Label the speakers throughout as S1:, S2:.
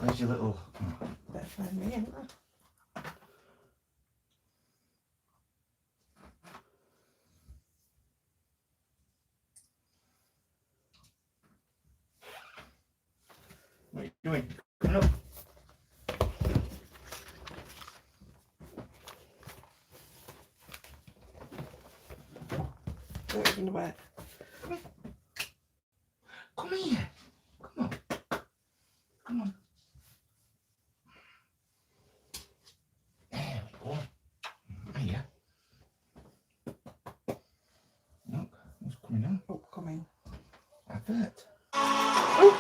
S1: Where's your little...
S2: Better find me, ain't I?
S1: What are you doing? Coming up.
S2: Don't even know where.
S1: Come here. Come on. Come on. There we go. Hiya. Look, what's coming on?
S2: Oh, coming.
S1: Advert.
S2: Oh.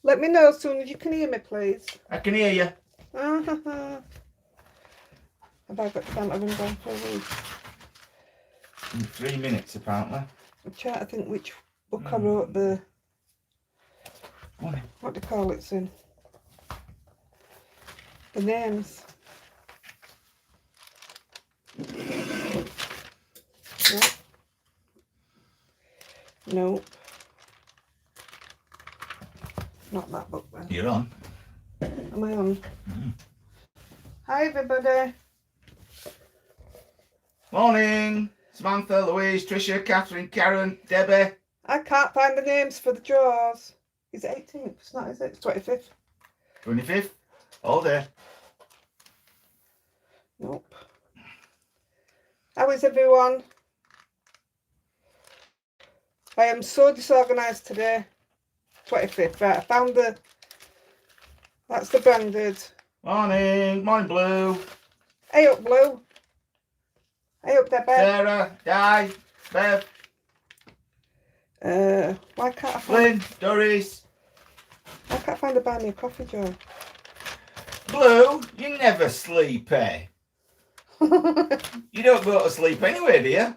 S2: Let me know as soon as you can hear me, please.
S1: I can hear you.
S2: Have I got time to run down for a week?
S1: In 3 minutes, apparently.
S2: I'm trying to think which book I wrote the... What do you call it in? The names. No. Nope. Not that book then.
S1: You're on.
S2: Am I on? Hi everybody.
S1: Morning. Samantha, Louise, Tricia, Catherine, Karen, Debbie.
S2: I can't find the names for the drawers. Is it 18th? It's not, is it? It's 25th.
S1: 25th. All day.
S2: Nope. How is everyone? I am so disorganised today. 25th. Right, I found the... That's the branded.
S1: Morning. Morning, Blue.
S2: Hey up, Blue. Hey up there, Bev.
S1: Sarah, Di, Bev.
S2: Why can't I find...
S1: Flynn, Doris.
S2: Why can't I find the buy me a coffee jar?
S1: Blue, you never sleep, eh? You don't go to sleep anyway, do you?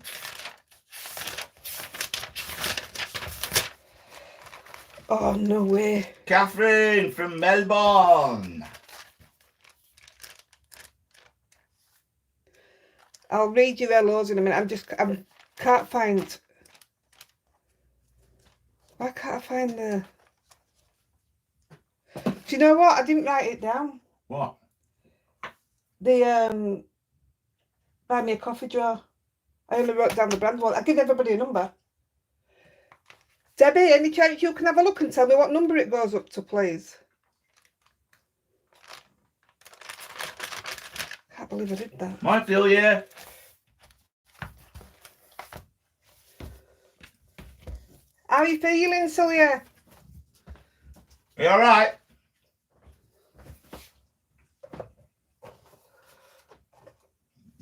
S2: Oh, no way.
S1: Catherine from Melbourne.
S2: I'll read you their laws in a minute. I can't find... Why can't I find the... Do you know what? I didn't write it down.
S1: What?
S2: The, buy me a coffee jar. I only wrote down the brand one. I give everybody a number. Debbie, any chance you can have a look and tell me what number it goes up to, please? Can't believe I did that.
S1: Might feel yeah.
S2: How are you feeling, Celia?
S1: You alright?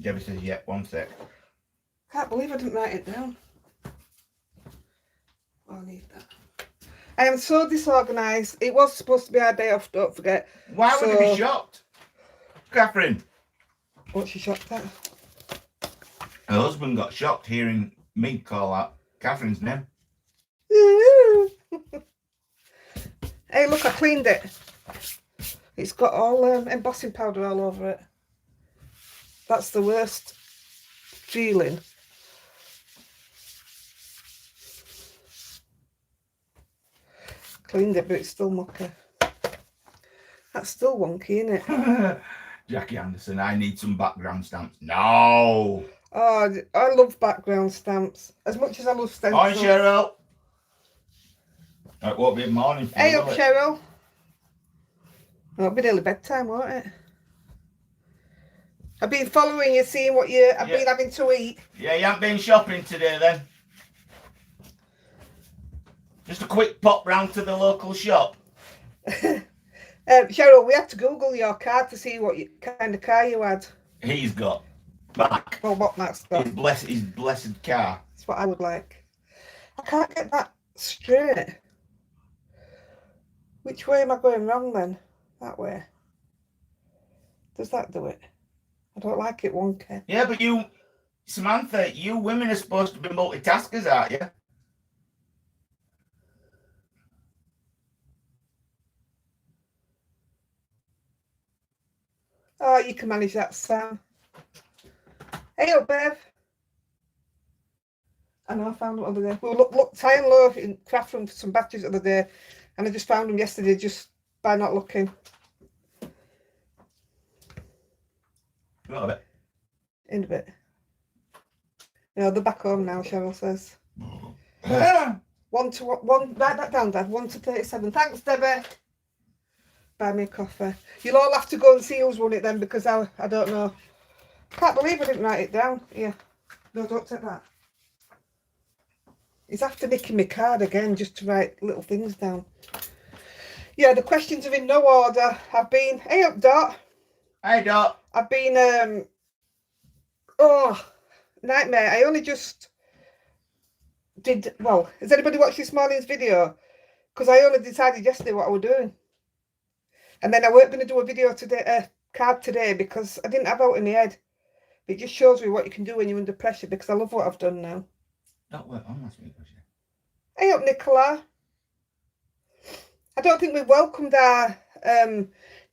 S1: Debbie says, yeah, 1 sec.
S2: Can't believe I didn't write it down. Oh, I need that. I am so disorganised. It was supposed to be our day off, don't forget.
S1: Why would you be shocked? Catherine.
S2: What's she shocked at?
S1: Her husband got shocked hearing me call out Catherine's name.
S2: Hey, look, I cleaned it. It's got all embossing powder all over it. That's the worst feeling. Cleaned it, but it's still mucky. That's still wonky, isn't it?
S1: Jackie Anderson, I need some background stamps. No!
S2: Oh, I love background stamps. As much as I love stencils.
S1: Hi, Cheryl. It won't be morning for you,
S2: Hey up,
S1: will it?
S2: Cheryl. It'll be nearly bedtime, won't it? I've been following you, seeing what I've been having to eat.
S1: Yeah, you haven't been shopping today then? Just a quick pop round to the local shop.
S2: Cheryl, we had to Google your car to see what kind of car you had.
S1: He's got back.
S2: Well, what Matt's got.
S1: His blessed car.
S2: That's what I would like. I can't get that straight. Which way am I going wrong then? That way. Does that do it? I don't like it wonky.
S1: Yeah, but you, Samantha, you women are supposed to be multitaskers, aren't you?
S2: Oh, you can manage that, Sam. Hey up, Bev. I know, I found them the other day. We looked high and low in craft room for some batteries the other day, and I just found them yesterday just by not looking.
S1: Got a bit.
S2: In a bit. No, they're back home now, Cheryl says. Write that down, Dad. 1 to 37. Thanks, Debbie. Buy me a coffee. You'll all have to go and see who's won it then, because I don't know. Can't believe I didn't write it down. Yeah. No, don't take that. He's after nicking my card again just to write little things down. Yeah, the questions are in no order. I've been... Hey up, Dot.
S1: Hey, Dot.
S2: I've been... Oh, nightmare. I only just did... Well, has anybody watched this morning's video? Because I only decided yesterday what I was doing. And then I weren't going to do a video today, card today, because I didn't have out in my head. It just shows me what you can do when you're under pressure, because I love what I've done now.
S1: That worked on last week, was it?
S2: Hey up, Nicola. I don't think we welcomed our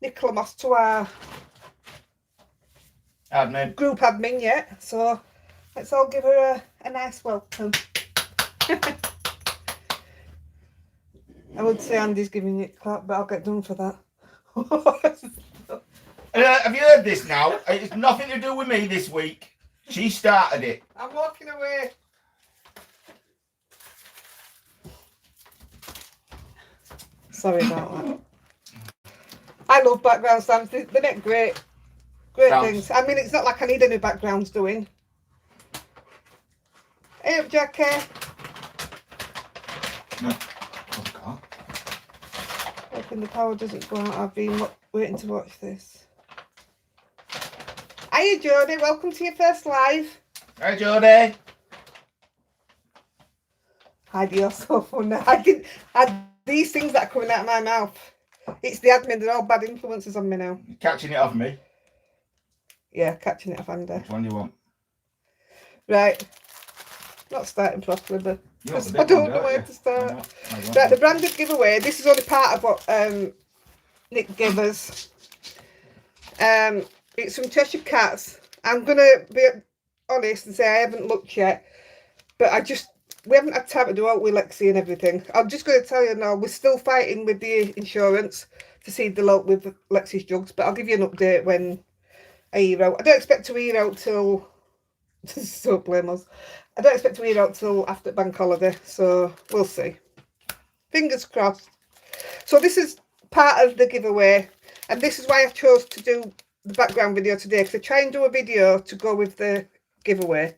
S2: Nicola Moss to our
S1: Admin.
S2: group admin yet, so let's all give her a nice welcome. I would say Andy's giving you a clap, but I'll get done for that.
S1: Have you heard this now? It's nothing to do with me this week. She started it.
S2: I'm walking away. Sorry about that. I love background stamps. They make great things. I mean, it's not like I need any backgrounds doing. Hey up, Jackie.
S1: No. Oh, God.
S2: Hoping the power doesn't go out. I've been waiting to watch this. Hiya, Jodie. Welcome to your first live.
S1: Hi, Jodie.
S2: Heidi, you're so funny. These things that are coming out of my mouth. It's the admin. They're all bad influences on me now.
S1: You're catching it off me.
S2: Yeah, catching it off Andy.
S1: Which one do you want?
S2: Right. Not starting properly, but I
S1: I
S2: don't know where to start. Right, the branded giveaway. This is only part of what Nick gave us. It's from Cheshire Cats. I'm going to be honest and say I haven't looked yet, but we haven't had time to do out with Lexi and everything. I'm just going to tell you now, we're still fighting with the insurance to see the lot with Lexi's jugs, but I'll give you an update when I hear out. I don't expect to hear out till... so blame us. I don't expect to hear out till after bank holiday, so we'll see. Fingers crossed. So this is part of the giveaway, and this is why I chose to do the background video today, because I try and do a video to go with the giveaway.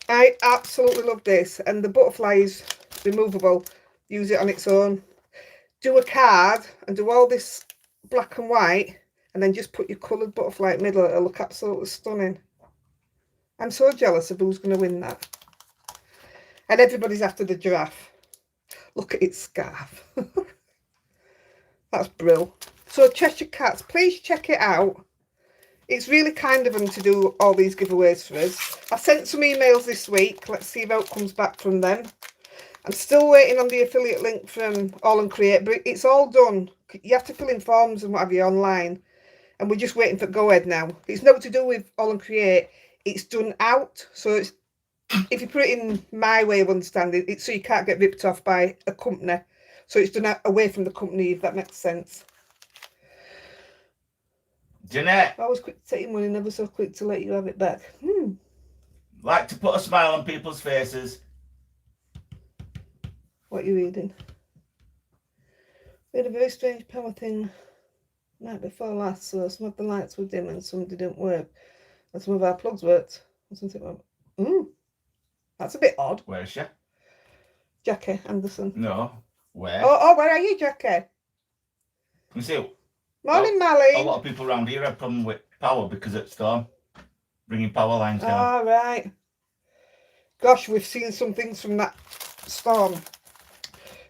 S2: I absolutely love this, and the butterfly is removable. Use it on its own. Do a card and do all this black and white, and then just put your coloured butterfly in the middle. It'll look absolutely stunning. I'm so jealous of who's going to win that. And everybody's after the giraffe. Look at its scarf. That's brilliant. So Cheshire Cats, please check it out. It's really kind of them to do all these giveaways for us. I sent some emails this week. Let's see if out comes back from them. I'm still waiting on the affiliate link from All and Create, but it's all done. You have to fill in forms and what have you online. And we're just waiting for go ahead now. It's not to do with All and Create. It's done out. So it's, if you put it in my way of understanding, it's so you can't get ripped off by a company. So it's done away from the company, if that makes sense.
S1: Jeanette.
S2: Always quick to take money, never so quick to let you have it back.
S1: Like to put a smile on people's faces.
S2: What are you reading? We had a very strange power thing night before last, so some of the lights were dim and some didn't work. And some of our plugs worked. That's a bit odd.
S1: Where is she?
S2: Jackie Anderson.
S1: No. Where?
S2: Oh, where are you, Jackie?
S1: You see,
S2: Morning,
S1: a
S2: Mally.
S1: lot of people around here have problem with power because of storm. Bringing power lines down.
S2: All right. Gosh, we've seen some things from that storm.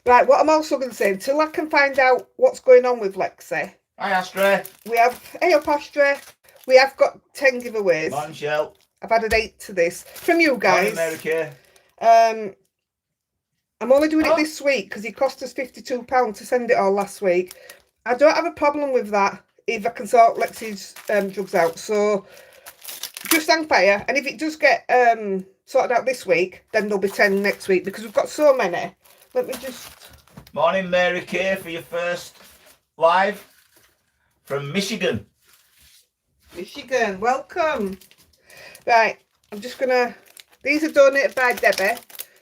S2: Right, what I'm also going to say, until I can find out what's going on with Lexi.
S1: Hi, Astra.
S2: We have, hey up, Astra. We have got 10 giveaways.
S1: Morning, Shell.
S2: I've added 8 to this from you guys.
S1: Morning, America.
S2: I'm only doing it this week because it cost us £52 to send it all last week. I don't have a problem with that if I can sort Lexi's jugs out. So just hang fire. And if it does get sorted out this week, then there'll be 10 next week because we've got so many. Let me just...
S1: Morning, Mary Kay, for your first live from Michigan.
S2: Michigan, welcome. Right, I'm just going to... These are donated by Debbie.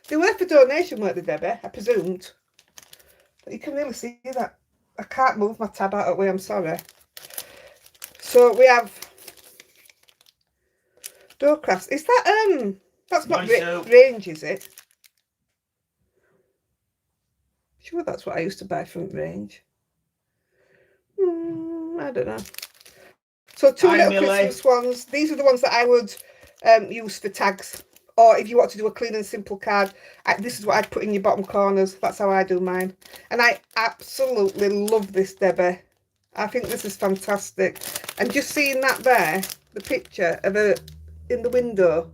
S2: They were for donation, weren't they, Debbie? I presumed. But you can really see that. I can't move my tab out of the way, I'm sorry. So we have door crafts. Is that that's not range, is it? Sure, that's what I used to buy from Range. I don't know. So two little Christmas ones. These are the ones that I would use for tags. Or if you want to do a clean and simple card, this is what I'd put in your bottom corners. That's how I do mine. And I absolutely love this, Debbie. I think this is fantastic. And just seeing that there, the picture of her in the window,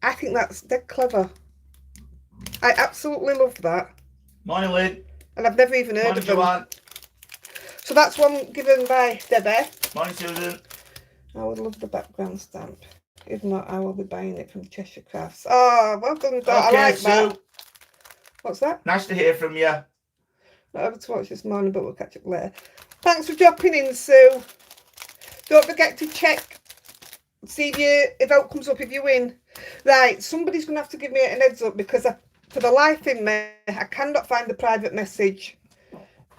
S2: I think that's dead clever. I absolutely love that.
S1: Morning, Lynn.
S2: And I've never even heard of them. Joanne. So that's one given by Debbie.
S1: Morning, Susan.
S2: I would love the background stamp. If not, I will be buying it from Cheshire Crafts. Oh, well done, Dot.
S1: Okay,
S2: I like
S1: Sue.
S2: that. What's that?
S1: Nice to hear from you.
S2: Not able to watch this morning, but we'll catch up later. Thanks for dropping in, Sue. Don't forget to check, see if out comes up if you win. Right, somebody's going to have to give me an heads up because for the life in me, I cannot find the private message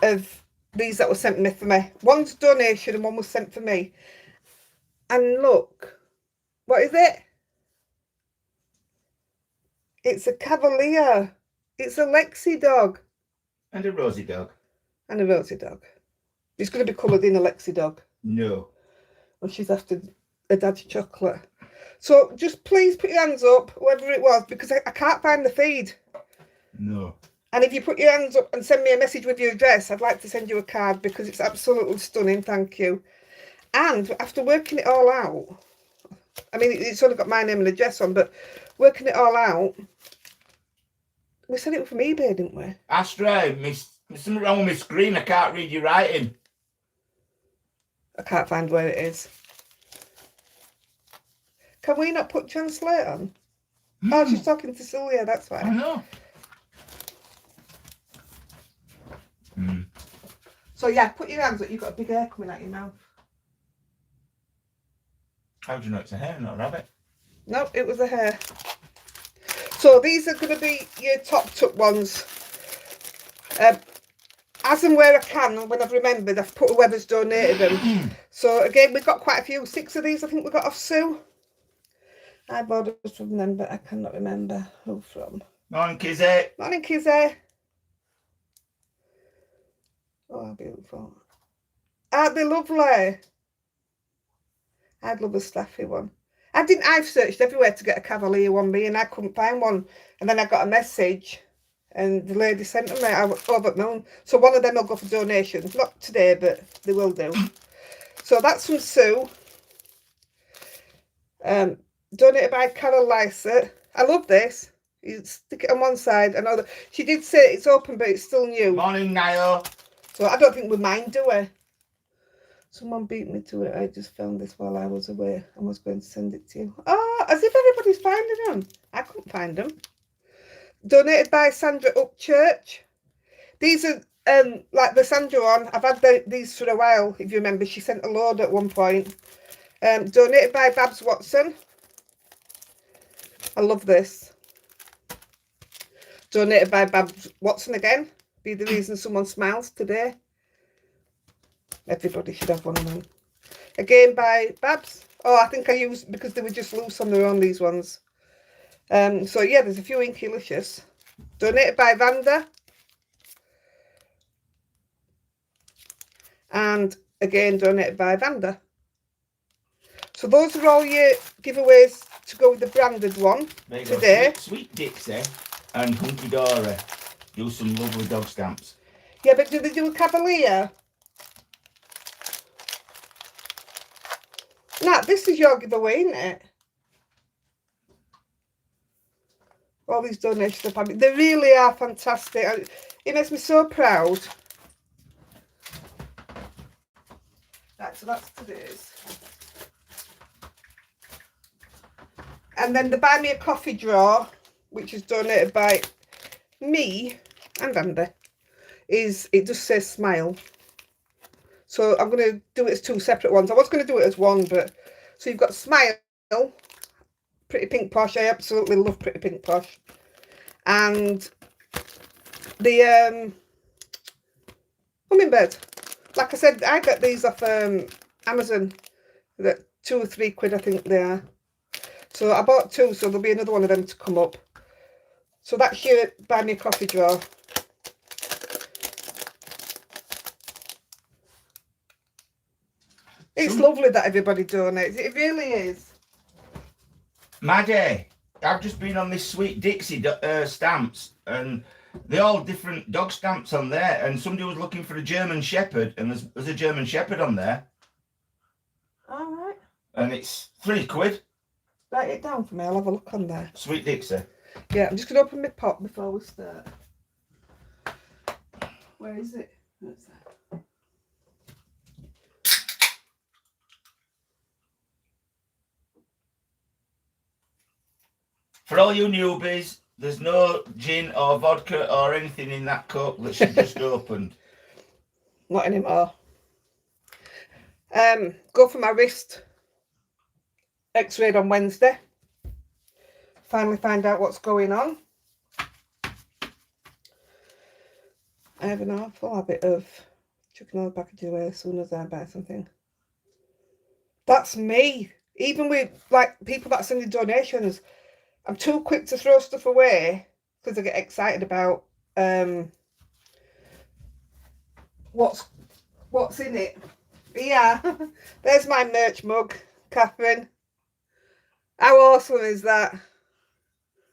S2: of these that were sent for me. One's a donation and one was sent for me. And look, what is it? It's a Cavalier. It's a Lexi dog.
S1: And a Rosie dog.
S2: And a Rosie dog. It's going to be coloured in a Lexi dog.
S1: No.
S2: And she's after a dad's chocolate. So just please put your hands up, whoever it was, because I can't find the feed.
S1: No.
S2: And if you put your hands up and send me a message with your address, I'd like to send you a card because it's absolutely stunning. Thank you. And after working it all out, I mean, it's only got my name and address on, but working it all out, we sent it from eBay, didn't we?
S1: Astra, there's something wrong with my screen. I can't read your writing.
S2: I can't find where it is. Can we not put translate on? Oh, she's talking to Celia, that's why.
S1: I know.
S2: So yeah, put your hands up. You've got a big hair coming out your mouth.
S1: How do you know it's a hare, not a rabbit?
S2: No, it was a hair. So these are going to be your top tuck ones. As and where I can, when I've remembered, I've put whoever's donated them. So again, we've got quite a few. 6 of these I think we got off Sue. I bought it from them, but I cannot remember who from.
S1: Morning, Kizzy.
S2: Morning, Kizzy. Oh, beautiful. Aren't they lovely? I'd love a staffy one. I've searched everywhere to get a Cavalier one, me, and I couldn't find one. And then I got a message, and the lady sent them me. I was over at Moon. So one of them will go for donation. Not today, but they will do. So that's from Sue. Donated by Carol Lysett. I love this. You stick it on one side. I know that she did say it's open, but it's still new.
S1: Morning, Niall.
S2: So I don't think we mind, do we? Someone beat me to it. I just found this while I was away and was going to send it to you. Oh, as if everybody's finding them. I couldn't find them. Donated by Sandra Upchurch. These are like the Sandra one. I've had these for a while, if you remember. She sent a load at one point. Donated by Babs Watson. I love this. Donated by Babs Watson again. Be the reason someone smiles today. Everybody should have one of them. Again by Babs. Oh, I think I used because they were just loose on their own, these ones. So yeah, there's a few Inkylicious. Donated by Vanda. And again donated by Vanda. So those are all your giveaways to go with the branded one today.
S1: Sweet Dixie and Hunky Dory do some lovely dog stamps.
S2: Yeah, but do they do a Cavalier? Nah, this is your giveaway, isn't it? All these donations of family. They really are fantastic. It makes me so proud. Right, so that's today's. And then the Buy Me a Coffee drawer, which is donated by me and Andy, it just says smile. So I'm going to do it as 2 separate ones. I was going to do it as one, but so you've got smile, Pretty Pink Posh. I absolutely love Pretty Pink Posh. And the hummingbird. Like I said, I got these off Amazon. That £2 or £3 I think they are. So I bought 2, so there'll be another one of them to come up. So that's your Buy Me a Coffee drawer. It's lovely that everybody donates. It really is.
S1: Maddie, I've just been on this Sweet Dixie stamps, and they're all different dog stamps on there. And somebody was looking for a German Shepherd, and there's a German Shepherd on there.
S2: All right.
S1: And it's £3.
S2: Write it down for me. I'll have a look on there.
S1: Sweet Dixie.
S2: Yeah, I'm just going to open my pot before we start. Where is it? What's that?
S1: For all you newbies, there's no gin or vodka or anything in that cup that she just opened.
S2: Not anymore. Go for my wrist. X-rayed on Wednesday. Finally find out what's going on. I have an awful habit of chucking all the packages away as soon as I buy something. That's me. Even with like people that send me donations, I'm too quick to throw stuff away because I get excited about what's in it. Yeah, there's my merch mug, Catherine. How awesome is that?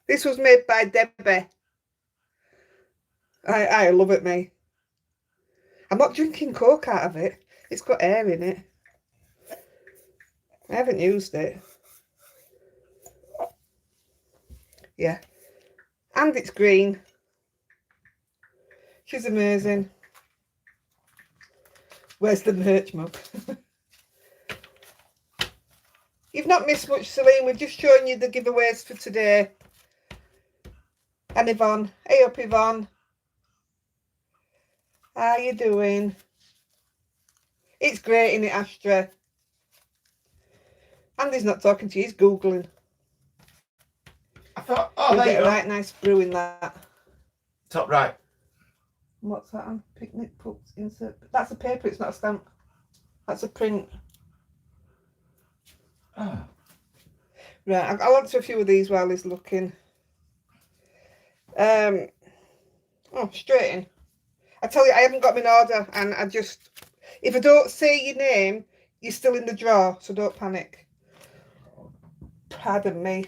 S2: This was made by Debbie. I love it, me. I'm not drinking Coke out of it. It's got air in it. I haven't used it. Yeah. And it's green. She's amazing. Where's the merch mug? You've not missed much, Celine. We're just showing you the giveaways for today. And Yvonne. Hey up, Yvonne. How you doing? It's great, isn't it, Astra? Andy's not talking to you, he's Googling.
S1: I thought, oh,
S2: You'll
S1: there you
S2: get a
S1: go.
S2: right nice brew in that.
S1: Top right.
S2: What's that on? Picnic pups insert. That's a paper, it's not a stamp. That's a print.
S1: Oh.
S2: Right, I'll answer a few of these while he's looking. Oh, straight in. I tell you, I haven't got my order, and I just, if I don't say your name, you're still in the drawer, so don't panic. Pardon me.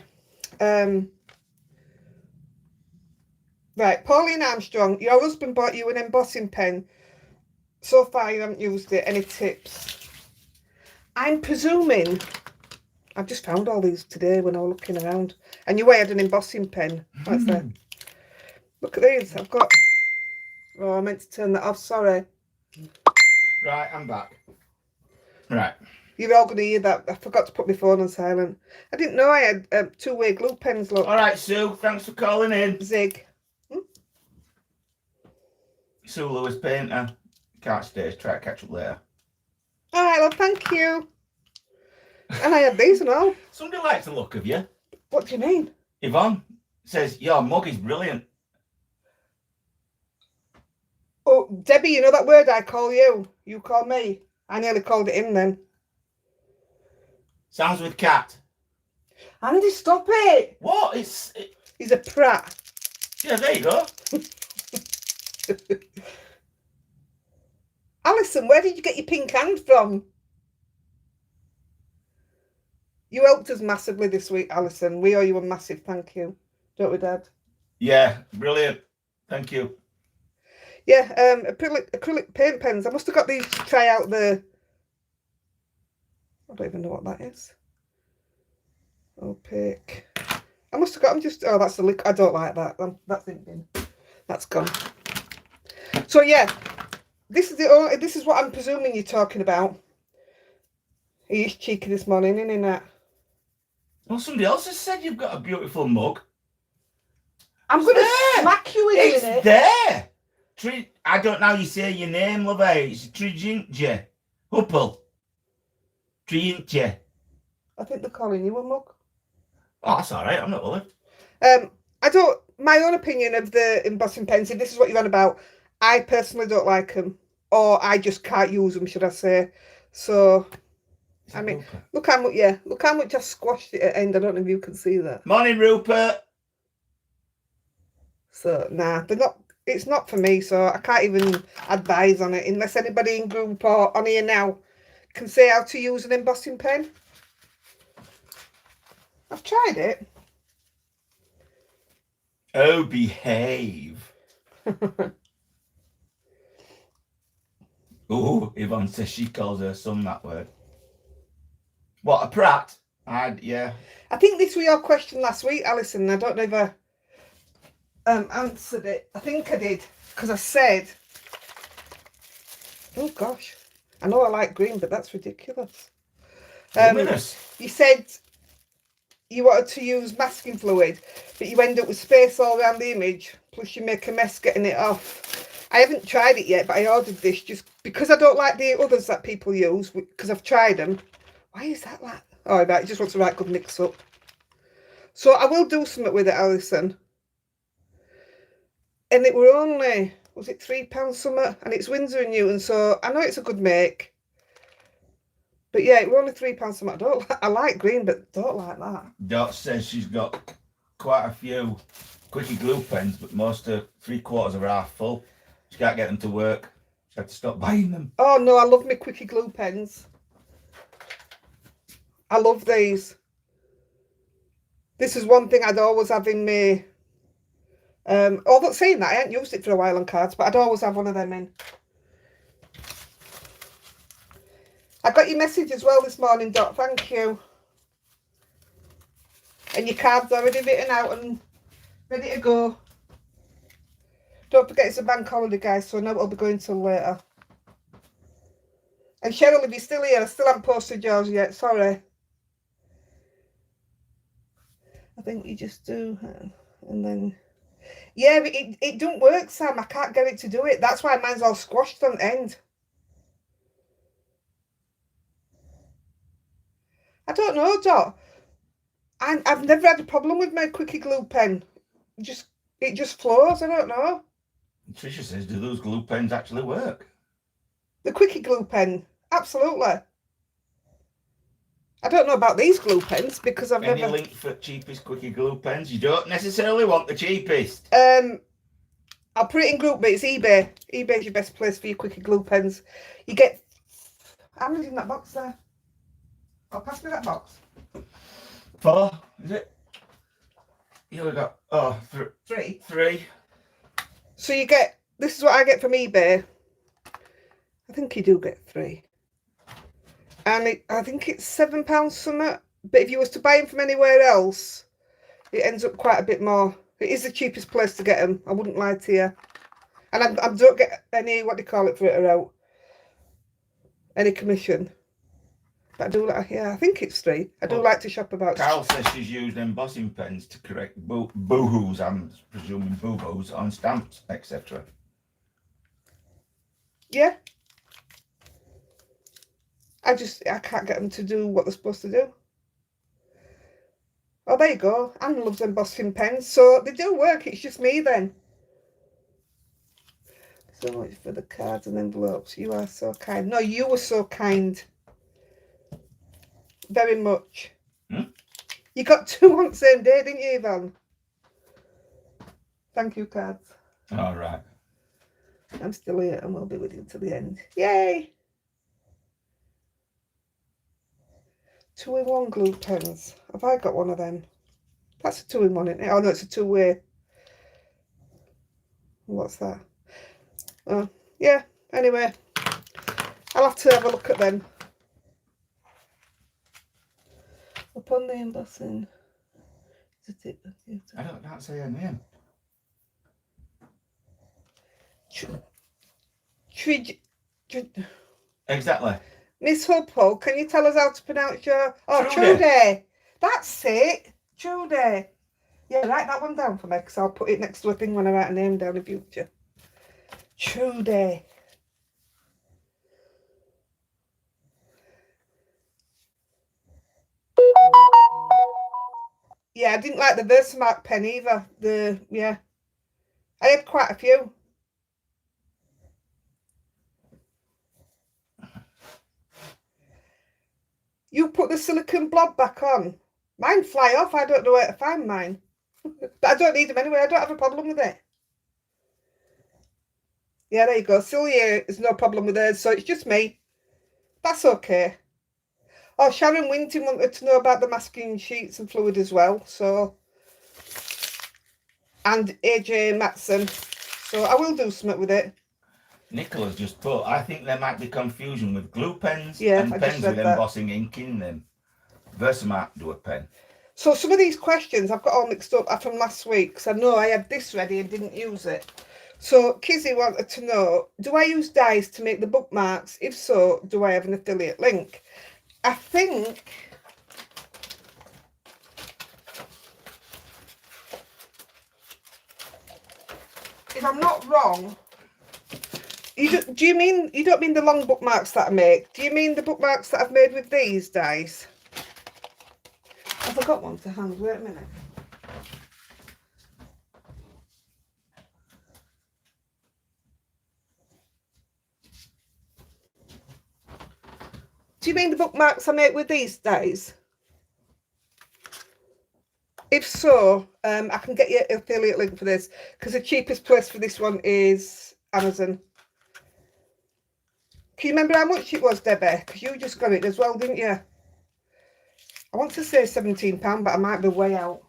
S2: Right, Pauline Armstrong, your husband bought you an embossing pen. So far you haven't used it. Any tips? I'm presuming, I've just found all these today when I was looking around. I knew I had an embossing pen. What's that? Look at these. I've got, oh, I meant to turn that off, sorry.
S1: Right, I'm back. Right.
S2: You're all going to hear that. I forgot to put my phone on silent. I didn't know I had two-way glue pens, look.
S1: All right, Sue, thanks for calling in.
S2: Zig.
S1: Sue Lewis, painter. Can't stay, try to catch up later.
S2: All right, well, thank you. And I had these and all.
S1: Somebody likes the look of you.
S2: What do you mean?
S1: Yvonne says, your mug is brilliant.
S2: Oh, Debbie, you know that word I call you? You call me. I nearly called it him then.
S1: Sounds with cat.
S2: Andy, stop it.
S1: What?
S2: He's a prat.
S1: Yeah, there you go.
S2: Alison, where did you get your pink hand from? You helped us massively this week, Alison. We owe you a massive thank you. Don't we, Dad?
S1: Yeah, brilliant. Thank you.
S2: Yeah, acrylic paint pens. I must have got these to try out the... I don't even know what that is. Opaque. I must have got them just... Oh, that's the liquid. I don't like that. That's in bin. That's gone. So, yeah. This is what I'm presuming you're talking about. He is cheeky this morning, isn't he, Nat?
S1: Well, somebody else has said you've got a beautiful mug.
S2: I'm going to smack you in a
S1: It's
S2: minute.
S1: there. I don't know how you say your name, love. It's Trijintje. Huppel. Trijintje.
S2: I think they're calling you a mug.
S1: Oh, that's all right. I'm not bothered.
S2: My own opinion of the embossing pens, if this is what you're on about, I personally don't like them. Or I just can't use them, should I say. So, I mean,
S1: Rupert?
S2: look how much I squashed it at the end. I don't know if you can see that.
S1: Morning, Rupert.
S2: So, nah, they're not, it's not for me, so I can't even advise on it unless anybody in group or on here now can say how to use an embossing pen. I've tried it.
S1: Oh, behave. Oh, Yvonne says she calls her son that word. What, a prat? Yeah.
S2: I think this was your question last week, Alison. I don't know if I answered it. I think I did, because I said, oh gosh, I know I like green, but that's ridiculous. You said you wanted to use masking fluid, but you end up with space all around the image, plus you make a mess getting it off. I haven't tried it yet, but I ordered this just because I don't like the others that people use, because I've tried them. Why is that like? Oh, right, it just wants a right good mix up. So I will do something with it, Alison. And it were only, was it £3 something? And it's Winsor and Newton, so I know it's a good make. But yeah, it were only £3 something. I like green, but don't like that.
S1: Dot says she's got quite a few quickie glue pens, but most are 3/4 are half full. She can't get them to work. She had to stop buying them.
S2: Oh no, I love my quickie glue pens. I love these. This is one thing I'd always have in me. Although saying that, I hadn't used it for a while on cards, but I'd always have one of them in. I got your message as well this morning, Dot. Thank you. And your card's already written out and ready to go. Don't forget it's a bank holiday, guys, so I know it'll be going till later. And Cheryl, if you're still here, I still haven't posted yours yet. Sorry. I think you just do, and then... Yeah, but it don't work, Sam. I can't get it to do it. That's why mine's all squashed on the end. I don't know, Dot. I've never had a problem with my quickie glue pen. It just flows. I don't know.
S1: Tricia says, do those glue pens actually work?
S2: The quickie glue pen, absolutely. I don't know about these glue pens because I've
S1: Any
S2: never...
S1: link for cheapest quickie glue pens? You don't necessarily want the cheapest.
S2: I'll put it in group, but it's eBay. eBay's your best place for your quickie glue pens. You get... How many's in that box there? Oh, pass me that box.
S1: 4, is it? Here we go. Oh, 3. 3.
S2: So you get... This is what I get from eBay. I think you do get 3. And I think it's £7 something. But if you was to buy them from anywhere else, it ends up quite a bit more. It is the cheapest place to get them. I wouldn't lie to you. And I don't get any, what do you call it, for it or out. Any commission. But I do like, yeah, I think it's 3. I do like to shop about.
S1: Carol says she's used embossing pens to correct boohoos, I'm presuming boo-boos, on stamps, etc.
S2: Yeah. I can't get them to do what they're supposed to do. Oh, there you go. Anne loves embossing pens. So they do work. It's just me then. So much for the cards and envelopes. You are so kind. No, you were so kind. Very much. You got 2 on the same day, didn't you, Yvonne? Thank you, cards.
S1: All right.
S2: I'm still here and we'll be with you till the end. Yay! 2-in-1 glue pens. Have I got one of them? That's a 2-in-1, isn't it? Oh no, it's a 2-way. What's that? Oh, yeah. Anyway, I'll have to have a look at them. Upon the embossing.
S1: I don't say her name. Exactly.
S2: Miss Hoppo, can you tell us how to pronounce your... Oh,
S1: Trudy.
S2: Trudy. That's it. Judy. Yeah, write that one down for me, because I'll put it next to a thing when I write a name down in future. Judy. Yeah, I didn't like the Versamark pen either. Yeah. I had quite a few. You put the silicone blob back on. Mine fly off. I don't know where to find mine. But I don't need them anyway. I don't have a problem with it. Yeah, there you go. Celia is no problem with hers, so it's just me. That's okay. Oh, Sharon Winton wanted to know about the masking sheets and fluid as well. So, and AJ Matson. So I will do something with it.
S1: Nicola's just put, I think there might be confusion with glue pens
S2: Yeah,
S1: and pens with embossing ink in them. Versamark do a pen.
S2: So some of these questions I've got all mixed up from last week, because I know I had this ready and didn't use it. So Kizzy wanted to know, do I use dies to make the bookmarks? If so, do I have an affiliate link? I think if I'm not wrong, you don't mean the long bookmarks that I make? Do you mean the bookmarks that I've made with these dies? Have I got one to hand? Wait a minute. Do you mean the bookmarks I make with these dies? If so, I can get you an affiliate link for this, because the cheapest place for this one is Amazon. Can you remember how much it was, Debbie? Because you just got it as well, didn't you? I want to say £17, but I might be way out.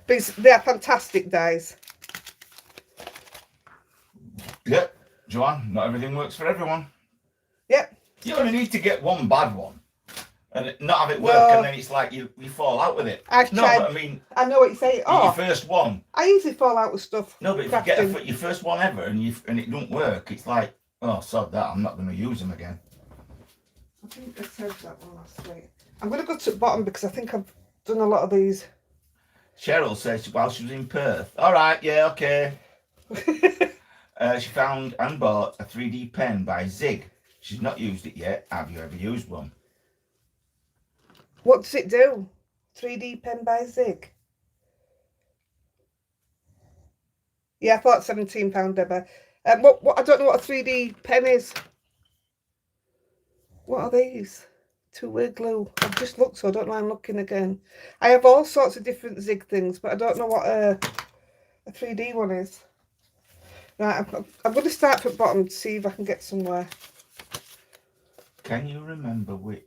S2: But they're fantastic dies.
S1: Yep, Joanne, not everything works for everyone.
S2: Yep.
S1: You only need to get one bad one and not have it work, and then it's like you fall out with it.
S2: I've tried.
S1: But I mean,
S2: I know what you're saying. Oh,
S1: your first one.
S2: I usually fall out with stuff.
S1: No, but if you get your first one ever and it don't work, it's like, oh, sod that, I'm not going to use them again.
S2: I think I said that one last week. I'm going to go to the bottom because I think I've done a lot of these.
S1: Cheryl says while she was in Perth. All right, yeah, okay. She found and bought a 3D pen by Zig. She's not used it yet. Have you ever used one?
S2: What does it do? 3D pen by Zig. Yeah, I thought £17, Deborah. What? I don't know what a 3D pen is. What are these? Two-way glue. I've just looked, so I don't know why I'm looking again. I have all sorts of different Zig things, but I don't know what a 3D one is. Right, I'm going to start from the bottom to see if I can get somewhere.
S1: Can you remember which?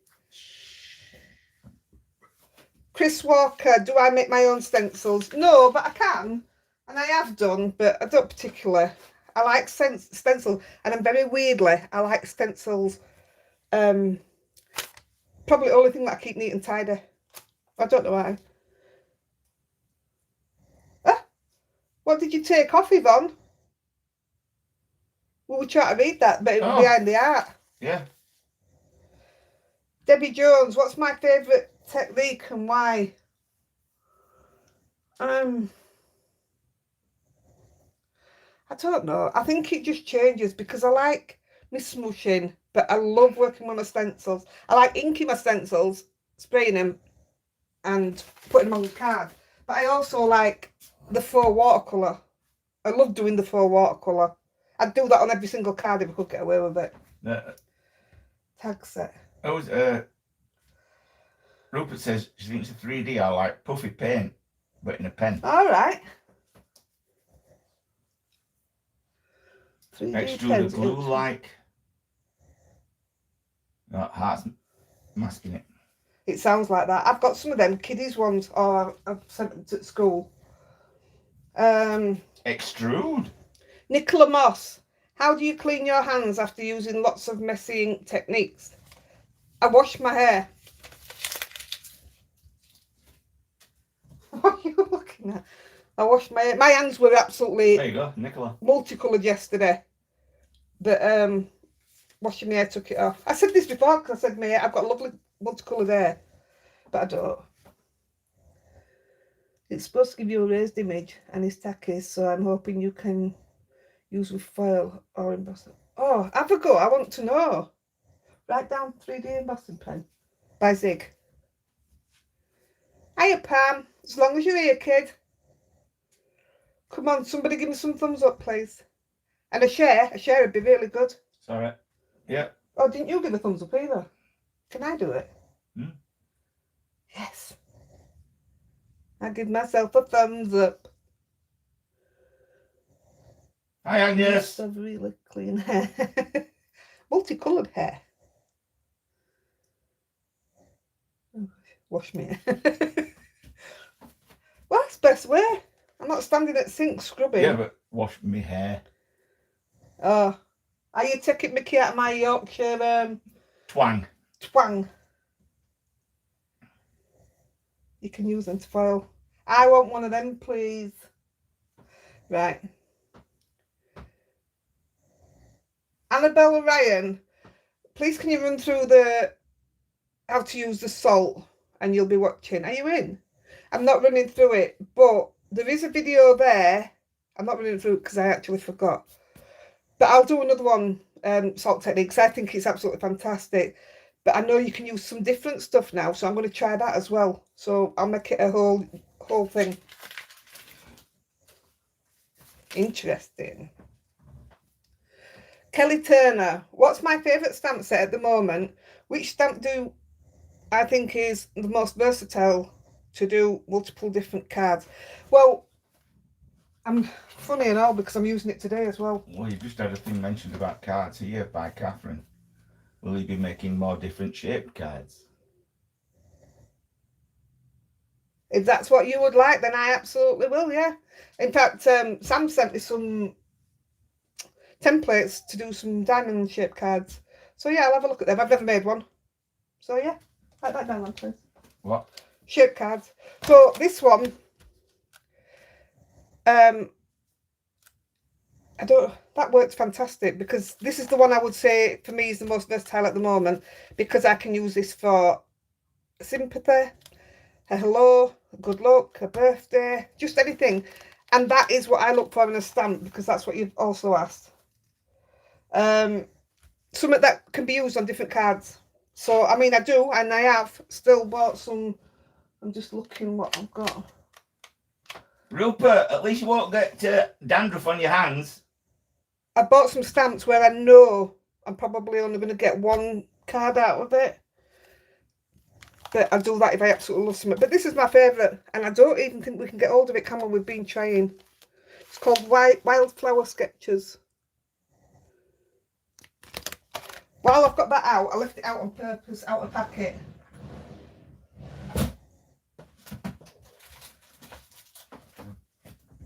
S2: Chris Walker, do I make my own stencils? No, but I can, and I have done, but I don't particularly. I like stencil, and I'm very weirdly, I like stencils. Probably the only thing that I keep neat and tidy. I don't know why. Ah, what did you take off, Yvonne? We were trying to read that, but it was behind the art.
S1: Yeah.
S2: Debbie Jones, what's my favourite technique and why? I don't know. I think it just changes because I like my smushing, but I love working with my stencils. I like inking my stencils, spraying them and putting them on the card. But I also like the faux watercolour. I love doing the faux watercolour. I'd do that on every single card if I could get away with it. Tag set.
S1: Rupert says she thinks the 3D are like puffy paint, but in a pen.
S2: All right. 3D
S1: Extrude the glue like. No, heart's masking it.
S2: It sounds like that. I've got some of them kiddies ones, or I've sent them to school.
S1: Extrude.
S2: Nicola Moss, how do you clean your hands after using lots of messy ink techniques? I wash my hair. What are you looking at? I wash my hair. My hands were absolutely
S1: there you go, Nicola.
S2: Multicoloured yesterday. But washing my hair took it off. I said this before because I said my hair, I've got lovely multicoloured hair. But I don't. It's supposed to give you a raised image and it's tacky, so I'm hoping you can use with foil or embossing. Oh, have a go. I want to know. Write down 3D embossing pen by Zig. Hiya, Pam. As long as you're here, kid. Come on, somebody give me some thumbs up, please. And a share. A share would be really good.
S1: Sorry. Yeah.
S2: Oh, didn't you give a thumbs up either? Can I do it? Yes. I give myself a thumbs up.
S1: Hi, Agnes.
S2: Have really clean hair. Multicoloured hair. Oh, wash me. Well, that's the best way. I'm not standing at sink scrubbing.
S1: Yeah, but wash me hair.
S2: Oh. Are you taking Mickey out of my Yorkshire
S1: Twang.
S2: twang? You can use them to foil. I want one of them, please. Right. Annabelle Ryan, please can you run through how to use the salt, and you'll be watching. Are you in? I'm not running through it, but there is a video there. I'm not running through it because I actually forgot. But I'll do another one, salt technique, because I think it's absolutely fantastic. But I know you can use some different stuff now, so I'm going to try that as well. So I'll make it a whole thing. Interesting. Kelly Turner, what's my favourite stamp set at the moment? Which stamp do I think is the most versatile to do multiple different cards? Well, I'm funny and all because I'm using it today as well.
S1: Well, you just had a thing mentioned about cards here by Catherine. Will you be making more different shaped cards?
S2: If that's what you would like, then I absolutely will, yeah. In fact, Sam sent me some templates to do some diamond shaped cards. So yeah, I'll have a look at them. I've never made one. So yeah, write that down, please.
S1: What?
S2: Shaped cards. So this one, that works fantastic because this is the one I would say for me is the most versatile at the moment because I can use this for sympathy, a hello, a good luck, a birthday, just anything. And that is what I look for in a stamp because that's what you've also asked. Something that can be used on different cards. So, I mean, I do, and I have still bought some. I'm just looking what I've got.
S1: Rupert, at least you won't get dandruff on your hands.
S2: I bought some stamps where I know I'm probably only going to get one card out of it. But I'll do that if I absolutely love something. But this is my favourite, and I don't even think we can get hold of it, can we? We've been trying. It's called Wildflower Sketches. While I've got that out, I left it out on purpose, out of packet.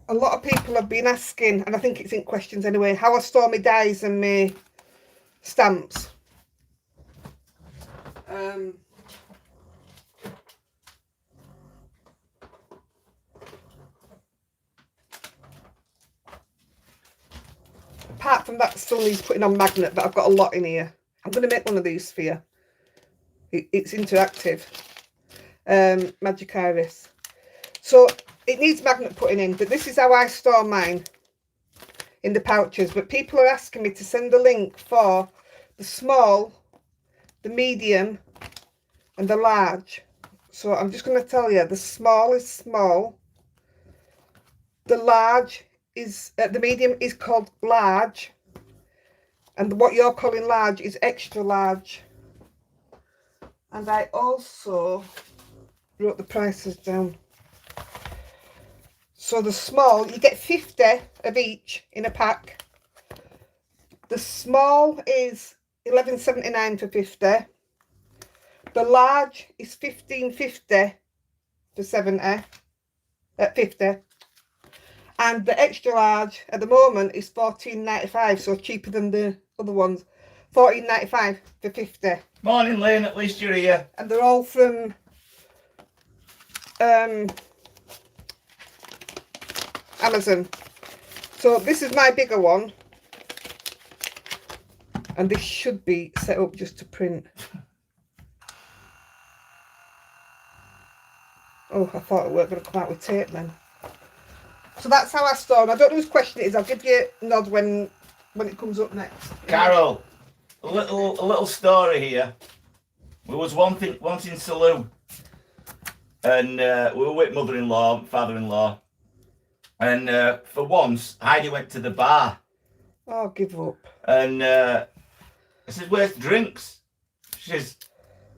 S2: A lot of people have been asking, and I think it's in questions anyway, how I store my dies and my stamps. Apart from that still needs putting on magnet, but I've got a lot in here. I'm going to make one of these for you. It's interactive. Magic Iris. So it needs magnet putting in, but this is how I store mine in the pouches. But people are asking me to send a link for the small, the medium, and the large. So I'm just going to tell you, the small is small. The large is, the medium is called large. And what you're calling large is extra large. And I also wrote the prices down. So the small, you get 50 of each in a pack. The small is $11.79 for 50. The large is $15.50 for 50. And the extra large at the moment is $14.95, so cheaper than the other ones. $14.95 for 50.
S1: Morning, Lane, at least you're here.
S2: And they're all from Amazon. So this is my bigger one. And this should be set up just to print. Oh, I thought it weren't going to come out with tape then. So that's how I store them. I don't know whose question it is. I'll give you a nod when it comes up next.
S1: Carol, a little story here. We was once in saloon, and we were with mother-in-law, father-in-law, and for once Heidi went to the bar.
S2: Oh, give up.
S1: And I said, "Where's the drinks?" She says,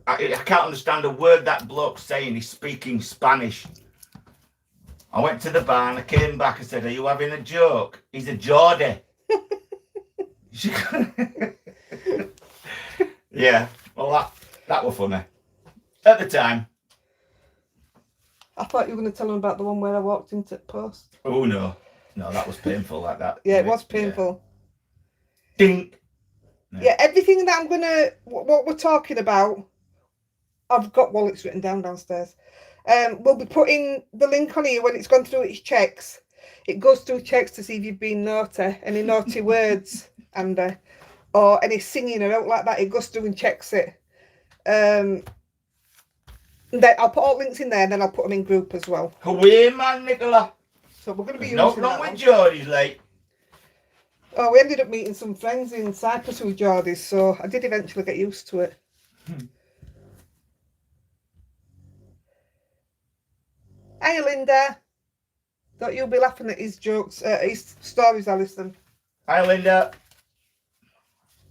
S1: I can't understand a word that bloke's saying. He's speaking Spanish. I went to the bar and I came back and said, "Are you having a joke? He's a Geordie." Yeah, well, that was funny. At the time.
S2: I thought you were going to tell him about the one where I walked into the post.
S1: Oh, no. No, that was painful like that.
S2: Yeah, it was painful.
S1: Yeah. Dink. No.
S2: Yeah, everything that I'm going to... What we're talking about, I've got wallets written down downstairs. We'll be putting the link on here when it's gone through its checks. It goes through checks to see if you've been naughty, any naughty words, and or any singing or out like that. It goes through and checks it. Then I'll put all links in there, and then I'll put them in group as well.
S1: Away, man, Nicola.
S2: So we're going to be
S1: no
S2: using
S1: wrong
S2: that
S1: with Geordie's, like.
S2: Oh, we ended up meeting some friends in Cyprus with Geordies, so I did eventually get used to it. Hi, Linda. Don't you be laughing at his jokes, his stories, Alison.
S1: Hi, Linda.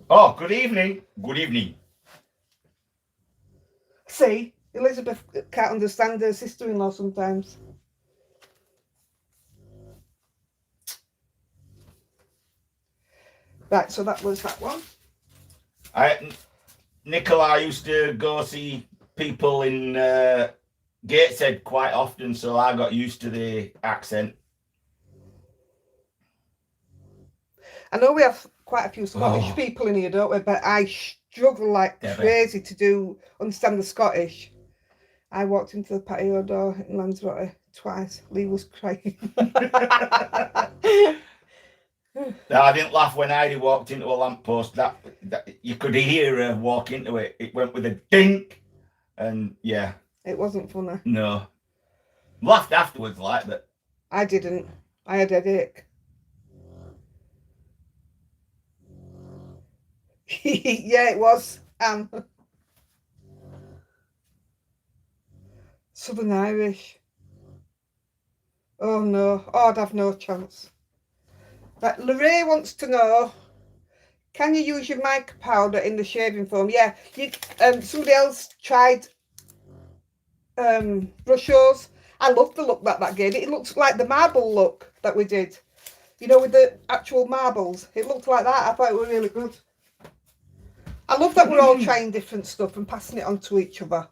S1: Oh, good evening. Good evening.
S2: See, Elizabeth can't understand her sister-in-law sometimes. Right, so that was that one.
S1: Nicola used to go see people in Gateshead quite often, so I got used to the accent.
S2: I know we have quite a few Scottish people in here, don't we? But I struggle like crazy to understand the Scottish. I walked into the patio door in Lanzarote twice. Lee was crying.
S1: No, I didn't laugh when Heidi walked into a lamppost. That you could hear her walk into it. It went with a dink, and yeah,
S2: it wasn't funny.
S1: No, laughed afterwards like that.
S2: I didn't. I had a headache. Yeah, it was. Southern Irish. Oh no. Oh, I'd have no chance. Right, Lorraine wants to know, can you use your mica powder in the shaving foam? Yeah, you. Somebody else tried brushers. I love the look that gave. It looks like the marble look that we did. You know, with the actual marbles. It looked like that. I thought it was really good. I love that we're all trying different stuff and passing it on to each other.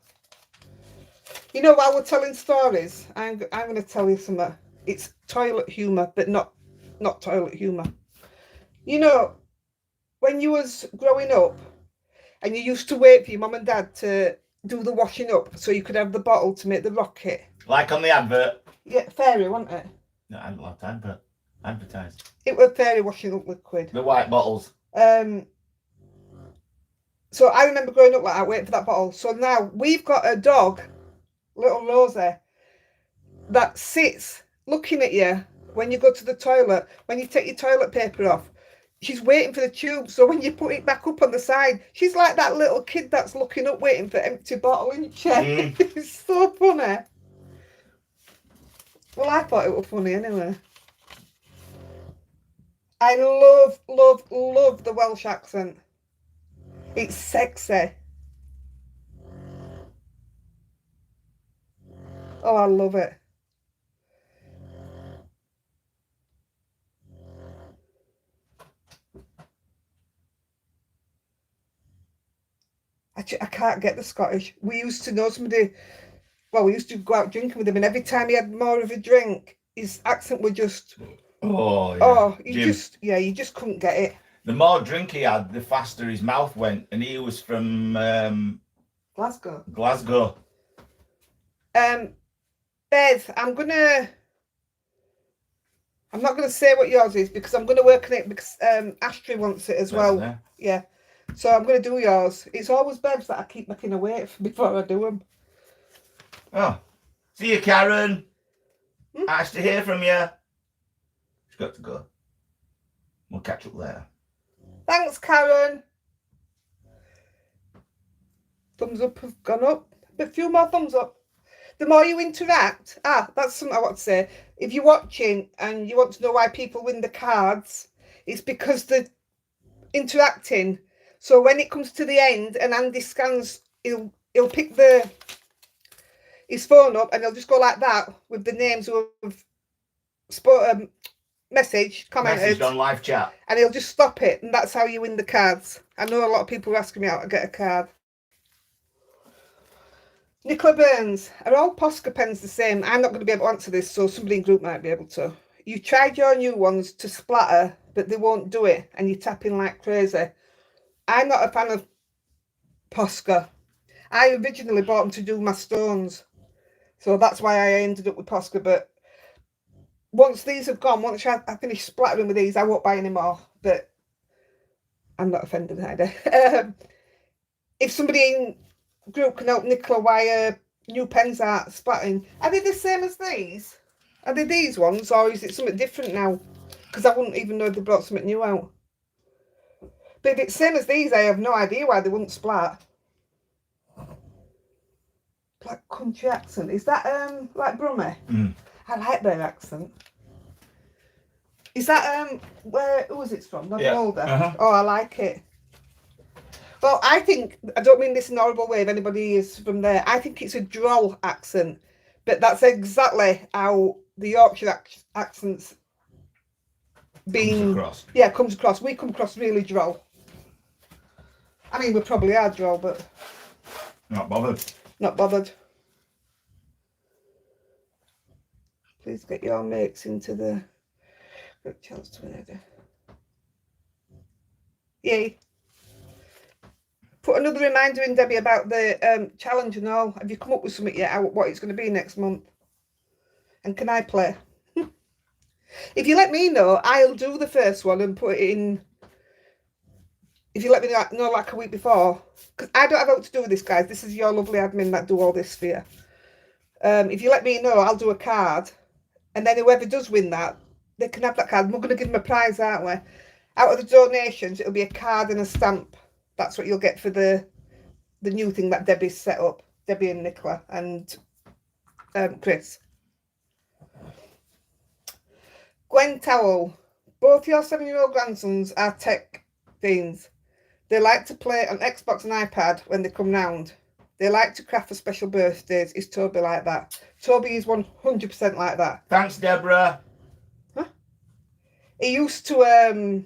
S2: You know, while we're telling stories, I'm going to tell you something. It's toilet humour, but not toilet humour. You know, when you was growing up and you used to wait for your mum and dad to do the washing up so you could have the bottle to make the rocket.
S1: Like on the advert.
S2: Yeah, fairy, wasn't it?
S1: No, I loved advertised.
S2: It was fairy washing up liquid.
S1: The white bottles.
S2: So I remember growing up like that, waiting for that bottle. So now we've got a dog, little Rosie, that sits looking at you when you go to the toilet. When you take your toilet paper off, she's waiting for the tube. So when you put it back up on the side, she's like that little kid that's looking up, waiting for empty bottle, isn't she? It's so funny. Well, I thought it was funny anyway. I love the Welsh accent. It's sexy. Oh, I love it. I can't get the Scottish. We used to know somebody, well, we used to go out drinking with him, and every time he had more of a drink, his accent would just...
S1: Oh, yeah.
S2: Oh, you just couldn't get it.
S1: The more drink he had, the faster his mouth went, and he was from
S2: Glasgow. Beth, I'm not gonna say what yours is because I'm gonna work on it because Ashley wants it as well. Yeah. So I'm gonna do yours. It's always Bev's that I keep making her wait for before I do them.
S1: Oh. See you, Karen. Nice to hear from you. She's got to go. We'll catch up later.
S2: Thanks, Karen. Thumbs up have gone up. A few more thumbs up. The more you interact, that's something I want to say. If you're watching and you want to know why people win the cards, it's because they're interacting. So when it comes to the end and Andy scans, he'll pick his phone up and he'll just go like that with the names who have commented
S1: on live chat,
S2: and he'll just stop it, and that's how you win the cards. I know a lot of people are asking me how to get a card. Nicola Burns, are all Posca pens the same? I'm not going to be able to answer this, so somebody in group might be able to. You tried your new ones to splatter, but they won't do it, and you're tapping like crazy. I'm not a fan of Posca. I originally bought them to do my stones, so that's why I ended up with Posca. But once these have gone, once I finish splattering with these, I won't buy any more. But I'm not offended, Heidi. If somebody in group can help Nicola why new pens are splattering, are they the same as these? Are they these ones, or is it something different now? Because I wouldn't even know if they brought something new out. But if it's the same as these, I have no idea why they wouldn't splat. Black country accent. Is that like Brummie? I like their accent. Is that who was it from? Not Older. Oh, I like it. Well, I think, I don't mean this in a horrible way if anybody is from there, I think it's a droll accent, but that's exactly how the Yorkshire accents comes across. We come across really droll. I mean, we probably are droll, but
S1: not bothered.
S2: Not bothered. Please get your makes into the group chance to win. Yay. Put another reminder in, Debbie, about the challenge and all. Have you come up with something yet, what it's going to be next month? And can I play? If you let me know, I'll do the first one and put it in. If you let me know like a week before. Because I don't have out to do with this, guys. This is your lovely admin that do all this for you. If you let me know, I'll do a card. And then whoever does win that, they can have that card. We're going to give them a prize, aren't we? Out of the donations, it'll be a card and a stamp. That's what you'll get for the new thing that Debbie's set up. Debbie and Nicola and Chris. Gwen Towell. Both your 7-year-old grandsons are tech fiends. They like to play on Xbox and iPad when they come round. They like to craft for special birthdays. Is Toby like that? Toby is 100% like that.
S1: Thanks, Deborah.
S2: Huh? He used to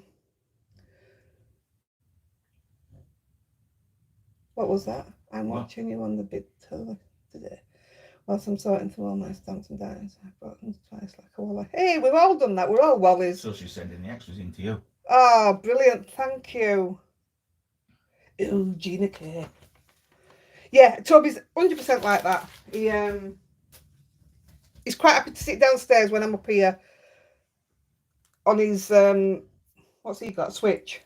S2: what was that? I'm watching you on the big tour today. Whilst I'm sorting through all my stamps and diamonds, I brought them twice like a wally. Hey, we've all done that. We're all wallies.
S1: So she's sending the extras in to you.
S2: Oh, brilliant. Thank you. Ooh, Gina K. Yeah, Toby's 100% like that. He's quite happy to sit downstairs when I'm up here on his, what's he got? Switch.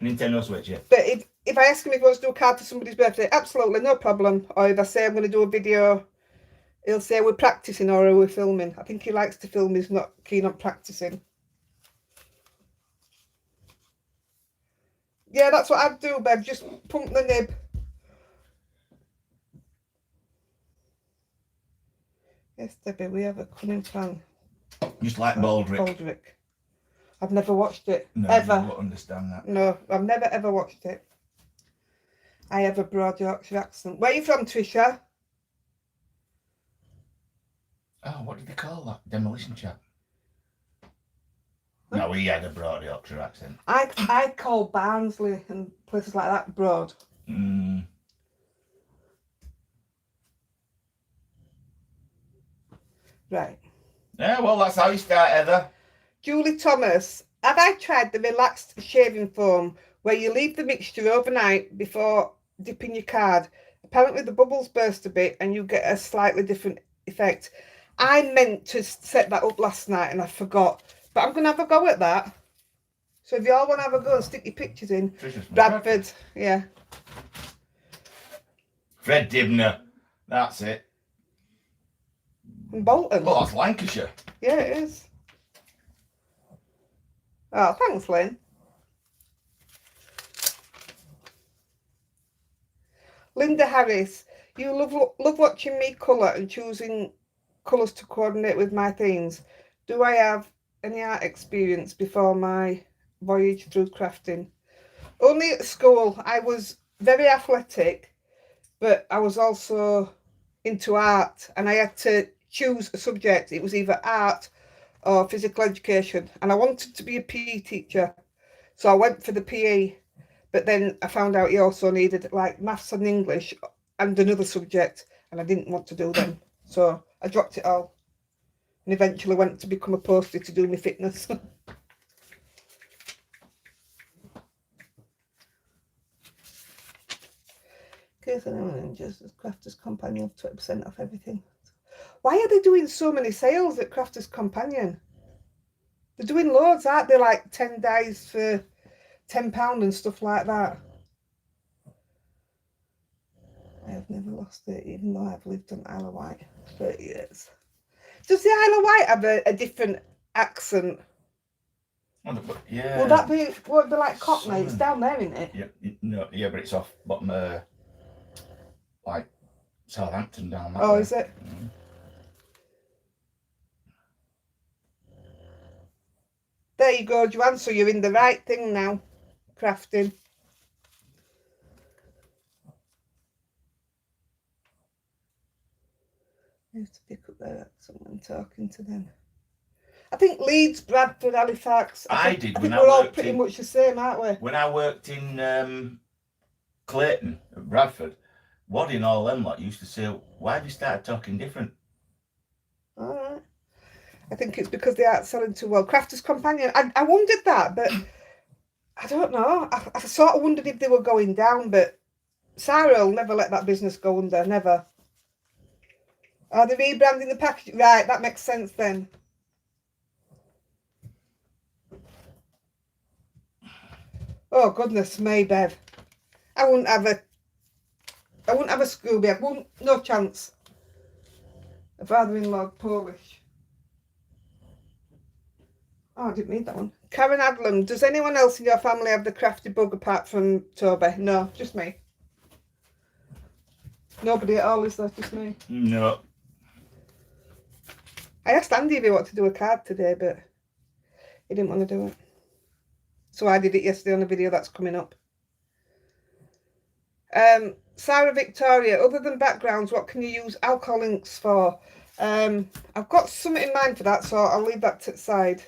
S1: Nintendo Switch, yeah.
S2: But if I ask him if he wants to do a card for somebody's birthday, absolutely, no problem. Or if I say I'm going to do a video, he'll say we're practicing or we're filming. I think he likes to film, he's not keen on practicing. Yeah, that's what I'd do, Bev. Just pump the nib. Yes, Debbie, we have a cunning plan.
S1: Just like Baldrick.
S2: Baldrick. I've never watched it.
S1: No,
S2: ever.
S1: I won't understand that.
S2: No, I've never ever watched it. I have a broad Yorkshire accent. Where are you from, Trisha?
S1: Oh, what did they call that? Demolition chap. No, he had a broad Yorkshire accent.
S2: I call Barnsley and places like that broad. Right.
S1: Yeah, well, that's how you start, Heather.
S2: Julie Thomas, have I tried the relaxed shaving foam where you leave the mixture overnight before dipping your card? Apparently the bubbles burst a bit and you get a slightly different effect. I meant to set that up last night and I forgot, but I'm going to have a go at that. So if you all want to have a go and stick your pictures in, Bradford, yeah.
S1: Fred Dibner, that's it.
S2: In Bolton.
S1: Oh, that's Lancashire.
S2: Yeah, it is. Oh, thanks, Lynn. Linda Harris, you love watching me colour and choosing colours to coordinate with my themes. Do I have any art experience before my voyage through crafting? Only at school. I was very athletic, but I was also into art, and I had to choose a subject. It was either art or physical education, and I wanted to be a PE teacher, so I went for the PE. But then I found out you also needed like maths and English and another subject, and I didn't want to do them, so I dropped it all and eventually went to become a postie to do my fitness. Just as Crafter's Companion, 20% off everything. Why are they doing so many sales at Crafter's Companion? They're doing loads, aren't they? Like 10 dies for £10 and stuff like that. I have never lost it, even though I've lived on Isle of Wight for 30 years. Does the Isle of Wight have a different accent?
S1: Yeah.
S2: Will that be, won't it be like Cockney? It's down there, isn't it?
S1: Yeah, no, yeah, but it's off bottom, like Southampton down that
S2: Oh,
S1: way.
S2: is it?
S1: Mm.
S2: There you go, Joanne. So you're in the right thing now, crafting. I have to pick up their accent when talking to them. I think Leeds, Bradford, Halifax. I think we're all pretty much the same, aren't we?
S1: When I worked in Clayton at Bradford, Waddy and all them lot used to say, "Why have you started talking different?"
S2: All right. I think it's because they aren't selling too well. Crafter's Companion. I wondered that, but I don't know. I sort of wondered if they were going down, but Sarah will never let that business go under. Never. Are they rebranding the package? Right, that makes sense then. Oh goodness me, Bev. I wouldn't have a Scooby. No chance. A father-in-law Polish. Oh, I didn't read that one. Karen Adlam, does anyone else in your family have the crafty bug apart from Toby? No, just me. Nobody at all, is there? Just me?
S1: No.
S2: I asked Andy if he wanted to do a card today, but he didn't want to do it. So I did it yesterday on a video that's coming up. Sarah Victoria, other than backgrounds, what can you use alcohol inks for? I've got something in mind for that, so I'll leave that to the side.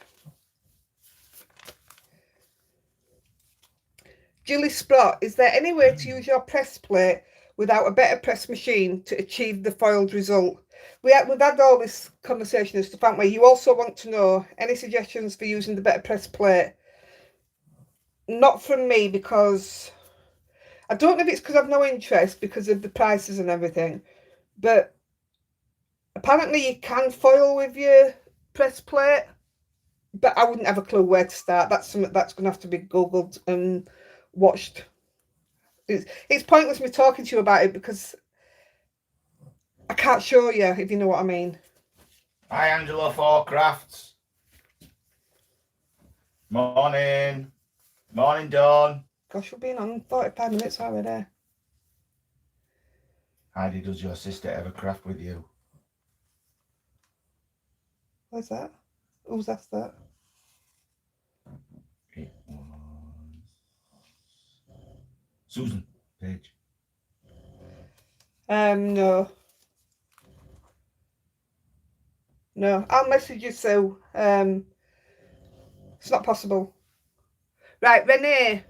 S2: Julie Sprott, is there any way to use your press plate without a better press machine to achieve the foiled result? We've had all this conversation and stuff, haven't we? You also want to know any suggestions for using the better press plate? Not from me, because I don't know if it's because I've no interest because of the prices and everything, but apparently you can foil with your press plate, but I wouldn't have a clue where to start. That's something that's going to have to be Googled and watched. It's pointless me talking to you about it because I can't show you, if you know what I mean.
S1: Hi, Angela for Crafts. Morning. Morning, Dawn.
S2: Gosh, we've been on 45 minutes already.
S1: Heidi, does your sister ever craft with you?
S2: Where's that? Who's asked that?
S1: It was Susan Page.
S2: No. No, I'll message you, Sue. It's not possible. Right, Renee.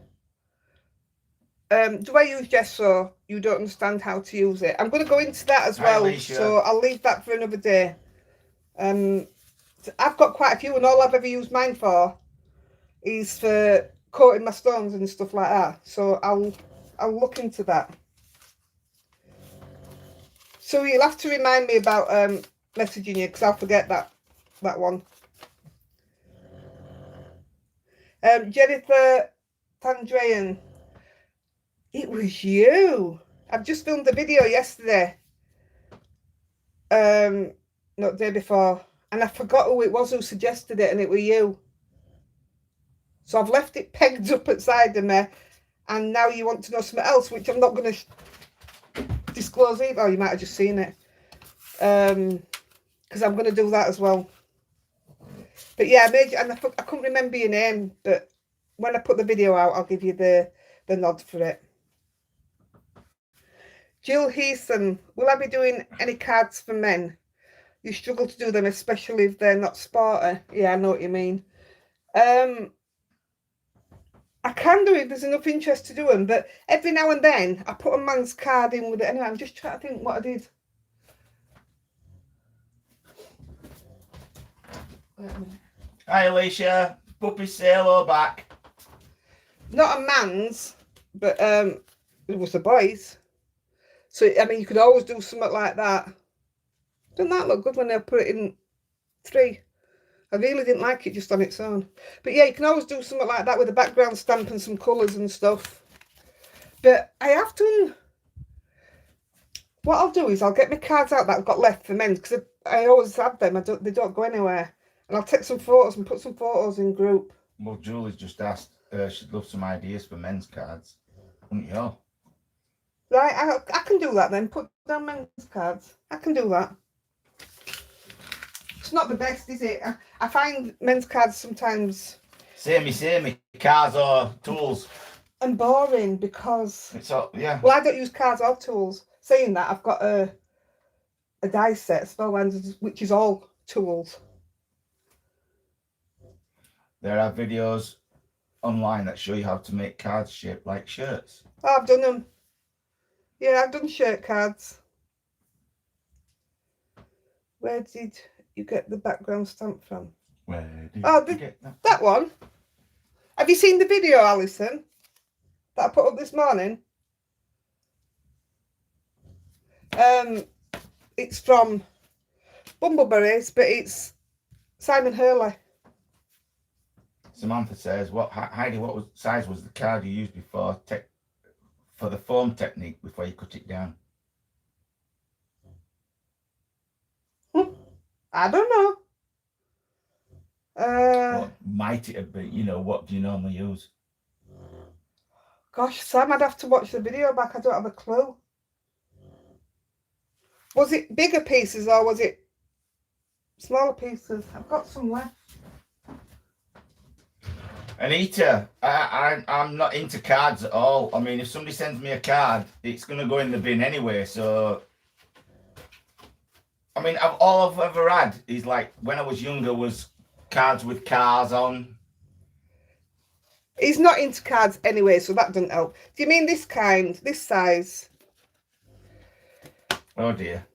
S2: Do I use gesso? You don't understand how to use it. I'm going to go into that as well, so I'll leave that for another day. I've got quite a few, and all I've ever used mine for is for coating my stones and stuff like that. So I'll look into that. So you'll have to remind me about messaging you, because I'll forget that one. Jennifer Tandrayan, it was you. I've just filmed a video yesterday. not the day before, and I forgot who it was who suggested it, and it was you. So I've left it pegged up outside of me, and now you want to know something else, which I'm not going to disclose either. Oh, you might have just seen it. Because I'm going to do that as well. But yeah, I couldn't remember your name, but when I put the video out, I'll give you the nod for it. Jill Heason, will I be doing any cards for men? You struggle to do them, especially if they're not sporty. Yeah, I know what you mean. I can do it if there's enough interest to do them, but every now and then I put a man's card in with it. Anyway, I'm just trying to think what I did. Wait a minute.
S1: Hi Alicia, puppy say hello back.
S2: Not a man's, but it was the boys. So I mean, you could always do something like that. Doesn't that look good when they put it in 3? I really didn't like it just on its own. But yeah, you can always do something like that with a background stamp and some colours and stuff. But I have done... What I'll do is I'll get my cards out that I've got left for men, because I always have them. They don't go anywhere. And I'll take some photos and put some photos in group.
S1: Well, Julie's just asked, she'd love some ideas for men's cards. Wouldn't you?
S2: Right, I can do that then. Put down men's cards. I can do that. It's not the best, is it? I find men's cards sometimes...
S1: Samey, cards or tools.
S2: And boring, because...
S1: It's all, yeah.
S2: Well, I don't use cards or tools. Saying that, I've got a die set, Spellbinders, which is all tools.
S1: There are videos online that show you how to make cards shaped like shirts.
S2: Oh, I've done them. Yeah, I've done shirt cards. Where did you get the background stamp from?
S1: Where did
S2: you get that one? Have you seen the video, Alison, that I put up this morning? It's from Bumbleberries, but it's Simon Hurley.
S1: Samantha says, Heidi, what size was the card you used before for the foam technique before you cut it down?
S2: I don't know.
S1: What might it have been? You know, what do you normally use?
S2: Gosh, Sam, I'd have to watch the video back. I don't have a clue. Was it bigger pieces or was it smaller pieces? I've got some left.
S1: Anita, I'm not into cards at all. I mean, if somebody sends me a card, it's going to go in the bin anyway. So, I mean, all I've ever had is like when I was younger was cards with cars on.
S2: He's not into cards anyway, so that doesn't help. Do you mean this kind, this size?
S1: Oh dear.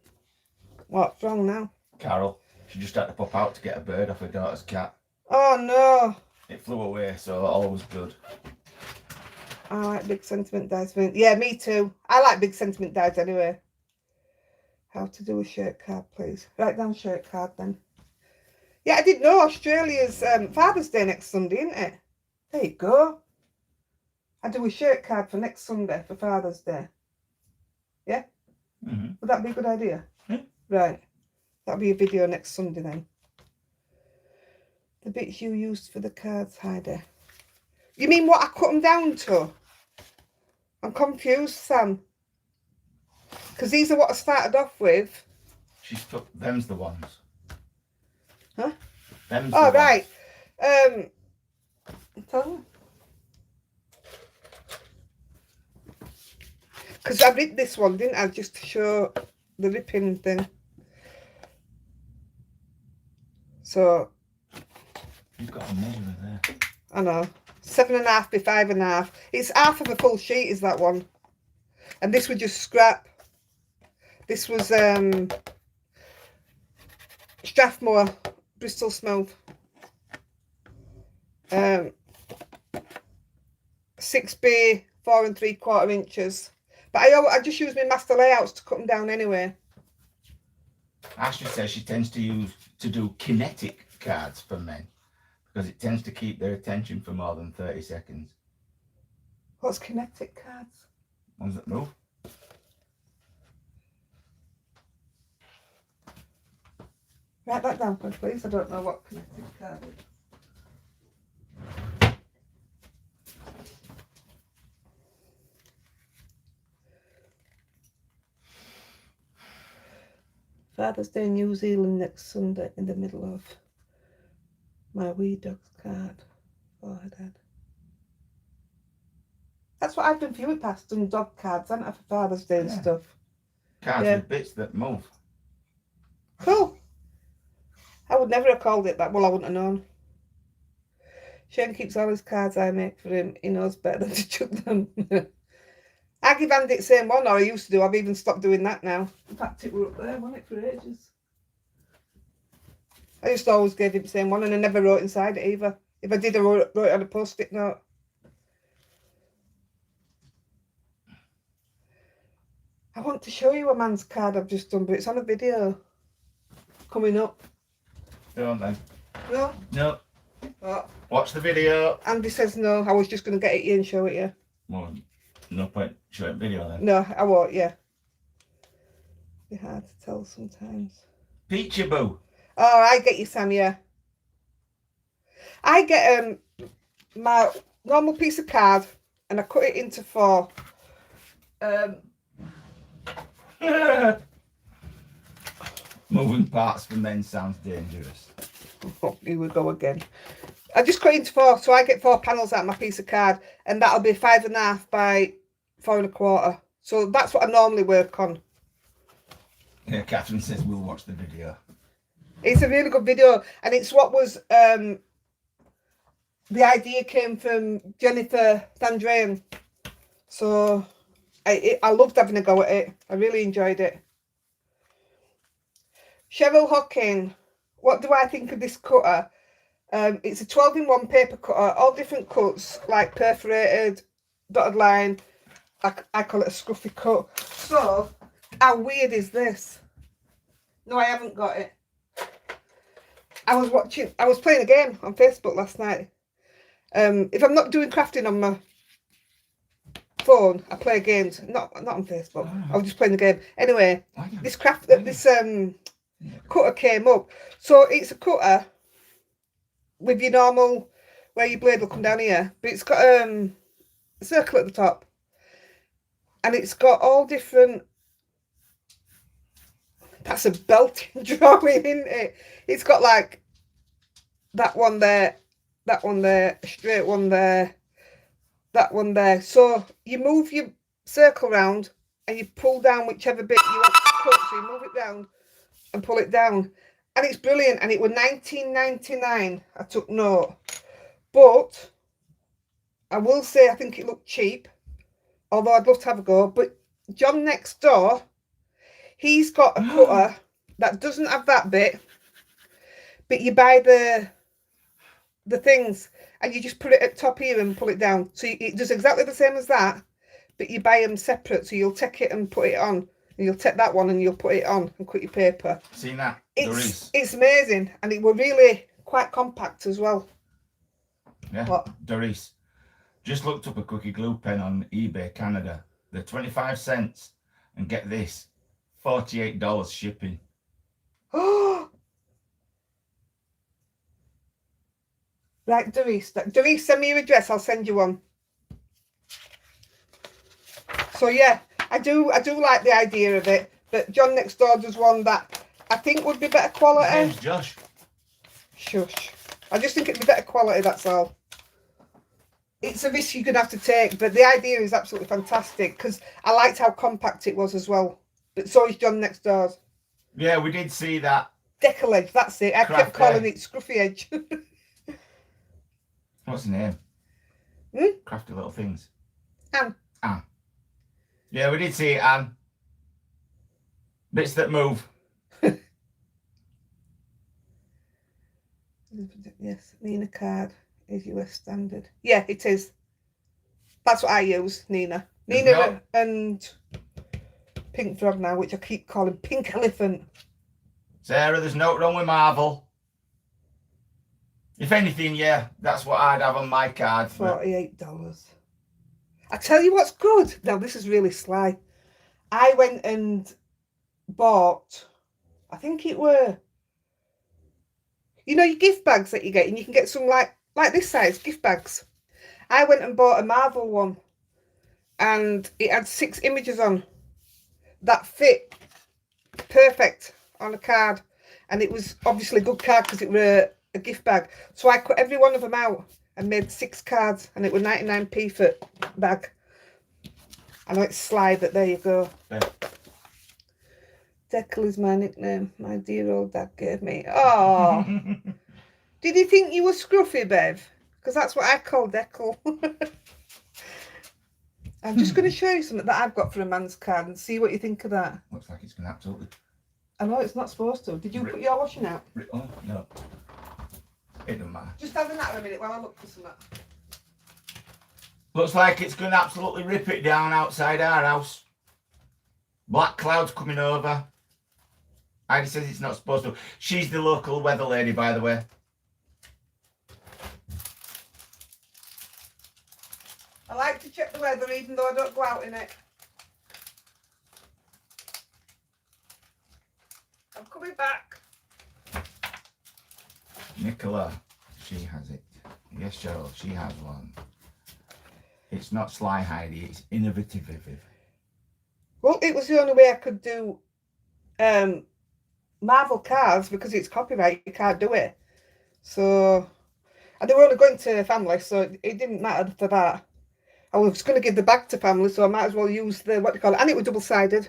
S2: What's wrong now?
S1: Carol, she just had to pop out to get a bird off her daughter's cat.
S2: Oh no.
S1: It flew away, so all was good.
S2: I like big sentiment dies. Yeah, me too. I like big sentiment dies anyway. How to do a shirt card, please. Write down shirt card then. Yeah, I didn't know Australia's Father's Day next Sunday, isn't it? There you go. I do a shirt card for next Sunday for Father's Day. Yeah?
S1: Mm-hmm.
S2: Would that be a good idea?
S1: Yeah.
S2: Right. That'll be a video next Sunday then. The bits you used for the cards, Heidi. You mean what I cut them down to? I'm confused, Sam. Because these are what I started off with.
S1: She's took them's the ones.
S2: Huh?
S1: Them's
S2: oh,
S1: the
S2: right.
S1: Ones.
S2: Tell me. Because I ripped this one, didn't I? Just to show the ripping thing. So.
S1: You've got a measure there.
S2: I know. 7.5 by 5.5. It's half of a full sheet, is that one. And this was just scrap. This was Strathmore, Bristol Smooth. 6 by 4 3/4 inches. But I just use my master layouts to cut them down anyway.
S1: Ashley says she tends to do kinetic cards for men because it tends to keep their attention for more than 30 seconds.
S2: What's kinetic cards?
S1: Ones that move.
S2: Write that down, please. I don't know what connected card is. Father's Day in New Zealand next Sunday in the middle of my wee dog's card for her dad. That's what I've been viewing past, some dog cards, haven't I, for Father's Day and stuff.
S1: Cards
S2: Yeah.
S1: with bits that move.
S2: Cool. I would never have called it that. Well, I wouldn't have known. Shane keeps all his cards I make for him. He knows better than to chuck them. I give Andy the same one, or I used to do. I've even stopped doing that now. In fact, it were up there, wasn't it, for ages? I used to always give him the same one, and I never wrote inside it either. If I did, I wrote it on a post-it note. I want to show you a man's card I've just done, but it's on a video coming up.
S1: Don't they?
S2: No?
S1: No.
S2: What?
S1: Watch the video.
S2: Andy says no. I was just going to get it you and show it you.
S1: Well, no point showing video then.
S2: No, I won't, yeah. Be hard to tell sometimes.
S1: Peachy-boo.
S2: Oh, I get you, Sam, yeah. I get my normal piece of card and I cut it into 4.
S1: Moving parts from then sounds dangerous.
S2: Oh, here we go again. I just cut it into 4, so I get 4 panels out of my piece of card, and that'll be 5.5 by 4 1/4. So that's what I normally work on.
S1: Yeah, Catherine says we'll watch the video.
S2: It's a really good video, and it's what was the idea came from Jennifer Thandrean. So I loved having a go at it. I really enjoyed it. Cheryl Hocking, what do I think of this cutter? It's a 12-in-1 paper cutter, all different cuts, like perforated, dotted line. I call it a scruffy cut. So, how weird is this? No, I haven't got it. I was playing a game on Facebook last night. If I'm not doing crafting on my phone, I play games. Not on Facebook. I was just playing the game. Anyway, this cutter came up. So it's a cutter with your normal, where your blade will come down here, but it's got a circle at the top, and it's got all different. That's a belting drawing, isn't it? It's got like that one there, a straight one there, that one there. So you move your circle round and you pull down whichever bit you want to cut. So you move it down and pull it down. And it's brilliant. And it was $19.99. I took note. But I will say I think it looked cheap. Although I'd love to have a go. But John next door, he's got a cutter that doesn't have that bit. But you buy the things and you just put it at top here and pull it down. So it does exactly the same as that. But you buy them separate. So you'll take it and put it on. And you'll take that one and you'll put it on and cut your paper.
S1: Seen that?
S2: It's amazing, and it were really quite compact as well. Yeah.
S1: What? Doris, just looked up a cookie glue pen on eBay Canada. They're 25 cents, and get this, $48 shipping.
S2: Oh, right, Doris, send me your address. I'll send you one. So yeah, I do like the idea of it, but John next door does one that I think would be better quality.
S1: His name's Josh.
S2: Shush. I just think it'd be better quality, that's all. It's a risk you're going to have to take, but the idea is absolutely fantastic because I liked how compact it was as well. But so is John next door's.
S1: Yeah, we did see that.
S2: Deckle edge, that's it. I kept calling it scruffy edge.
S1: What's the name? Crafty little things.
S2: Anne.
S1: Yeah, we did see it, Anne. Bits that move.
S2: Yes, Nina card is US standard. Yeah, it is. That's what I use, Nina. Nina and Pink Frog now, which I keep calling Pink Elephant.
S1: Sarah, there's no wrong with Marvel. If anything, yeah, that's what I'd have on my card.
S2: $48. I tell you what's good. Now, this is really sly. I went and bought, I think it were You know your gift bags that you get, and you can get some like this size gift bags. I went and bought a Marvel one, and it had 6 images on that fit perfect on a card, and it was obviously a good card because it were a gift bag. So I cut every one of them out and made 6 cards, and it was 99p for bag. I know it's slide, but there you go.
S1: Yeah.
S2: Deckle is my nickname. My dear old dad gave me. Oh, did you think you were scruffy, Bev? Because that's what I call Deckle. I'm just going to show you something that I've got for a man's card and see what you think of that.
S1: Looks like it's going to absolutely...
S2: I know it's not supposed to. Did you put your washing out?
S1: Oh, no. It doesn't matter.
S2: Just have that for a minute while I look for something.
S1: Looks like it's going to absolutely rip it down outside our house. Black clouds coming over. Heidi says it's not supposed to. She's the local weather lady, by the way.
S2: I like to check the weather even though I don't go out in it. I'm coming back.
S1: Nicola, she has it. Yes, Cheryl, she has one. It's not sly Heidi, it's innovative.
S2: Well, it was the only way I could do Marvel cards because it's copyright. You can't do it. So, and they were only going to family, so it didn't matter for that. I was going to give the bag to family, so I might as well use the, what do you call it? And it was double-sided.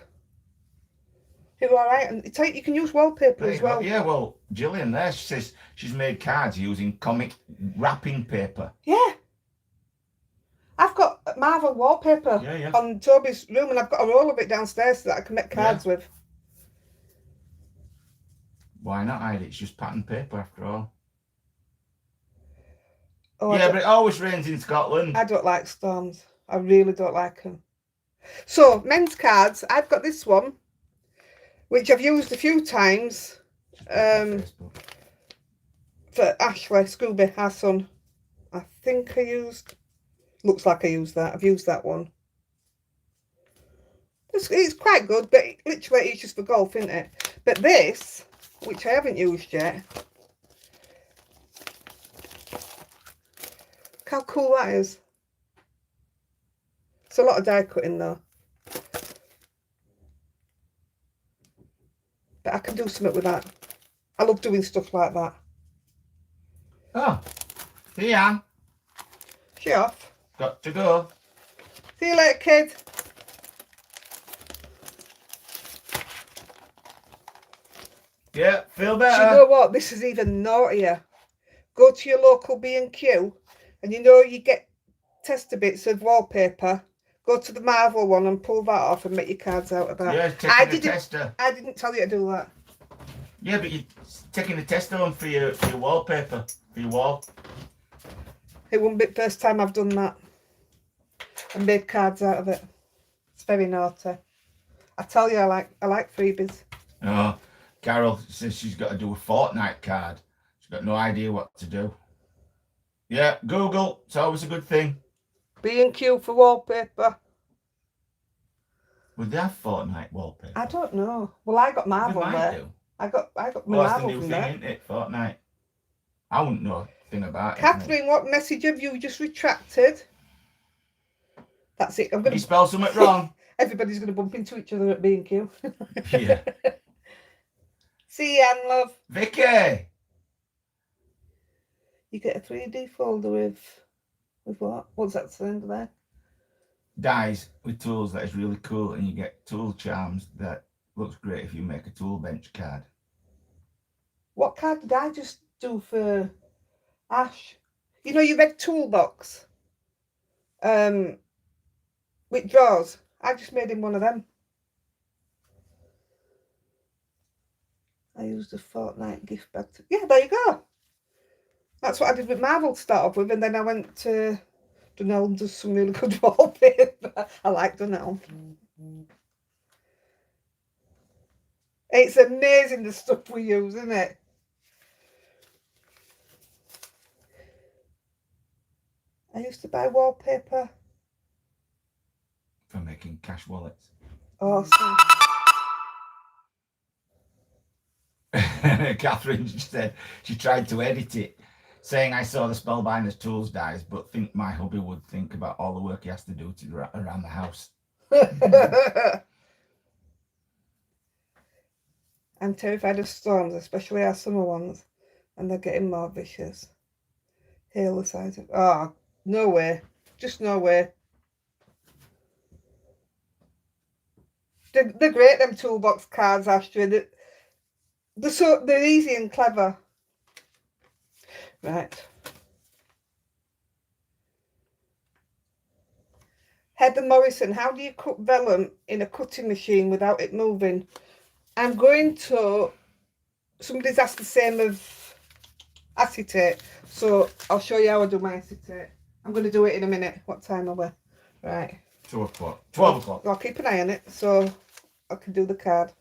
S2: It was all right. And it's like you can use wallpaper as well.
S1: Yeah, well, Gillian there, she says she's made cards using comic wrapping paper.
S2: Yeah. I've got Marvel wallpaper on Toby's room, and I've got a roll of it downstairs so that I can make cards with.
S1: Why not, Heidi? It's just pattern paper after all.
S2: Oh,
S1: yeah, but it always rains in Scotland.
S2: I don't like storms. I really don't like them. So, men's cards, I've got this one, which I've used a few times for Ashley, Scooby, our son. I think I used, looks like I used that. I've used that one. It's quite good, but literally it's just for golf, isn't it? But this, which I haven't used yet, look how cool that is. It's a lot of die cutting though. But I can do something with that. I love doing stuff like that.
S1: Oh, yeah.
S2: She off.
S1: Got to go.
S2: See you later, kid.
S1: Yeah, feel better.
S2: Do you know what? This is even naughtier. Go to your local B&Q and you know you get tester bits of wallpaper. Go to the Marvel one and pull that off and make your cards out of that.
S1: Yeah, taking the tester.
S2: I didn't tell you to do that.
S1: Yeah, but you're taking the tester on for your wallpaper, for your wall.
S2: It wouldn't be the first time I've done that and made cards out of it. It's very naughty. I tell you, I like freebies.
S1: Oh, Carol says she's got to do a fortnight card. She's got no idea what to do. Yeah, Google. It's always a good thing.
S2: B&Q for wallpaper.
S1: Would they have fortnight wallpaper?
S2: I don't know. Well, I got Marvel there.
S1: Do.
S2: I got my
S1: that's
S2: Marvel
S1: the new
S2: from
S1: thing,
S2: there.
S1: isn't it? Fortnight. I wouldn't know a thing about it.
S2: Catherine, what message have you just retracted? That's it. I'm
S1: Did
S2: gonna.
S1: you spell something wrong?
S2: Everybody's gonna bump into each other at B&Q.
S1: Yeah.
S2: See you, Anne, love.
S1: Vicky.
S2: You get a 3D folder with what? What's that sound there?
S1: Dies with tools that is really cool, and you get tool charms that looks great if you make a tool bench card.
S2: What card did I just do for Ash? You know your red toolbox with drawers. I just made him one of them. I used a fortnight gift bag. Yeah, there you go. That's what I did with Marvel to start off with, and then I went to Dunelm and does some really good wallpaper. I like Dunelm. It's amazing the stuff we use, isn't it? I used to buy wallpaper.
S1: For making cash wallets.
S2: Awesome.
S1: Catherine said she tried to edit it, saying I saw the Spellbinder's tools dies, but think my hubby would think about all the work he has to do to around the house.
S2: I'm terrified of storms, especially our summer ones, and they're getting more vicious. Hail the size of... Oh, no way. Just no way. They're great, them toolbox cards, Astrid. They're easy and clever. Right. Heather Morrison, how do you cut vellum in a cutting machine without it moving? I'm going to... Somebody's asked the same of acetate, so I'll show you how I do my acetate. I'm going to do it in a minute. What time are we? Right.
S1: 2 o'clock. 12 o'clock.
S2: I'll keep an eye on it so I can do the card.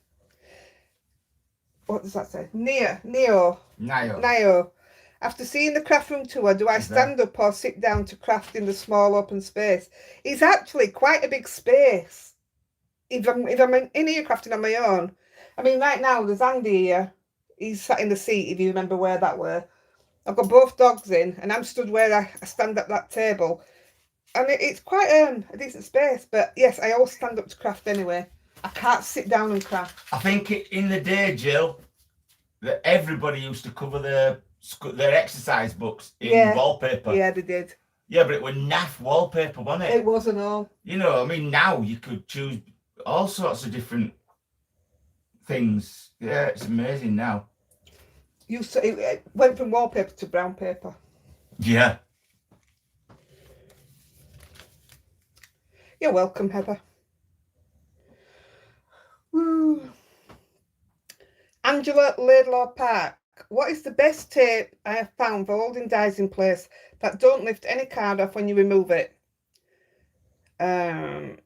S2: What does that say? Neo. After seeing the craft room tour, do I stand up or sit down to craft in the small open space? It's actually quite a big space. If I'm in here crafting on my own. I mean, right now there's Andy here. He's sat in the seat, if you remember where that were. I've got both dogs in, and I'm stood where I stand at that table. And it's quite a decent space, but yes, I always stand up to craft anyway. I can't sit down and craft.
S1: I think in the day, Jill, that everybody used to cover their exercise books in wallpaper.
S2: Yeah, they did.
S1: Yeah, but it was naff wallpaper, wasn't it?
S2: It wasn't all.
S1: You know, I mean, now you could choose all sorts of different things. Yeah, it's amazing now.
S2: It went from wallpaper to brown paper.
S1: Yeah.
S2: You're welcome, Heather. Woo. Angela Laidlaw Park. What is the best tape I have found for holding dies in place that don't lift any card off when you remove it? And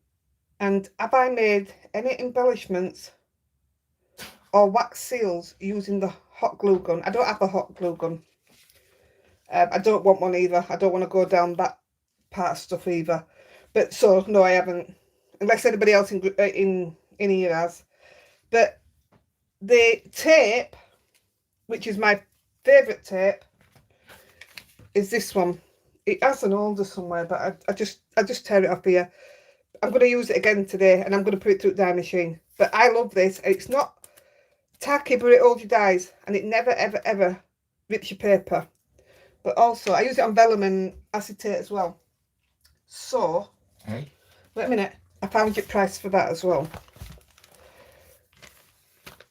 S2: have I made any embellishments or wax seals using the hot glue gun? I don't have a hot glue gun. I don't want one either. I don't want to go down that part of stuff either. But so no, I haven't, unless anybody else in here has. But the tape, which is my favourite tape, is this one. It has an holder somewhere, but I just tear it off here. I'm going to use it again today, and I'm going to put it through the dye machine. But I love this. It's not tacky, but it holds your dyes, and it never, ever, ever rips your paper. But also, I use it on vellum and acetate as well. So,
S1: hey,
S2: wait a minute. I found your price for that as well.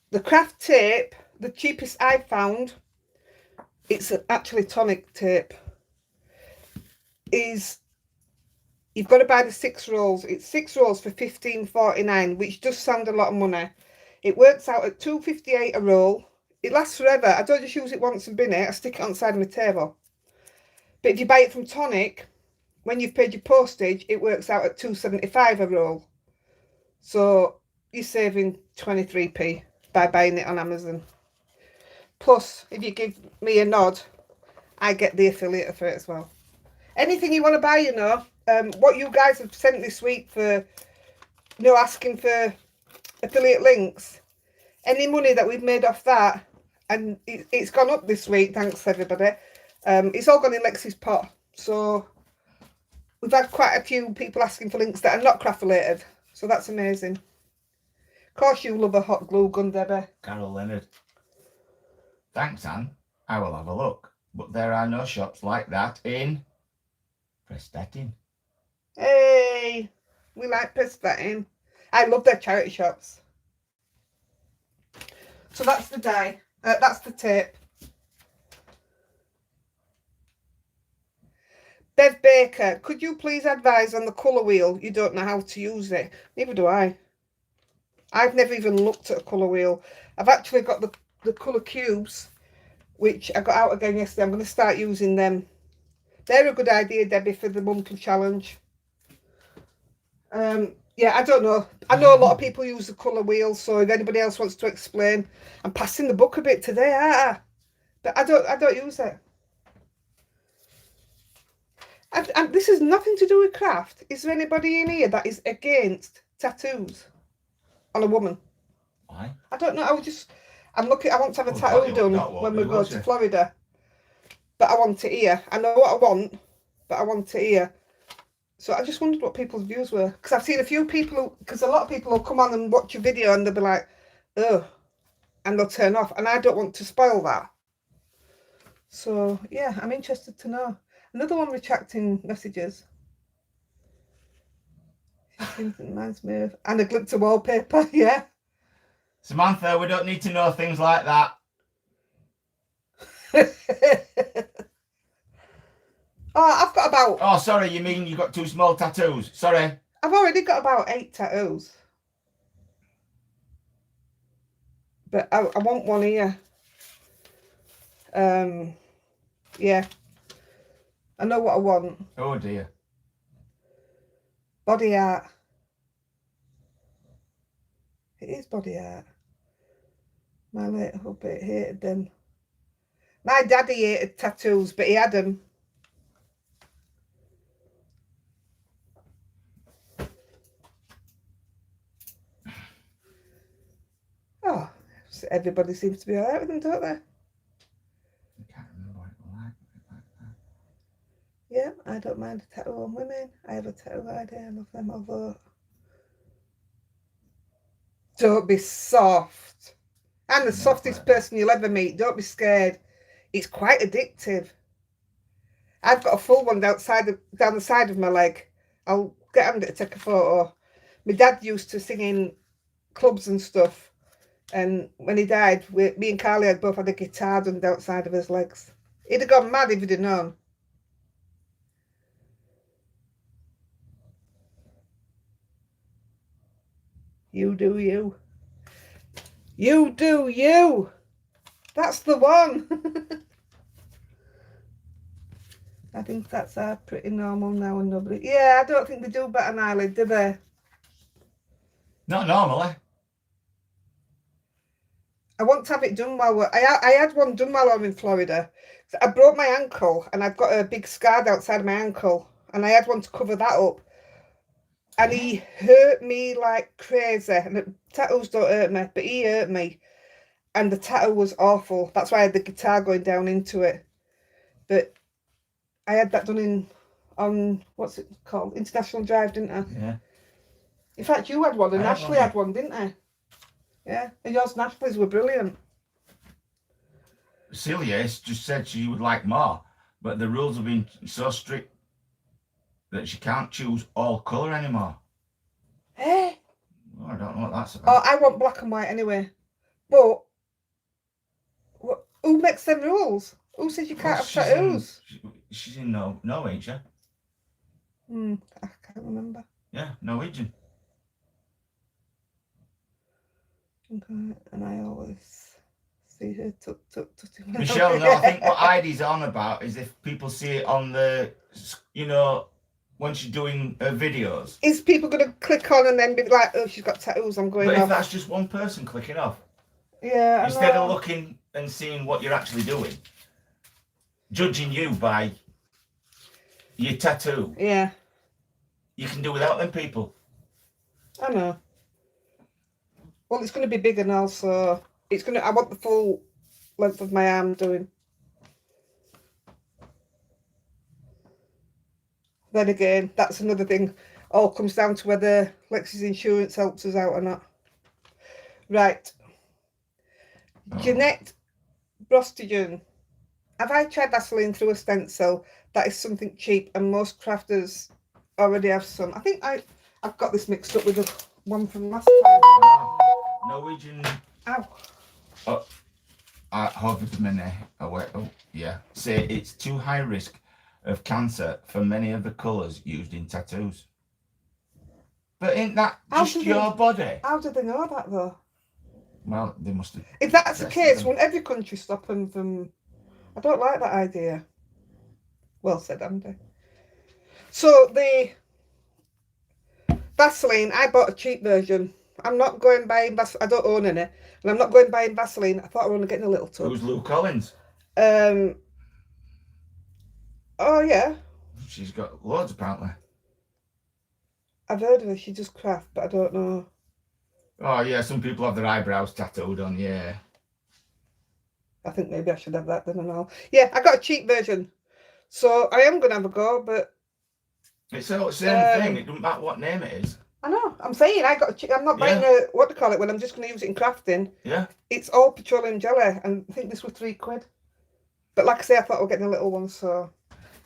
S2: The craft tape, the cheapest I found, it's actually tonic tape, is you've got to buy the 6 rolls. It's 6 rolls for $15.49, which does sound a lot of money. It works out at $2.58 a roll. It lasts forever. I don't just use it once and bin it. I stick it on the side of my table. But if you buy it from Tonic, when you've paid your postage, it works out at $2.75 a roll. So you're saving 23p by buying it on Amazon. Plus, if you give me a nod, I get the affiliate for it as well. Anything you want to buy, you know, what you guys have sent this week for, you know, asking for affiliate links, any money that we've made off that, and it's gone up this week, thanks everybody. It's all gone in Lexi's pot. So we've had quite a few people asking for links that are not craft related. So that's amazing. Of course you love a hot glue gun, Debbie.
S1: Carol Leonard. Thanks, Anne. I will have a look. But there are no shops like that in Prestatyn.
S2: Hey, we like Prestatyn. I love their charity shops. So that's the dye. That's the tape. Bev Baker, could you please advise on the colour wheel? You don't know how to use it. Neither do I. I've never even looked at a colour wheel. I've actually got the colour cubes, which I got out again yesterday. I'm going to start using them. They're a good idea, Debbie, for the monthly challenge. Yeah, I don't know. I know a lot of people use the colour wheel, so if anybody else wants to explain, I'm passing the book a bit today, aren't I? But I don't use it. And this has nothing to do with craft. Is there anybody in here that is against tattoos on a woman?
S1: Why?
S2: I don't know. I want to have a
S1: Oh,
S2: tattoo
S1: God,
S2: done
S1: that won't
S2: when we
S1: do,
S2: go
S1: will
S2: to
S1: you?
S2: Florida. But I want it here. I know what I want, but I want it here. So I just wondered what people's views were. Because I've seen a few people, because a lot of people will come on and watch your video and they'll be like, oh, and they'll turn off. And I don't want to spoil that. So, yeah, I'm interested to know. Another one retracting messages. She seems it reminds me of... And a glitter wallpaper, yeah.
S1: Samantha, we don't need to know things like that.
S2: Oh, I've got about...
S1: Oh, sorry, you mean you got 2 small tattoos? Sorry.
S2: I've already got about 8 tattoos. But I want one here. Yeah. I know what I want.
S1: Oh, dear.
S2: Body art. It is body art. My late hubby hated them. My daddy hated tattoos, but he had them. Oh, everybody seems to be alright with them, don't they?
S1: I can't remember what it was like.
S2: Yeah, I don't mind a tattoo on women. I have a tattoo idea. I love them, although... Don't be soft. I'm the softest person you'll ever meet. Don't be scared. It's quite addictive. I've got a full one down the side of my leg. I'll get Andy to take a photo. My dad used to sing in clubs and stuff. And when he died, me and Carly had both had a guitar done outside of his legs. He'd have gone mad if he'd have known. You do you. You do you. That's the one. I think that's pretty normal now and nobody... Yeah, I don't think they do bat an eyelid, do they?
S1: Not normally.
S2: I want to have it done while I had one done while I was in Florida. So I broke my ankle and I've got a big scar outside my ankle. And I had one to cover that up. And he hurt me like crazy. And the tattoos don't hurt me, but he hurt me. And the tattoo was awful. That's why I had the guitar going down into it. But I had that done on, what's it called? International Drive, didn't I?
S1: Yeah.
S2: In fact, you had one and
S1: I had
S2: Ashley
S1: one, yeah.
S2: had one, didn't they? Yeah. And yours and Ashley's were brilliant.
S1: Celia just said she would like more, but the rules have been so strict that she can't choose all colour anymore.
S2: Eh?
S1: Oh, I don't know what that's
S2: Oh,
S1: about.
S2: I want black and white anyway. But who makes them rules? Who says you can't have tattoos?
S1: She's in Norwegian.
S2: I can't remember.
S1: Yeah, Norwegian.
S2: Okay, and I always see her tutting.
S1: Michelle, no, I think what Heidi's on about is if people see it on the, when she's doing her videos.
S2: Is people going to click on and then be like, oh, she's got tattoos, I'm going
S1: But
S2: off.
S1: if that's just one person clicking off,
S2: yeah,
S1: instead of looking and seeing what you're actually doing, judging you by your tattoo,
S2: yeah,
S1: you can do without them people.
S2: I know. Well, it's going to be bigger now, so it's going to. I want the full length of my arm doing. Then again, that's another thing. All comes down to whether Lexi's insurance helps us out or not. Right.
S1: Oh.
S2: Jeanette Brostigan. Have I tried Vaseline through a stencil? That is something cheap, and most crafters already have some. I think I've got this mixed up with the one from last time.
S1: Norwegian.
S2: Ow.
S1: Yeah. Say it's too high risk of cancer for many of the colours used in tattoos. But ain't that just your body?
S2: How do they know that though?
S1: Well, they must have.
S2: If that's the case, won't every country stop them from... I don't like that idea. Well said, Andy. So the Vaseline, I bought a cheap version. I'm not going buying Vaseline. I don't own any. And I'm not going buying Vaseline. I thought I was only getting a little tub.
S1: Who's Lou Collins?
S2: Oh, yeah.
S1: She's got loads, apparently.
S2: I've heard of her. She does craft, but I don't know.
S1: Oh, yeah, some people have their eyebrows tattooed on, yeah.
S2: I think maybe I should have that then and all. Yeah, I got a cheap version. So I am going to have a go, but...
S1: It's all the same thing. It doesn't matter what name it is.
S2: I know. I'm saying I got a cheap... I'm not buying a... What do you call it? When I'm just going to use it in crafting.
S1: Yeah.
S2: It's all petroleum jelly. And I think this was £3. But like I say, I thought I was getting a little one, so...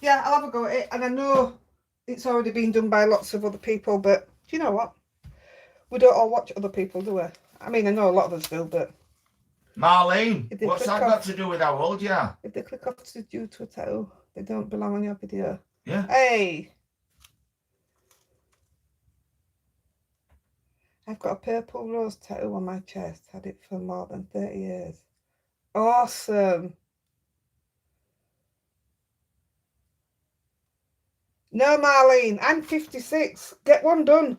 S2: Yeah, I'll have a go at it. And I know it's already been done by lots of other people, but do you know what? We don't all watch other people, do we? I mean, I know a lot of us do, but...
S1: Marlene, what's that got to do with how old you are?
S2: If they click off to due to a tattoo, they don't belong on your video.
S1: Yeah.
S2: Hey! I've got a purple rose tattoo on my chest. Had it for more than 30 years. Awesome! No, Marlene, I'm 56. Get one done.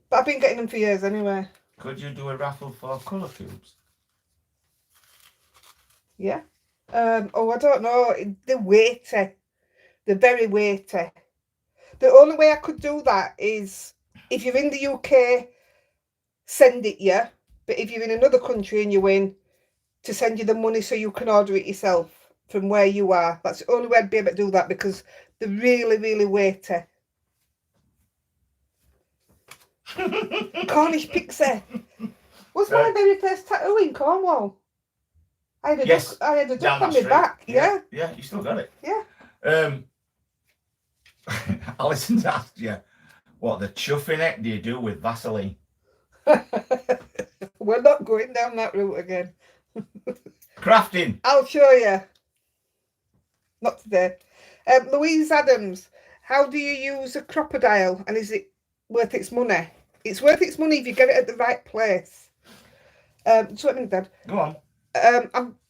S2: But I've been getting them for years anyway.
S1: Could you do a raffle for colour cubes?
S2: Yeah. Oh, I don't know. They're weighty. They're very weighty. The only way I could do that is if you're in the UK, send it you. But if you're in another country and you win, to send you the money so you can order it yourself from where you are. That's the only way I'd be able to do that because they're really, really weighty. Cornish pixie. Was my very first tattoo in Cornwall. I had a duck on my back. Yeah.
S1: Yeah, you still got it.
S2: Yeah.
S1: Alison's asked you, what the chuffing heck do you do with Vaseline?
S2: We're not going down that route again.
S1: Crafting.
S2: I'll show you. Not today. Louise Adams, how do you use a crocodile and is it worth its money? It's worth its money if you get it at the right place. So let me Dad.
S1: Go on.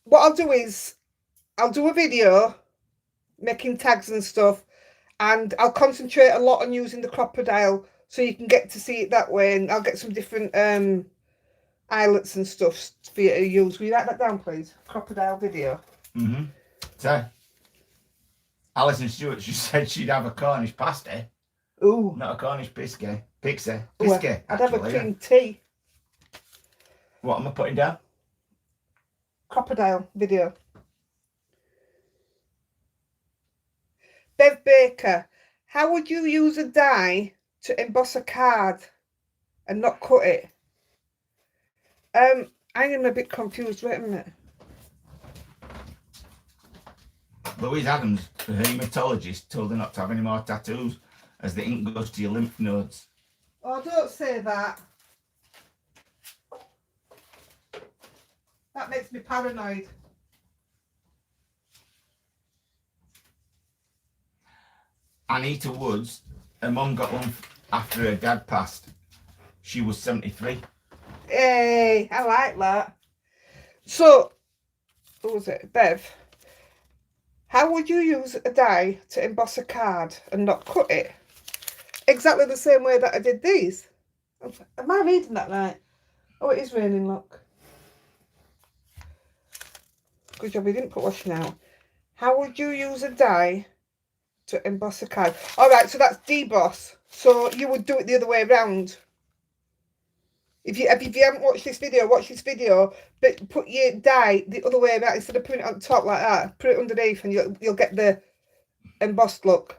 S2: What I'll do is I'll do a video making tags and stuff, and I'll concentrate a lot on using the crocodile so you can get to see it that way, and I'll get some different eyelets and stuff for you to use. Will you write that down, please? Crocodile video.
S1: Mm-hmm. So, Alison Stewart, she said she'd have a Cornish pasty.
S2: Ooh.
S1: Not a Cornish pixie. Pixie.
S2: I'd have a cream tea.
S1: What am I putting down?
S2: Crocodile video. Bev Baker, how would you use a die to emboss a card and not cut it? I am a bit confused. Wait a minute.
S1: Louise Adams, the haematologist, told her not to have any more tattoos as the ink goes to your lymph nodes.
S2: Oh, don't say that. That makes me paranoid.
S1: Anita Woods, her mum got one after her dad passed. She was 73.
S2: Hey, I like that. So, what was it? Bev, how would you use a die to emboss a card and not cut it? Exactly the same way that I did these. Am I reading that right? Oh, it is raining, look. Good job, we didn't put washing out. How would you use a die to emboss a card? All right, so that's deboss. So you would do it the other way around. If you haven't watched this video, watch this video, but put your die the other way around. Instead of putting it on top like that, put it underneath and you'll get the embossed look.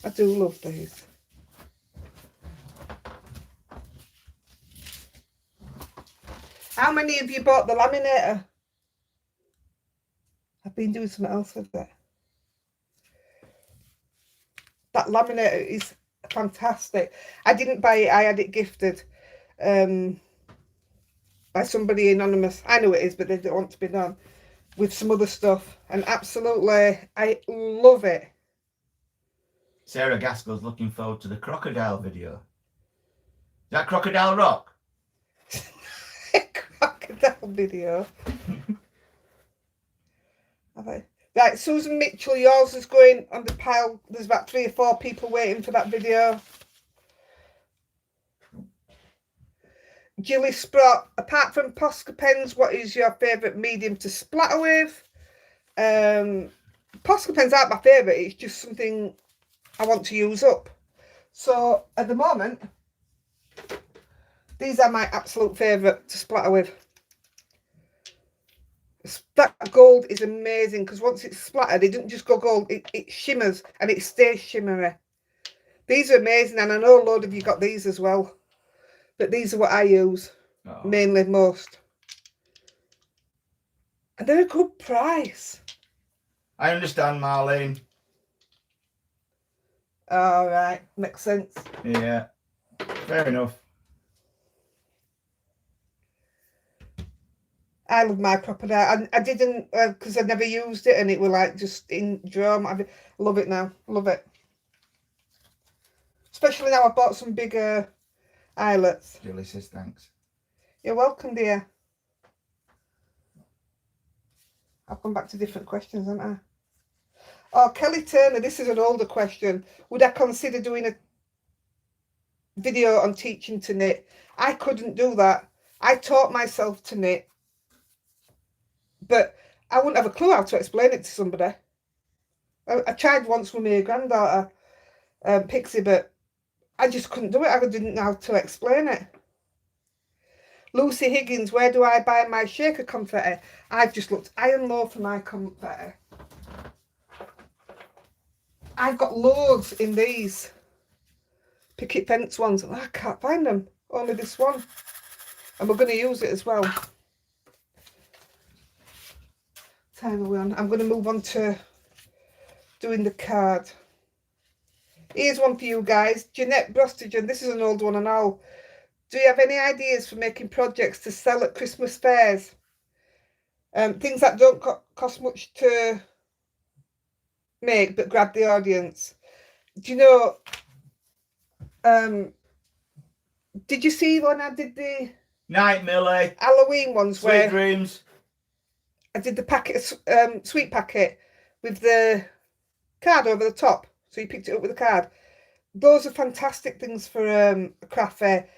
S2: I do love these. How many of you bought the laminator? I've been doing something else with it. That laminator is fantastic. I didn't buy it, I had it gifted by somebody anonymous. I know it is, but they don't want to be known, with some other stuff. And absolutely, I love it.
S1: Sarah Gaskell's looking forward to the crocodile video. Is that Crocodile Rock?
S2: Crocodile video. Right, Susan Mitchell, yours is going on the pile. There's about 3 or 4 people waiting for that video. Gilly Sprott, apart from Posca pens, what is your favourite medium to splatter with? Posca pens aren't my favourite, it's just something I want to use up. So at the moment, these are my absolute favourite to splatter with. That gold is amazing because once it's splattered, it doesn't just go gold, it shimmers and it stays shimmery. These are amazing, and I know a load of you got these as well. But these are what I use, mainly, most. And they're a good price.
S1: I understand, Marlene.
S2: All right, makes sense.
S1: Yeah, fair enough.
S2: I love my crocodile. I didn't, because I never used it, and it was like just in drum. I love it now. Love it. Especially now I bought some bigger eyelets.
S1: Julie says thanks.
S2: You're welcome, dear. I've gone back to different questions, haven't I? Oh, Kelly Turner, this is an older question. Would I consider doing a video on teaching to knit? I couldn't do that. I taught myself to knit, but I wouldn't have a clue how to explain it to somebody. I tried once with my granddaughter, Pixie, but I just couldn't do it. I didn't know how to explain it. Lucy Higgins, where do I buy my shaker confetti? I've just looked high and low for my confetti. I've got loads in these picket fence ones. Oh, I can't find them. Only this one. And we're going to use it as well. Time are we on? I'm going to move on to doing the card. Here's one for you guys. Jeanette Brostigan. This is an old one and all. Do you have any ideas for making projects to sell at Christmas fairs? Things that don't cost much to make but grab the audience. Do you know, did you see when I did the
S1: Night, Millie.
S2: Halloween ones?
S1: Sweet
S2: where
S1: dreams.
S2: I did the packet, sweet packet with the card over the top, so you picked it up with the card. Those are fantastic things for a craft fair.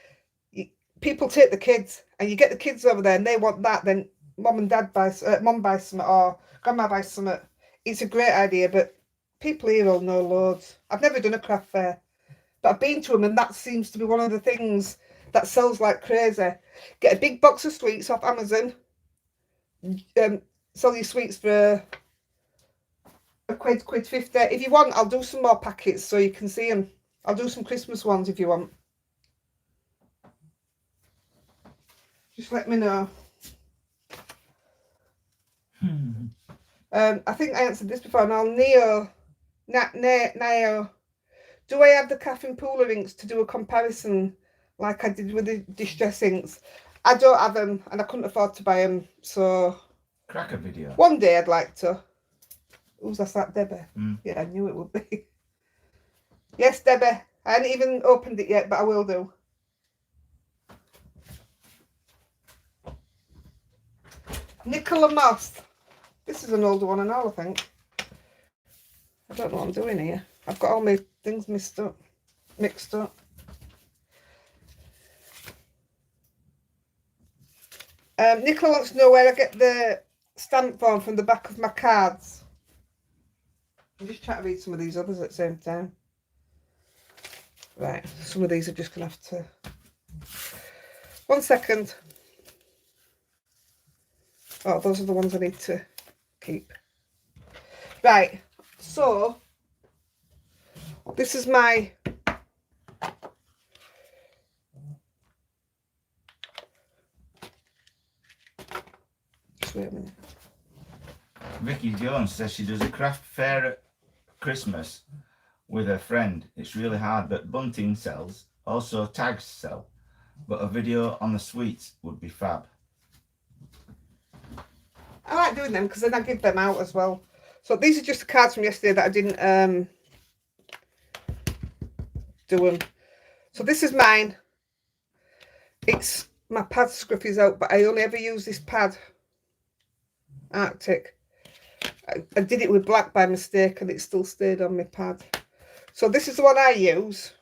S2: People take the kids, and you get the kids over there, and they want that. Then mum buys something, or grandma buys something. It's a great idea, but people here will know loads. I've never done a craft fair, but I've been to them, and that seems to be one of the things that sells like crazy. Get a big box of sweets off Amazon. Sell your sweets for a quid 50. If you want, I'll do some more packets so you can see them. I'll do some Christmas ones if you want. Just let me know. I think I answered this before. Now, Neo. Do I have the Catherine Pooler inks to do a comparison like I did with the distress inks? I don't have them, and I couldn't afford to buy them, so...
S1: Cracker video.
S2: One day I'd like to. Who's that, Debbie? Yeah, I knew it would be. Yes, Debbie. I haven't even opened it yet, but I will do. Nicola Moss. This is an older one and all, I think. I don't know what I'm doing here. I've got all my things mixed up. Nicola wants to know where I get the stamp form from the back of my cards. I'm just trying to read some of these others at the same time. Right, some of these are just going to have to... 1 second. Oh, those are the ones I need to keep. Right, so this is my... Just wait a minute.
S1: Vicky Jones says she does a craft fair at Christmas with her friend. It's really hard, but bunting sells. Also tags sell. But a video on the sweets would be fab.
S2: I like doing them because then I give them out as well. So these are just the cards from yesterday that I didn't do them. So this is mine. It's my pad scruffy's out, but I only ever use this pad. Arctic. I did it with black by mistake and it still stayed on my pad. So this is the one I use.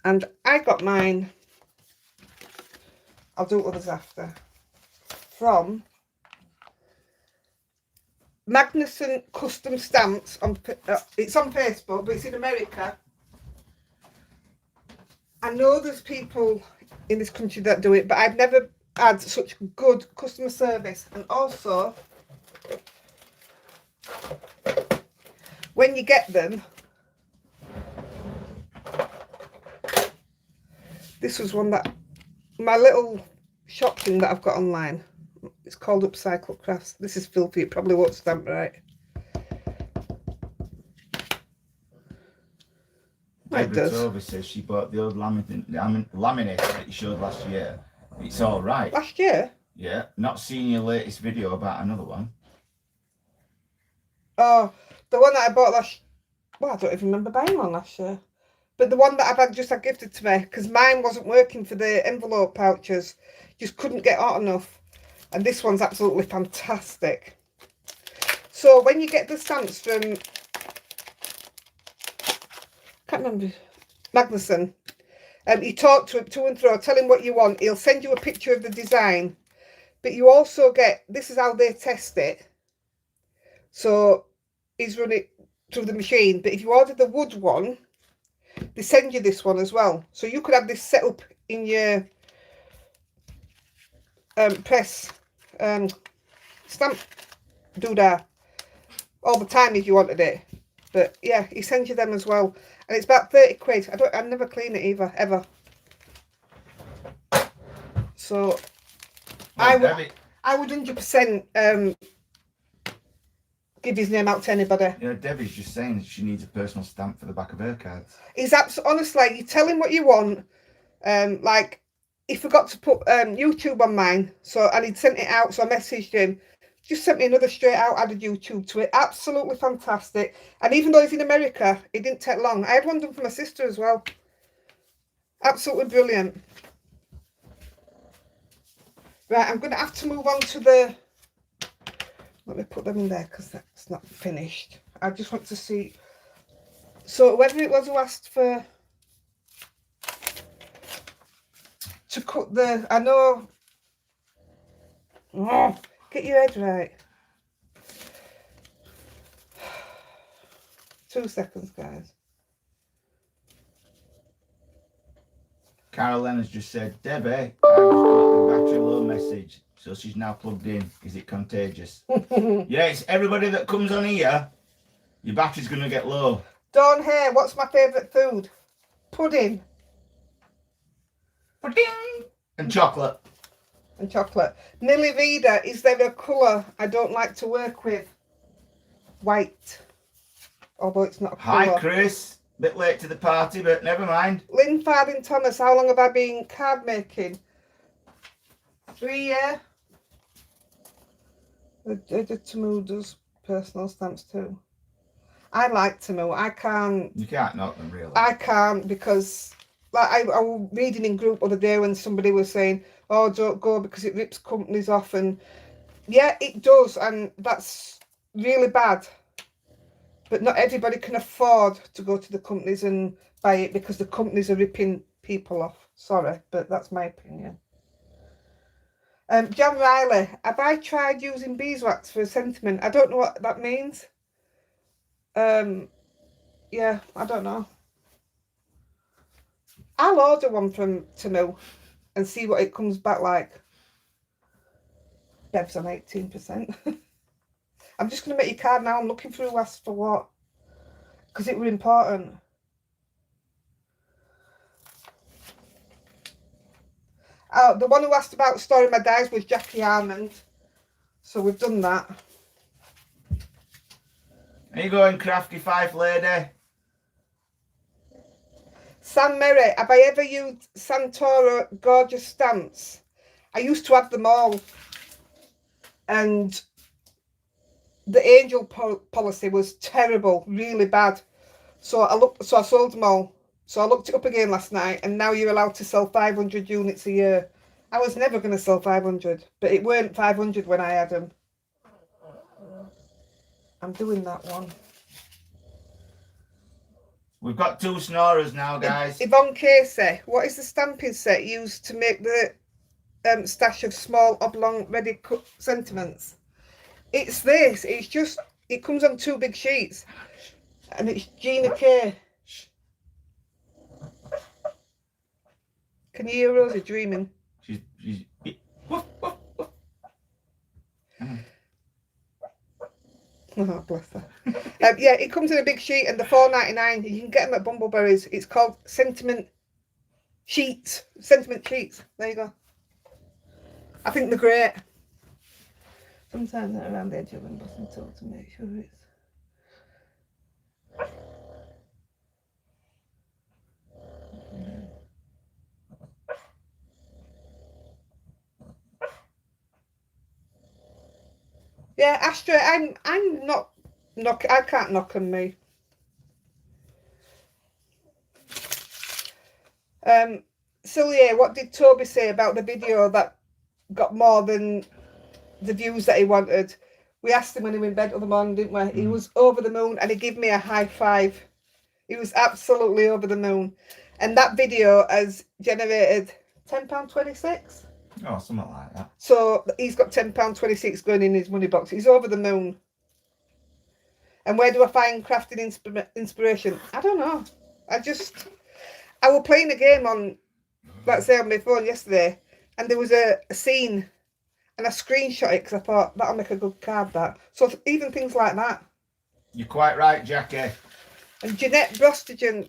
S2: And I got mine, I'll do others after, from Magnuson Custom Stamps. It's on Facebook, but it's in America. I know there's people in this country that do it, but I've never had such good customer service. And also, when you get them, this was one that my little shop thing that I've got online. It's called Upcycle Crafts. This is filthy. It probably won't stamp right. It
S1: Deborah
S2: does.
S1: Tovey says she bought the old laminate that you showed last year. It's all right.
S2: Last year?
S1: Yeah, not seeing your latest video about another one.
S2: Oh, the one that I bought last... Well, I don't even remember buying one last year. But the one that I've just had gifted to me, because mine wasn't working for the envelope pouches. Just couldn't get hot enough. And this one's absolutely fantastic. So when you get the stamps from... can't remember. Magnuson. You talk to him to and fro, tell him what you want. He'll send you a picture of the design. But you also get... This is how they test it. So he's run it through the machine. But if you order the wood one, they send you this one as well. So you could have this set up in your press stamp doodah all the time if you wanted it. But yeah, he sends you them as well. And it's about 30 quid. I never clean it either, ever. So I would 100% give his name out to anybody.
S1: You know, Debbie's just saying that she needs a personal stamp for the back of her cards.
S2: He's honestly, you tell him what you want. Like, he forgot to put YouTube on mine, and he'd sent it out, so I messaged him. Just sent me another straight out, added YouTube to it. Absolutely fantastic. And even though he's in America, it didn't take long. I had one done for my sister as well. Absolutely brilliant. Right, I'm going to have to move on to the... Let me put them in there because that's not finished. I just want to see. So whether it was who asked for to cut the... I know... Oh, get your head right. 2 seconds, guys.
S1: Carolyn has just said, Debbie, I just got the battery low message. So she's now plugged in. Is it contagious? Yeah, it's everybody that comes on here, your battery's going to get low.
S2: Dawn Hay, what's my favourite food? Pudding.
S1: Pudding. And chocolate.
S2: And chocolate. Nilly Vida, is there a colour I don't like to work with? White. Although it's not a colour.
S1: Hi, Chris. Bit late to the party, but never mind.
S2: Lynn Farding Thomas, how long have I been card making? 3 years. Tamu does personal stamps too. I like Tamu. I can't.
S1: You can't knock them, really.
S2: I can't because, like, I was reading in group the other day when somebody was saying, "Oh, don't go because it rips companies off," and yeah, it does, and that's really bad. But not everybody can afford to go to the companies and buy it because the companies are ripping people off. Sorry, but that's my opinion. John Riley, have I tried using beeswax for a sentiment? I don't know what that means. Yeah, I don't know. I'll order one from Tamu and see what it comes back like. Deb's on 18%. I'm just going to make your card now. I'm looking through who asked for what. Because it were important. The one who asked about storing my dies was Jackie Armand. So we've done that.
S1: Are you going, Crafty Fife Lady?
S2: Sam Merritt, have I ever used Santoro Gorgeous Stamps? I used to have them all. And the angel policy was terrible, really bad. So I sold them all. So I looked it up again last night, and now you're allowed to sell 500 units a year. I was never going to sell 500, but it weren't 500 when I had them. I'm doing that one.
S1: We've got 2 snorers now, guys.
S2: Yvonne Casey, what is the stamping set used to make the stash of small oblong ready cut sentiments? It's this. It's just, it comes on 2 big sheets, and it's Gina K. Can you hear Rosie dreaming?
S1: She's woof, woof, woof.
S2: Oh, bless her. Yeah, it comes in a big sheet and they're $4.99. You can get them at Bumbleberries. It's called Sentiment Sheets. Sentiment Sheets. There you go. I think they're great. Sometimes they're around the edge of embossing tool to make sure it's... Yeah, Astra, I'm not I can't knock on me. Celia, what did Toby say about the video that got more than the views that he wanted? We asked him when he was in bed the other morning, didn't we? He was over the moon and he gave me a high five. He was absolutely over the moon. And that video has generated £10.26.
S1: Oh, something like that.
S2: So he's got £10.26 going in his money box. He's over the moon. And where do I find crafting inspiration? I don't know. I was playing a game on, let's say, on my phone yesterday, and there was a scene, and I screenshot it because I thought that'll make a good card. That so even things like that.
S1: You're quite right, Jackie.
S2: And Jeanette Brostigan,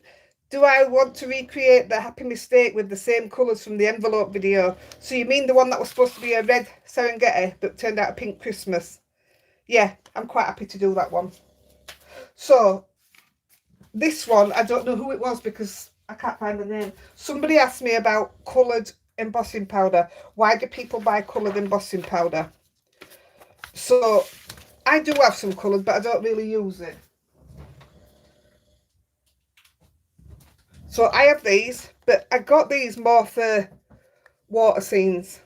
S2: do I want to recreate the happy mistake with the same colours from the envelope video? So you mean the one that was supposed to be a red Serengeti but turned out a pink Christmas? Yeah, I'm quite happy to do that one. So this one, I don't know who it was because I can't find the name. Somebody asked me about coloured embossing powder. Why do people buy coloured embossing powder? So I do have some coloured, but I don't really use it. So I have these, but I got these more for water scenes.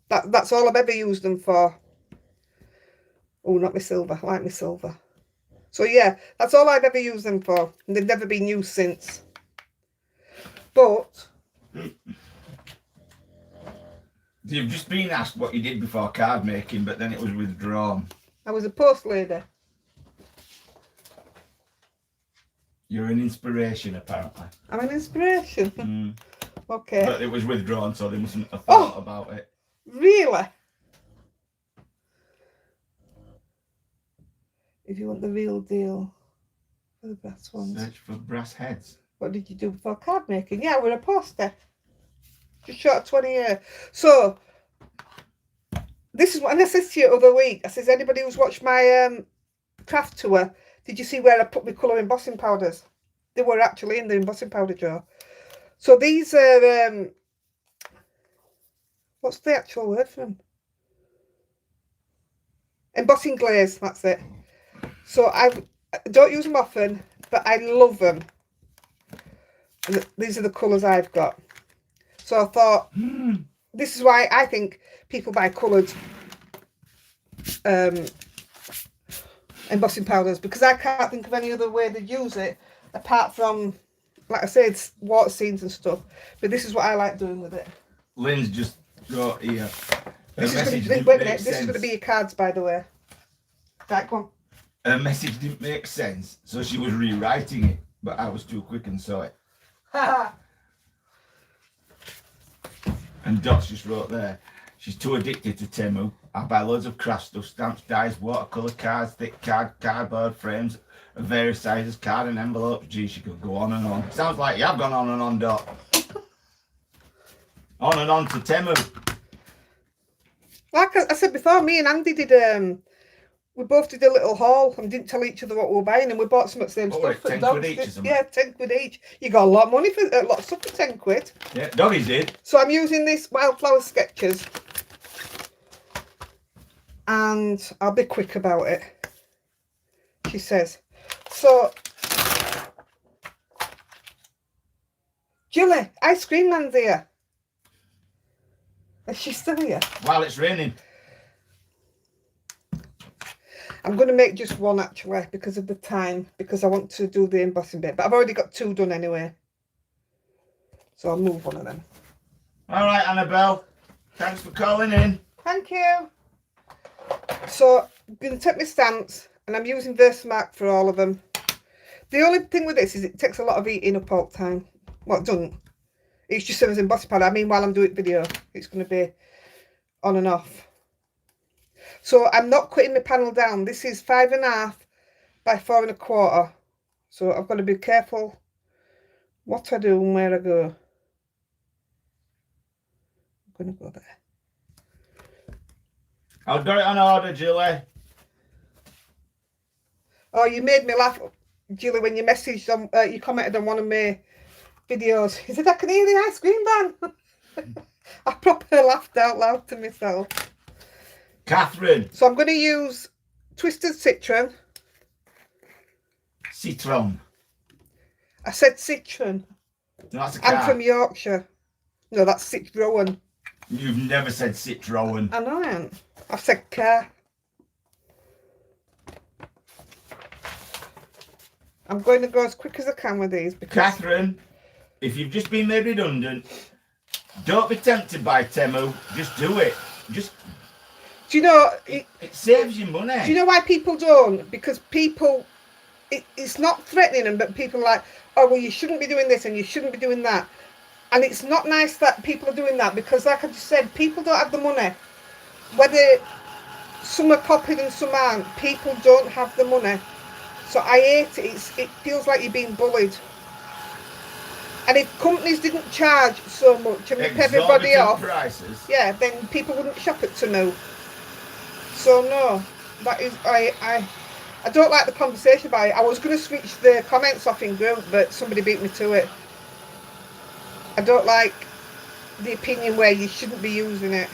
S2: That's all I've ever used them for. Oh, not my silver. I like my silver. So yeah, that's all I've ever used them for. And they've never been used since. But
S1: you've just been asked what you did before card making, but then it was withdrawn.
S2: I was a post lady.
S1: You're an inspiration, apparently.
S2: I'm an inspiration. Okay.
S1: But it was withdrawn, so they mustn't have thought about it.
S2: Really? If you want the real deal for the brass ones.
S1: Search for brass heads.
S2: What did you do before card making? Yeah, we're a poster. Just short of 20 years. So, this is what I said to you the other week. I says, anybody who's watched my craft tour, did you see where I put my colour embossing powders? They were actually in the embossing powder jar. So these are, what's the actual word for them? Embossing glaze, that's it. So I don't use them often, but I love them. And these are the colours I've got. So I thought, this is why I think people buy coloured embossing powders, because I can't think of any other way to use it apart from, like I said, water scenes and stuff. But this is what I like doing with it.
S1: Lynn's just got here.
S2: This is going to be your cards, by the way. Right, go on.
S1: Her message didn't make sense, so she was rewriting it, but I was too quick and saw it. And Dot's just wrote there, she's too addicted to Temu. I buy loads of craft stuff, stamps, dies, watercolour cards, thick cardboard frames of various sizes, card and envelopes. Gee, she could go on and on. Sounds like you have gone on and on, Dot. On and on to Temu.
S2: Like I said before, me and Andy did, we both did a little haul and didn't tell each other what we were buying, and we bought some of the same stuff.
S1: 10 quid each or something?
S2: Yeah, 10 quid each. You got a lot of money for a lot of stuff for 10 quid.
S1: Yeah, doggies did.
S2: So I'm using this Wildflower Sketches. And I'll be quick about it. She says. So, Julie, Ice Cream Man's here. Is she still here?
S1: While it's raining.
S2: I'm going to make just one actually because of the time, because I want to do the embossing bit. But I've already got 2 done anyway. So I'll move one of them.
S1: All right, Annabelle. Thanks for calling in.
S2: Thank you. So I'm going to take my stamps, and I'm using Versamark for all of them. The only thing with this is it takes a lot of eating up all the time. Well, it doesn't. It's just as embossing powder. I mean, while I'm doing video, it's going to be on and off. So I'm not cutting my panel down. This is 5.5 by 4.25. So I've got to be careful what I do and where I go. I'm going to go there.
S1: I'll do it on order, Julie.
S2: Oh, you made me laugh, Julie, when you messaged on, you commented on one of my videos. He said, I can hear the ice cream van. I properly laughed out loud to myself.
S1: Catherine.
S2: So I'm going to use twisted citron.
S1: Citron.
S2: I said citron.
S1: No, that's a car.
S2: I'm from Yorkshire. No, that's citron.
S1: You've never said citron.
S2: I know I haven't. I've said car. I'm going to go as quick as I can with these because...
S1: Catherine, if you've just been made redundant, don't be tempted by Temu. Just do it. Just...
S2: Do you know...
S1: It saves you money.
S2: Do you know why people don't? Because people... It's not threatening them, but people are like, oh, well, you shouldn't be doing this and you shouldn't be doing that. And it's not nice that people are doing that because, like I just said, people don't have the money. Whether some are copied and some aren't, people don't have the money. So I hate it. It feels like you're being bullied. And if companies didn't charge so much and rip everybody off,
S1: prices.
S2: Yeah, then people wouldn't shop at Temu. So no, that is I don't like the conversation about it. I was going to switch the comments off in group, but somebody beat me to it. I don't like the opinion where you shouldn't be using it.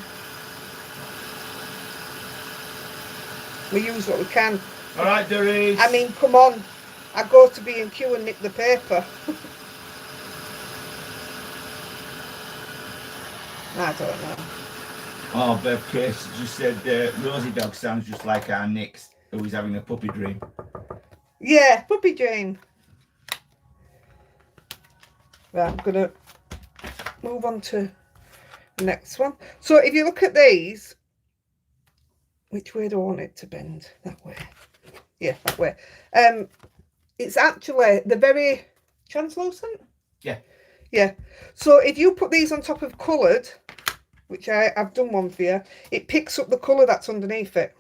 S2: We use what we can.
S1: All right, Doris.
S2: I mean, come on. I go to B&Q and nick the paper. I don't know.
S1: Oh, Bev Case just said Rosie Dog sounds just like our Nick's, who is having a puppy dream.
S2: Yeah, puppy dream. Right, I'm going to move on to the next one. So if you look at these, which way do I want it to bend? That way. Yeah, that way. It's actually, they're very translucent.
S1: Yeah.
S2: Yeah. So if you put these on top of coloured, which I've done one for you, it picks up the colour that's underneath it.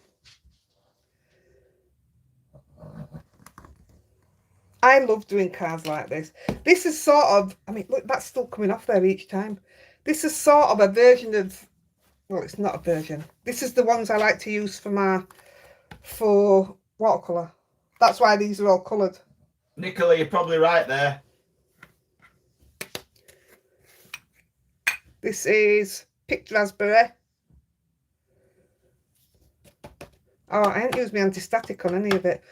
S2: I love doing cards like this. This is sort of, I mean, look, that's still coming off there each time. This is sort of a version of, well, it's not a version. This is the ones I like to use for watercolour. That's why these are all coloured.
S1: Nicola, you're probably right there.
S2: This is picked raspberry. Oh, I haven't used my anti-static on any of it.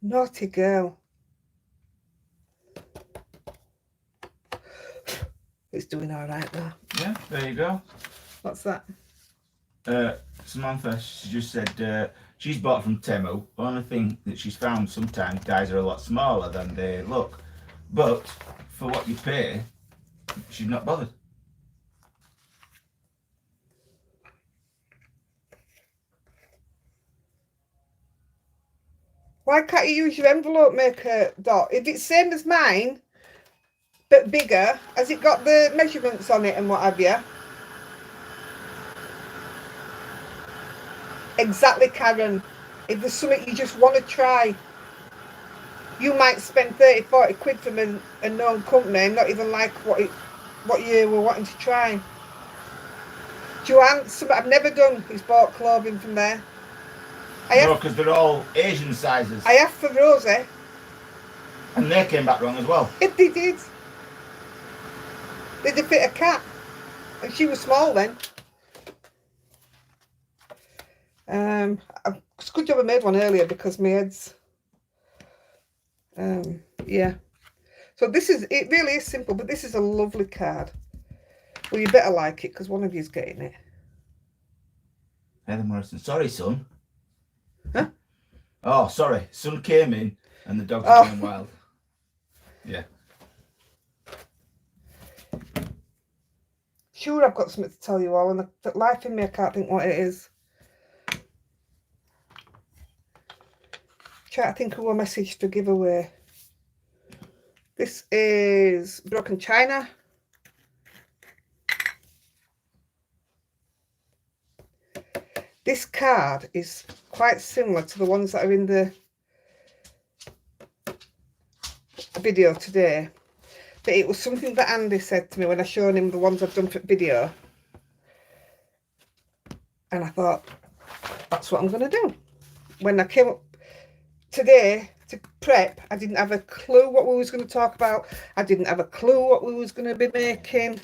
S2: Naughty girl. It's doing all right there.
S1: Yeah, there you go.
S2: What's that?
S1: Samantha, she just said she's bought from Temu. Only thing that she's found sometimes dies are a lot smaller than they look. But for what you pay, she's not bothered.
S2: Why can't you use your envelope maker, Dot? If it's same as mine, but bigger, has it got the measurements on it and what have you? Exactly, Karen. If there's something you just want to try, you might spend 30, 40 quid from a known company and not even like what you were wanting to try. Joanne, something I've never done is bought clothing from there.
S1: No, because they're all Asian sizes.
S2: I asked for Rosie.
S1: And they came back wrong as well.
S2: If they did. They'd fit a cat. And she was small then. It's a good job I made one earlier because my head's... yeah. So this is... It really is simple, but this is a lovely card. Well, you better like it because one of you's getting it.
S1: Heather Morrison. Sorry, son.
S2: Huh?
S1: Oh, sorry. Son came in and the dogs are going wild. Yeah.
S2: Sure, I've got something to tell you all, and the life in me, I can't think what it is. Try to think of a message to give away. This is broken china. This card is quite similar to the ones that are in the video today. But it was something that Andy said to me when I showed him the ones I've done for video. And I thought, that's what I'm going to do. When I came up today to prep, I didn't have a clue what we was going to talk about. I didn't have a clue what we was going to be making.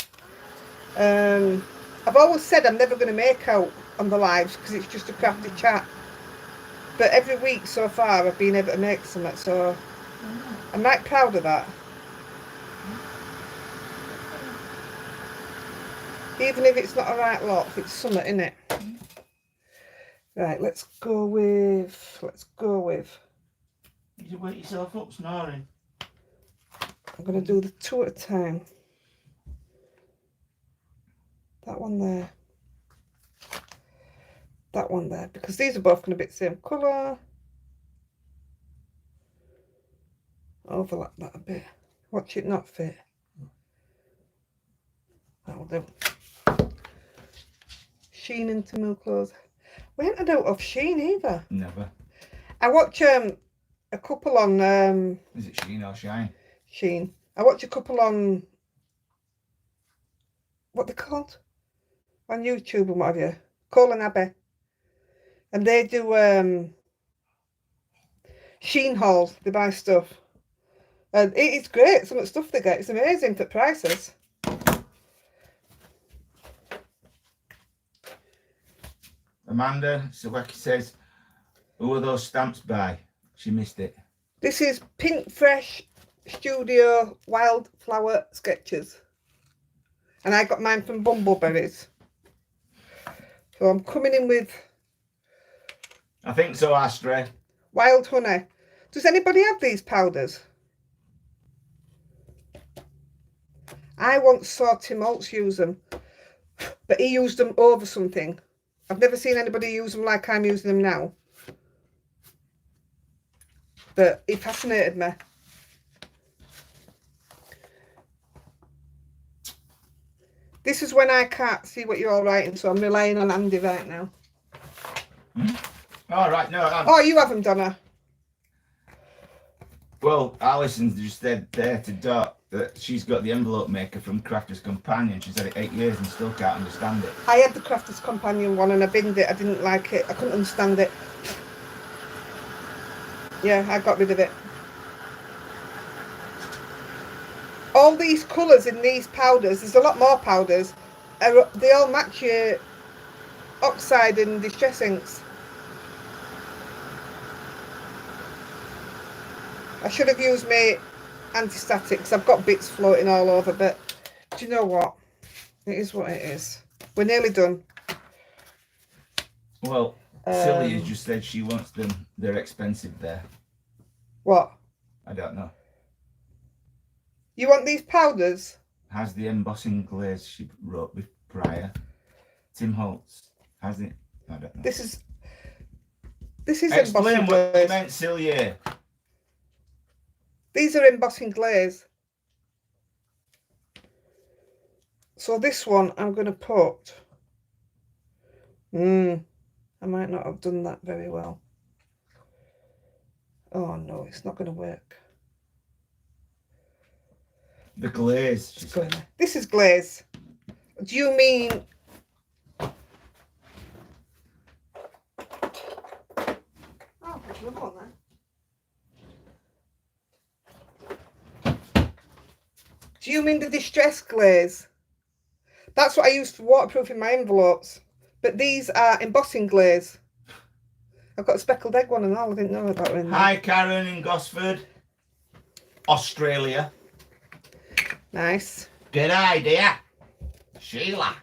S2: I've always said I'm never going to make out on the lives because it's just a crafty chat. But every week so far I've been able to make something, so I'm quite proud of that. Even if it's not a right lot, it's something, innit? Right, let's go with.
S1: You wake yourself up snoring.
S2: I'm going to do the 2 at a time. That one there. That one there, because these are both going to be the same colour. Overlap that a bit. Watch it not fit. That'll do. Sheen into milk clothes. We haven't had out of Sheen either.
S1: Never.
S2: I watch a couple on
S1: Is it Sheen or Shine?
S2: Sheen. I watch a couple on what they're called? On YouTube and what have you. Cole and Abby. And they do Sheen hauls. They buy stuff. And it's great, some of the stuff they get. It's amazing for prices.
S1: Amanda Sawecki says, who are those stamps by? She missed it.
S2: This is Pink Fresh Studio Wildflower Sketches. And I got mine from Bumbleberries. So I'm coming in with...
S1: I think so, Astra.
S2: Wild Honey. Does anybody have these powders? I once saw Tim Holtz use them. But he used them over something. I've never seen anybody use them like I'm using them now. But it fascinated me. This is when I can't see what you're all writing, so I'm relying on Andy right now.
S1: All right, no.
S2: Oh, you haven't done her.
S1: Well, Alison's just said there to Dot that she's got the envelope maker from Crafter's Companion. She's had it 8 years and still can't understand it.
S2: I had the Crafter's Companion one and I binned it. I didn't like it. I couldn't understand it. Yeah, I got rid of it. All these colours in these powders, there's a lot more powders. They all match your oxide and distress inks. I should have used my anti-statics. I've got bits floating all over, but do you know what? It is what it is. We're nearly done.
S1: Well, Silly has just said she wants them. They're expensive there.
S2: What?
S1: I don't know.
S2: You want these powders?
S1: Has the embossing glaze she wrote with prior. Tim Holtz. Has it? I don't know.
S2: This is
S1: Explain
S2: embossing
S1: what you
S2: glaze.
S1: meant, Silly.
S2: These are embossing glaze. So this one I'm going to put... I might not have done that very well. Oh no, it's not going to work.
S1: The glaze. She said.
S2: This is glaze. Do you mean... Oh, there's another one there. Do you mean the distress glaze? That's what I use for waterproofing my envelopes. But these are embossing glaze. I've got a speckled egg one and all. I didn't know about it.
S1: Hi, Karen in Gosford, Australia.
S2: Nice.
S1: Good idea, Sheila.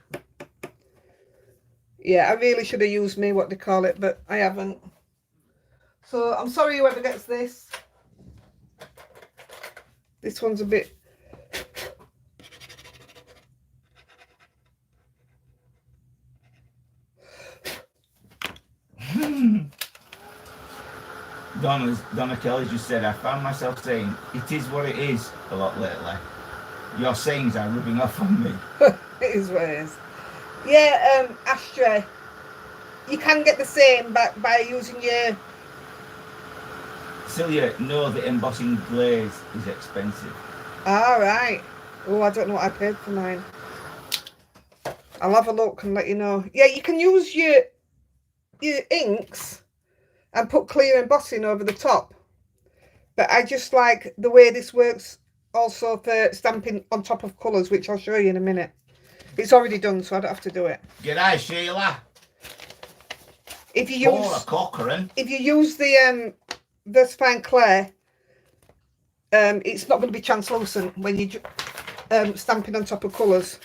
S2: Yeah, I really should have used me, what they call it, but I haven't. So I'm sorry whoever gets this. This one's a bit...
S1: Donna Kelly just said, I found myself saying, it is what it is a lot lately. Your sayings are rubbing off on me.
S2: It is what it is. Yeah, Ashtray. you can get the same by using your...
S1: Celia, know that embossing glaze is expensive.
S2: All right. Oh, I don't know what I paid for mine. I'll have a look and let you know. Yeah, you can use your inks and put clear embossing over the top. But I just like the way this works also for stamping on top of colours, which I'll show you in a minute. It's already done, so I don't have to do it.
S1: G'day, Sheila.
S2: If you
S1: Paula
S2: use
S1: Cochran.
S2: if you use the fine clay, it's not going to be translucent when you stamping on top of colours.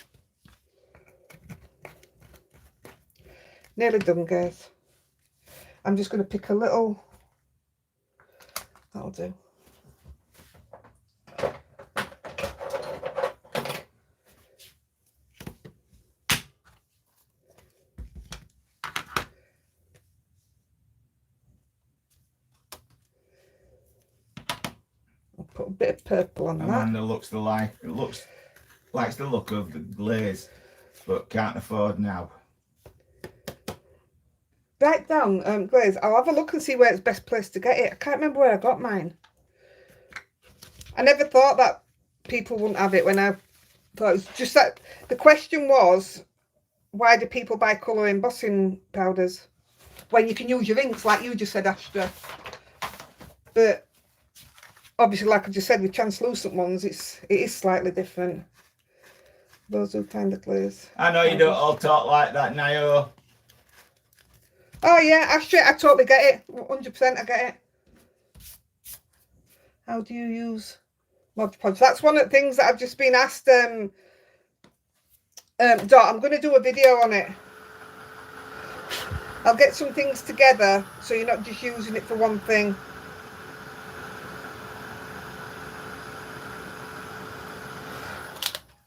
S2: Nearly done, guys. I'm just going to pick a little. That'll do. I'll put a bit of purple on that.
S1: Amanda likes the look of the glaze, but can't afford now.
S2: Write down glaze. I'll have a look and see where it's best placed to get it. I can't remember where I got mine. I never thought that people wouldn't have it when I thought it was just that the question was, why do people buy colour embossing powders when you can use your inks like you just said, Astra? But obviously, like I just said, with translucent ones, it is slightly different. Those who kind of glaze.
S1: I know you don't all talk like that, Nio.
S2: Oh yeah, Astra, I totally get it. 100% I get it. How do you use Mod Podge? That's one of the things that I've just been asked. Dot, I'm going to do a video on it. I'll get some things together so you're not just using it for one thing.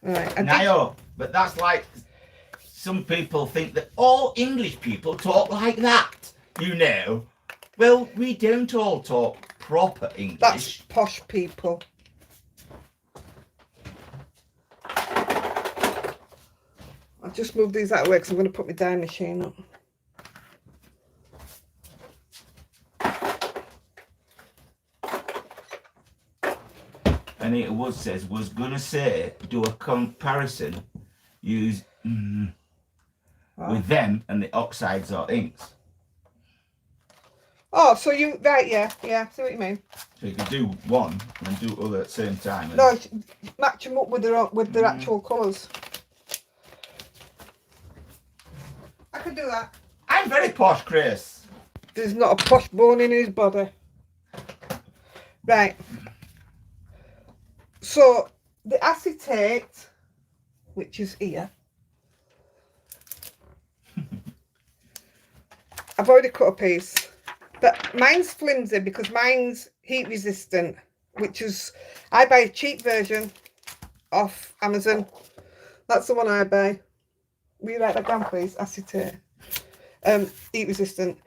S2: Right.
S1: Nio, but that's like some people think that all English people talk like that. You know, well, we don't all talk proper English.
S2: That's posh people. I'll just move these out of the way because I'm going to put my dye machine up.
S1: And it was gonna say do a comparison, use with them and the oxides or inks.
S2: Oh, so you right? Yeah, see what you mean.
S1: So you could do one and do other at the same time. And
S2: No, match them up with their actual colours. I could do that.
S1: I'm very posh, Chris.
S2: There's not a posh bone in his body. Right. So the acetate, which is here, I've already cut a piece, but mine's flimsy because mine's heat resistant, which is, I buy a cheap version off Amazon. That's the one I buy. Will you write that down, please? Acetate, heat resistant.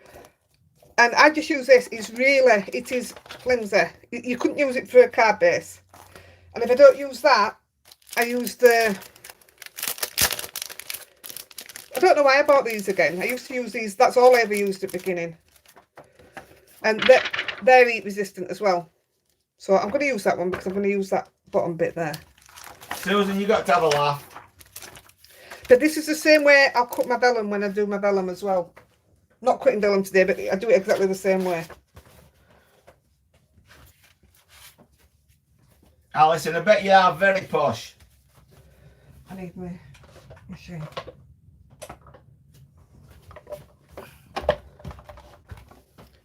S2: And I just use this. It is flimsy. You couldn't use it for a card base. And if I don't use that, I use the... I don't know why I bought these again. I used to use these. That's all I ever used at the beginning. And they're heat resistant as well. So I'm going to use that one because I'm going to use that bottom bit there.
S1: Susan, you got to have a laugh.
S2: But this is the same way I'll cut my vellum when I do my vellum as well. Not cutting vellum today, but I do it exactly the same way.
S1: Alison, I bet you are very posh.
S2: I need my machine.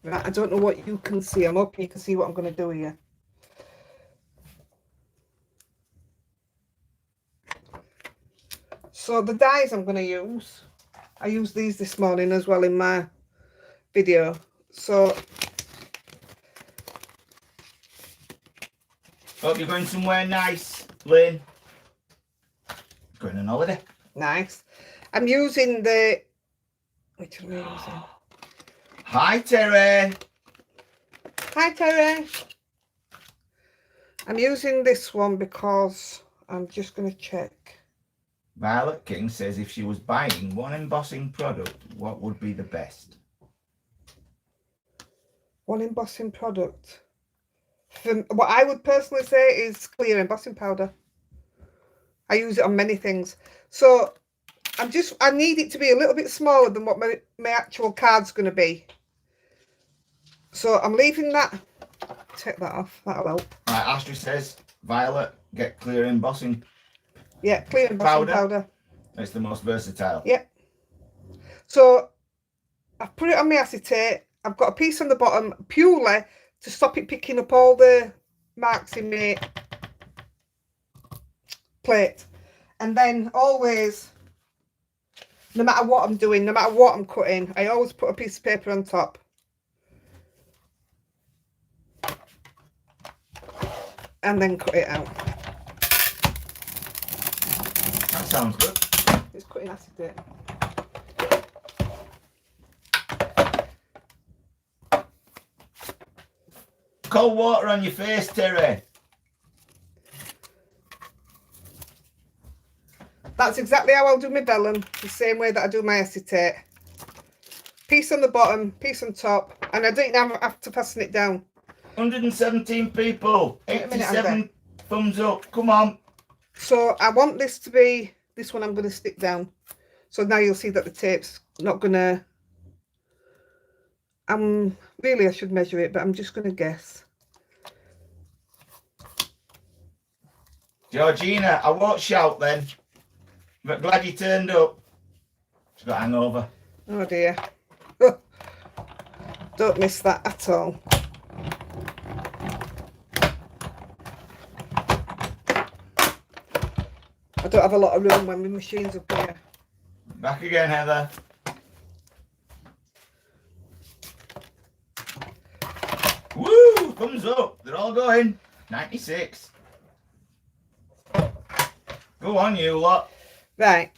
S2: Right, I don't know what you can see. I'm hoping you can see what I'm going to do here. So the dyes I'm going to use, I used these this morning as well in my video. So
S1: hope you're going somewhere nice, Lynn. Going on holiday.
S2: nice. I'm using the... Which one am I using?
S1: Hi, Terry.
S2: Hi, Terry. I'm using this one because I'm just going to check.
S1: Violet King says if she was buying one embossing product, what would be the best?
S2: One embossing product. What I would personally say is clear embossing powder. I use it on many things. So I need it to be a little bit smaller than what my actual card's going to be. So I'm leaving that. Take that off. That'll help.
S1: Right, Ashley says, Violet, get clear embossing.
S2: Yeah, clear embossing powder.
S1: It's the most versatile.
S2: Yep. So I've put it on my acetate. I've got a piece on the bottom purely to stop it picking up all the marks in my plate. And then always, no matter what I'm doing, no matter what I'm cutting, I always put a piece of paper on top. And then cut it out.
S1: That sounds good.
S2: It's cutting acetate.
S1: Cold water on your face, Terry.
S2: That's exactly how I'll do my vellum, the same way that I do my acetate. Piece on the bottom, piece on top, and I don't have to fasten it down.
S1: 117 people, 87 thumbs up, come on.
S2: So I want this to be, this one I'm going to stick down. So now you'll see that the tape's not going to, really I should measure it, but I'm just going to guess.
S1: Georgina, I won't shout then, but glad you turned up. She's got a hangover.
S2: Oh dear. Don't miss that at all. I don't have a lot of room when my machine's up here.
S1: Back again, Heather. Woo! Thumbs up. They're all going. 96. Go on, you lot.
S2: Right.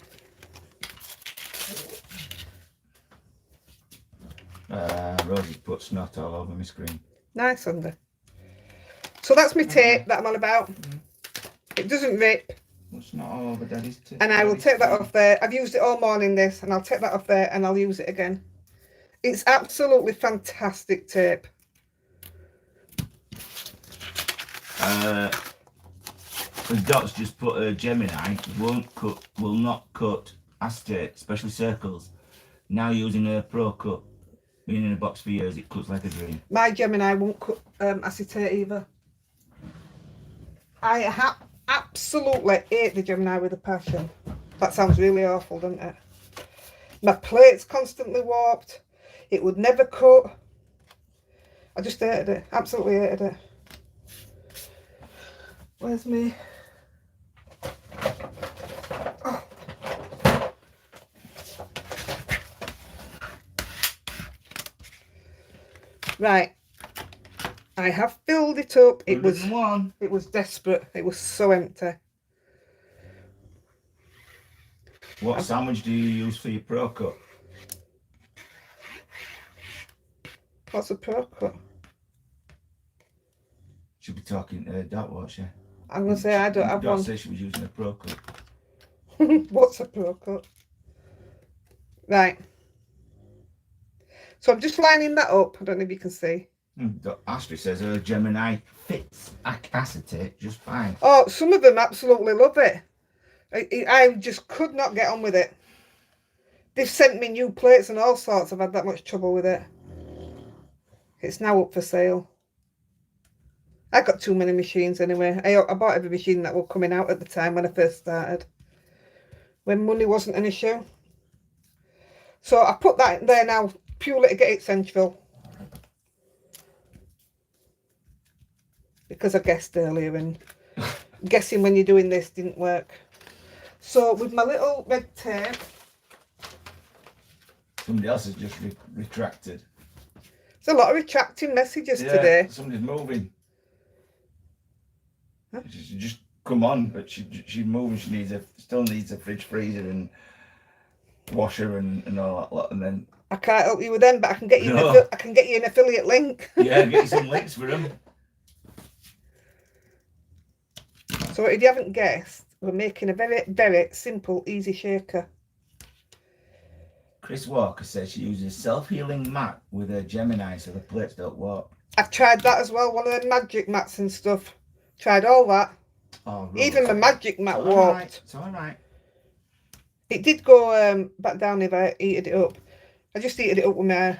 S1: Rosie's put snot all over my screen.
S2: Nice under. So that's my tape that I'm on about. It doesn't rip.
S1: What's not all over Daddy's tape?
S2: And I will take that off there. I've used it all morning, this, and I'll take that off there and I'll use it again. It's absolutely fantastic tape.
S1: The Dot's just put a Gemini will not cut acetate, especially circles. Now using a Pro Cut. Been in a box for years, it cuts like a dream.
S2: My Gemini won't cut acetate either. I absolutely hate the Gemini with a passion. That sounds really awful, doesn't it? My plate's constantly warped. It would never cut. I just hated it. Absolutely hated it. Where's me? Oh. Right. I have filled it up. It was desperate. It was so empty.
S1: What sandwich do you use for your Pro Cut?
S2: What's a Pro Cut?
S1: Should be talking Dot, won't she?
S2: I'm going to say I don't have
S1: Dot
S2: one.
S1: said she was using a Pro Cut.
S2: What's a Pro Cut? Right. So I'm just lining that up. I don't know if you can see.
S1: Astrid says her Gemini fits acetate just fine.
S2: Oh, some of them absolutely love it. I just could not get on with it. They've sent me new plates and all sorts. I've had that much trouble with it. It's now up for sale. I got too many machines anyway. I bought every machine that was coming out at the time when I first started. When money wasn't an issue. So I put that in there now purely to get it central. Because I guessed earlier and guessing when you're doing this didn't work. So with my little red tape.
S1: Somebody else has just retracted.
S2: There's a lot of retracting messages today.
S1: Somebody's moving. Huh? She just come on, but she's moving. She still needs a fridge freezer and washer and all that lot. And then
S2: I can't help you with them, but I can get you. I can get you an affiliate link.
S1: Yeah, get you some links for them.
S2: So if you haven't guessed, we're making a very, very simple, easy shaker.
S1: Chris Walker says she uses self-healing mat with her Gemini so the plates don't warp.
S2: I've tried that as well, one of the magic mats and stuff. Tried all that.
S1: Oh,
S2: Even the magic mat
S1: it's
S2: warped.
S1: right. It's all right.
S2: It did go back down if I heated it up. I just heated it up with my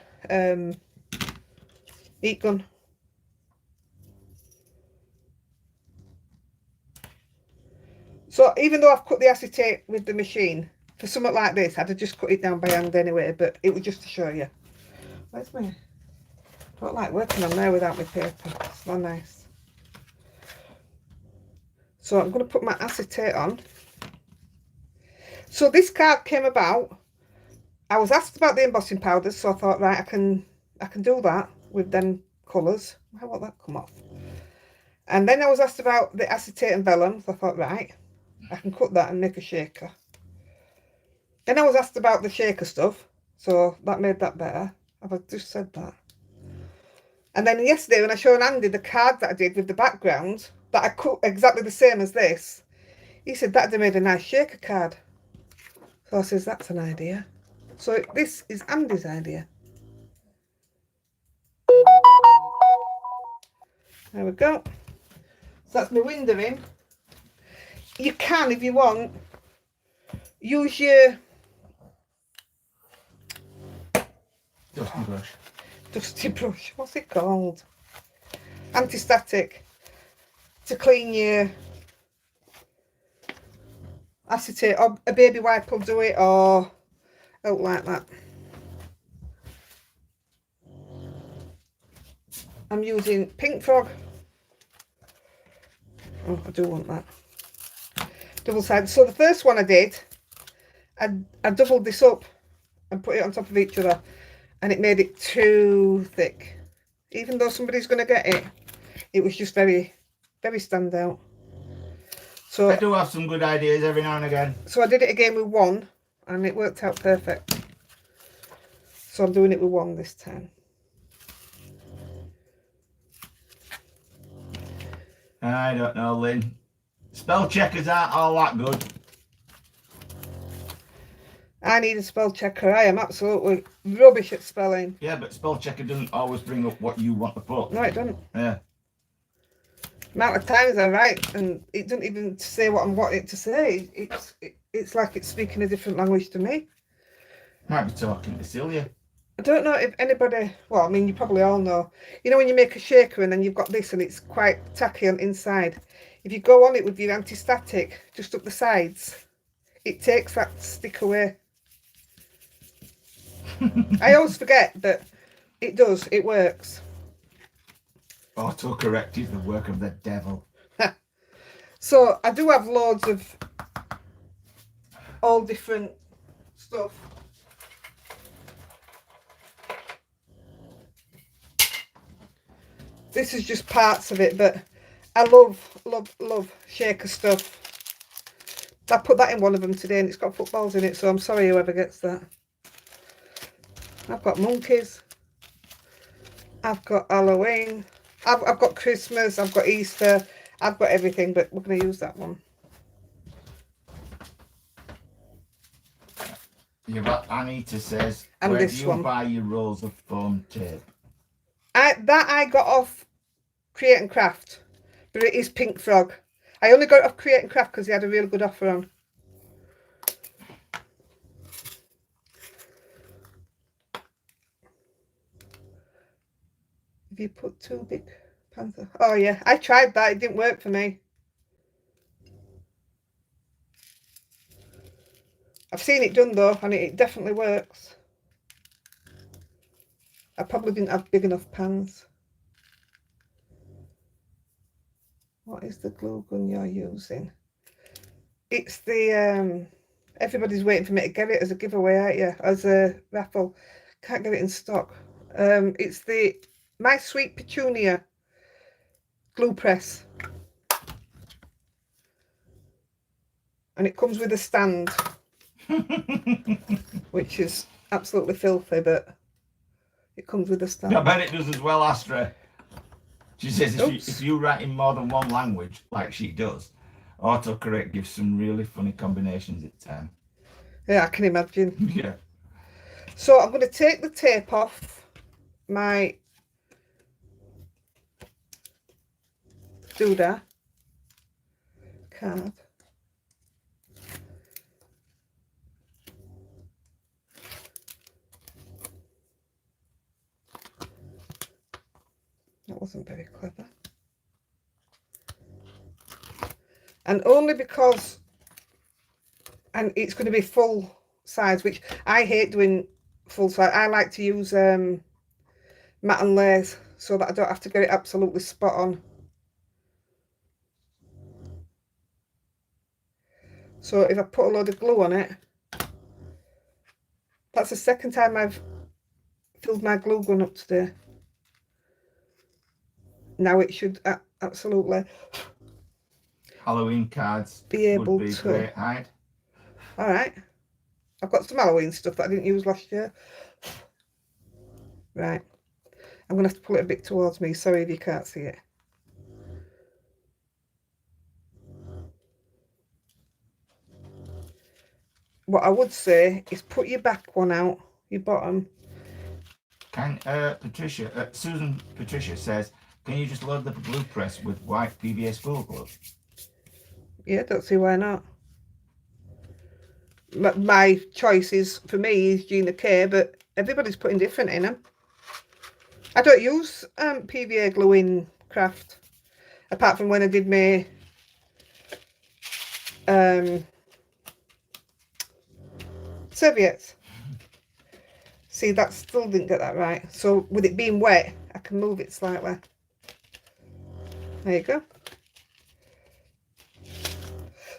S2: heat gun. So even though I've cut the acetate with the machine, for something like this, I'd have just cut it down by hand anyway, but it was just to show you. Where's my... I don't like working on there without my paper. It's not nice. So I'm going to put my acetate on. So this card came about. I was asked about the embossing powders, so I thought, right, I can do that with them colours. How will that come off? And then I was asked about the acetate and vellum, so I thought, right, I can cut that and make a shaker. Then I was asked about the shaker stuff, so that made that better. I've just said that. And then yesterday when I showed Andy the card that I did with the background, that I cut exactly the same as this, he said that'd have made a nice shaker card. So I says, that's an idea. So this is Andy's idea. There we go. So that's my window in. You can, if you want, use your dusty brush. What's it called? Anti-static, to clean your acetate, or a baby wipe will do it, or out like that. I'm using Pink Frog. Oh, I do want that. Double-sided. So the first one I did, I doubled this up and put it on top of each other, and it made it too thick. Even though somebody's going to get it, it was just very, very standout. So
S1: I do have some good ideas every now and again.
S2: So I did it again with one, and it worked out perfect. So I'm doing it with one this time.
S1: I don't know, Lynn. Spell checkers aren't all that good.
S2: I need a spell checker. I am absolutely rubbish at spelling.
S1: Yeah, but spell checker doesn't always bring up what you want to put.
S2: No, it doesn't.
S1: Yeah.
S2: Amount of times I write and it doesn't even say what I'm wanting it to say. It's like it's speaking a different language to me.
S1: Might be talking to Celia.
S2: I don't know if anybody, well, I mean, you probably all know. You know when you make a shaker and then you've got this and it's quite tacky on inside. If you go on it with your anti-static, just up the sides, it takes that stick away. I always forget, but it does, it works.
S1: Autocorrect is the work of the devil.
S2: So I do have loads of all different stuff. This is just parts of it, but I love shaker stuff. I put that in one of them today and it's got footballs in it, so I'm sorry whoever gets that. I've got monkeys. I've got Halloween. I've got Christmas. I've got Easter. I've got everything, but we're going to use that one.
S1: Yeah, but Anita says,
S2: And
S1: where
S2: this
S1: do you
S2: one.
S1: buy your rolls of foam tape?
S2: I got off Create and Craft, but it is Pink Frog. I only got it off Create and Craft because they had a really good offer on. If you put two big panther. Oh yeah, I tried that. It didn't work for me. I've seen it done though, and it definitely works. I probably didn't have big enough pans. What is the glue gun you're using? It's the everybody's waiting for me to get it as a giveaway, aren't you? As a raffle. Can't get it in stock. It's the My Sweet Petunia glue press. And it comes with a stand. Which is absolutely filthy, but it comes with a stand.
S1: I bet it does as well, Astra. She says if you write in more than one language, like she does, Autocorrect gives some really funny combinations at times.
S2: Yeah, I can imagine.
S1: Yeah.
S2: So I'm going to take the tape off my doodah card. That wasn't very clever. And only because, and it's going to be full size, which I hate doing full size. I like to use matte and layers so that I don't have to get it absolutely spot on. So if I put a load of glue on it, that's the second time I've filled my glue gun up today. Now it should absolutely
S1: Halloween cards
S2: be able
S1: would be
S2: to.
S1: great, Hyde.
S2: All right. I've got some Halloween stuff that I didn't use last year. Right. I'm going to have to pull it a bit towards me. Sorry if you can't see it. What I would say is put your back one out, your bottom.
S1: Can Patricia, Susan Patricia says, can you just load the glue press with white PVA spool glue?
S2: Yeah, don't see why not. My choice is, for me, is Gina K, but everybody's putting different in them. I don't use PVA glue in craft, apart from when I did my serviettes. See, that still didn't get that right. So with it being wet, I can move it slightly. There you go.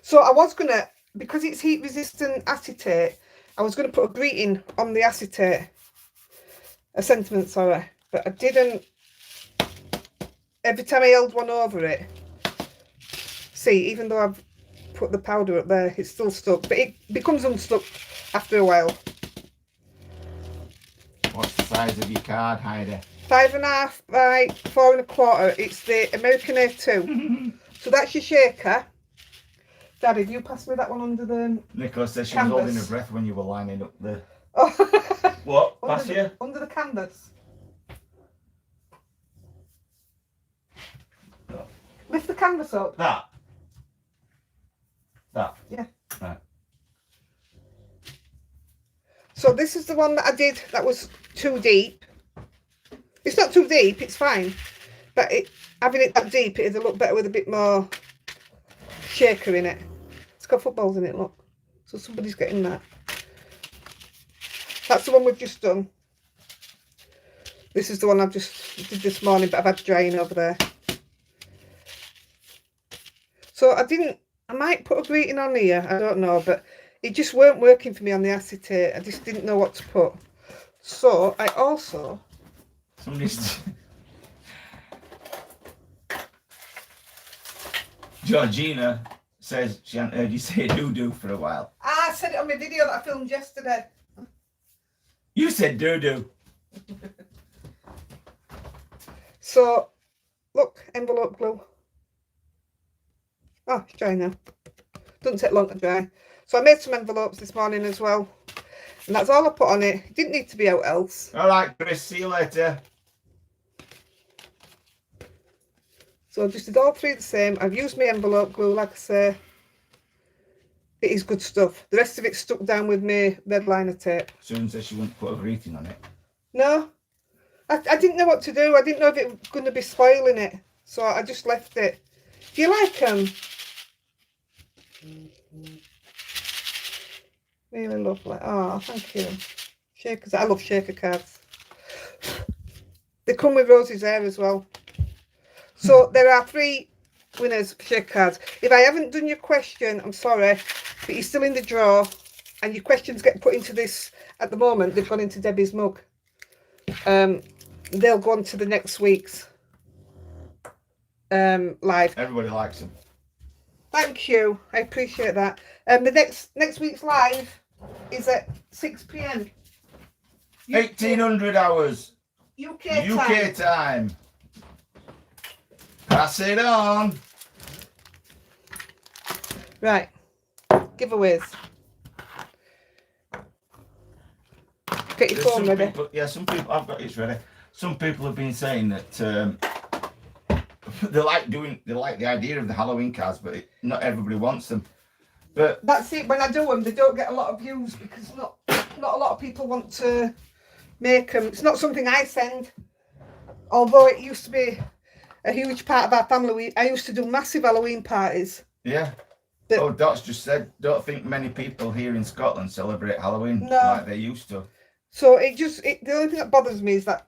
S2: So I was going to, because it's heat resistant acetate, I was going to put a greeting on the acetate. A sentiment, sorry. But I didn't. Every time I held one over it, see, even though I've put the powder up there, it's still stuck. But it becomes unstuck after a while.
S1: What's the size of your card, Heidi?
S2: 5.5 by 4 1/4. It's the American A2. So that's your shaker. Daddy, have you passed me that one under the
S1: Nicola says she
S2: canvas?
S1: was holding her breath when you were lining up the...
S2: Oh.
S1: What? Pass you?
S2: Under the canvas.
S1: No.
S2: Lift the canvas up.
S1: That? That?
S2: Yeah.
S1: Right.
S2: So this is the one that I did that was too deep. It's not too deep, it's fine. But having it that deep, it'd look better with a bit more shaker in it. It's got footballs in it, look. So somebody's getting that. That's the one we've just done. This is the one I've just did this morning, but I've had drying over there. So I might put a greeting on here, I don't know, but it just weren't working for me on the acetate. I just didn't know what to put. So I also...
S1: Somebody's... Georgina says she hadn't heard you say doo-doo for a while.
S2: I said it on my video that I filmed yesterday.
S1: You said doo-doo.
S2: So, look, envelope glue. Oh, it's dry now. Doesn't take long to dry. So I made some envelopes this morning as well. And that's all I put on it. It didn't need to be out else.
S1: All right, Chris, see you later.
S2: So I just did all three the same. I've used my envelope glue, like I say. It is good stuff. The rest of it stuck down with my red liner tape.
S1: Susan says she wouldn't put a greeting on it.
S2: No. I didn't know what to do. I didn't know if it was going to be spoiling it. So I just left it. Do you like them? Really lovely. Oh, thank you. Shakers. I love shaker cards. They come with Rosie's hair as well. So there are 3 winners for shaker cards. If I haven't done your question, I'm sorry, but you're still in the draw, and your questions get put into this. At the moment, they've gone into Debbie's mug. They'll go on to the next week's live.
S1: Everybody likes them.
S2: Thank you. I appreciate that. The next week's live is at 6 PM.
S1: 1800 hours.
S2: UK
S1: time. Pass it on.
S2: Right. Giveaways. Get your
S1: There's
S2: phone
S1: some
S2: ready.
S1: people, yeah, some people, I've got it ready. Some people have been saying that they like the idea of the Halloween cards, but not everybody wants them. But
S2: That's it. When I do them, they don't get a lot of views because not a lot of people want to make them. It's not something I send. Although it used to be a huge part of our family. I used to do massive Halloween parties.
S1: yeah.
S2: But,
S1: oh, Dot's just said, don't think many people here in Scotland celebrate Halloween like they used to.
S2: So the only thing that bothers me is that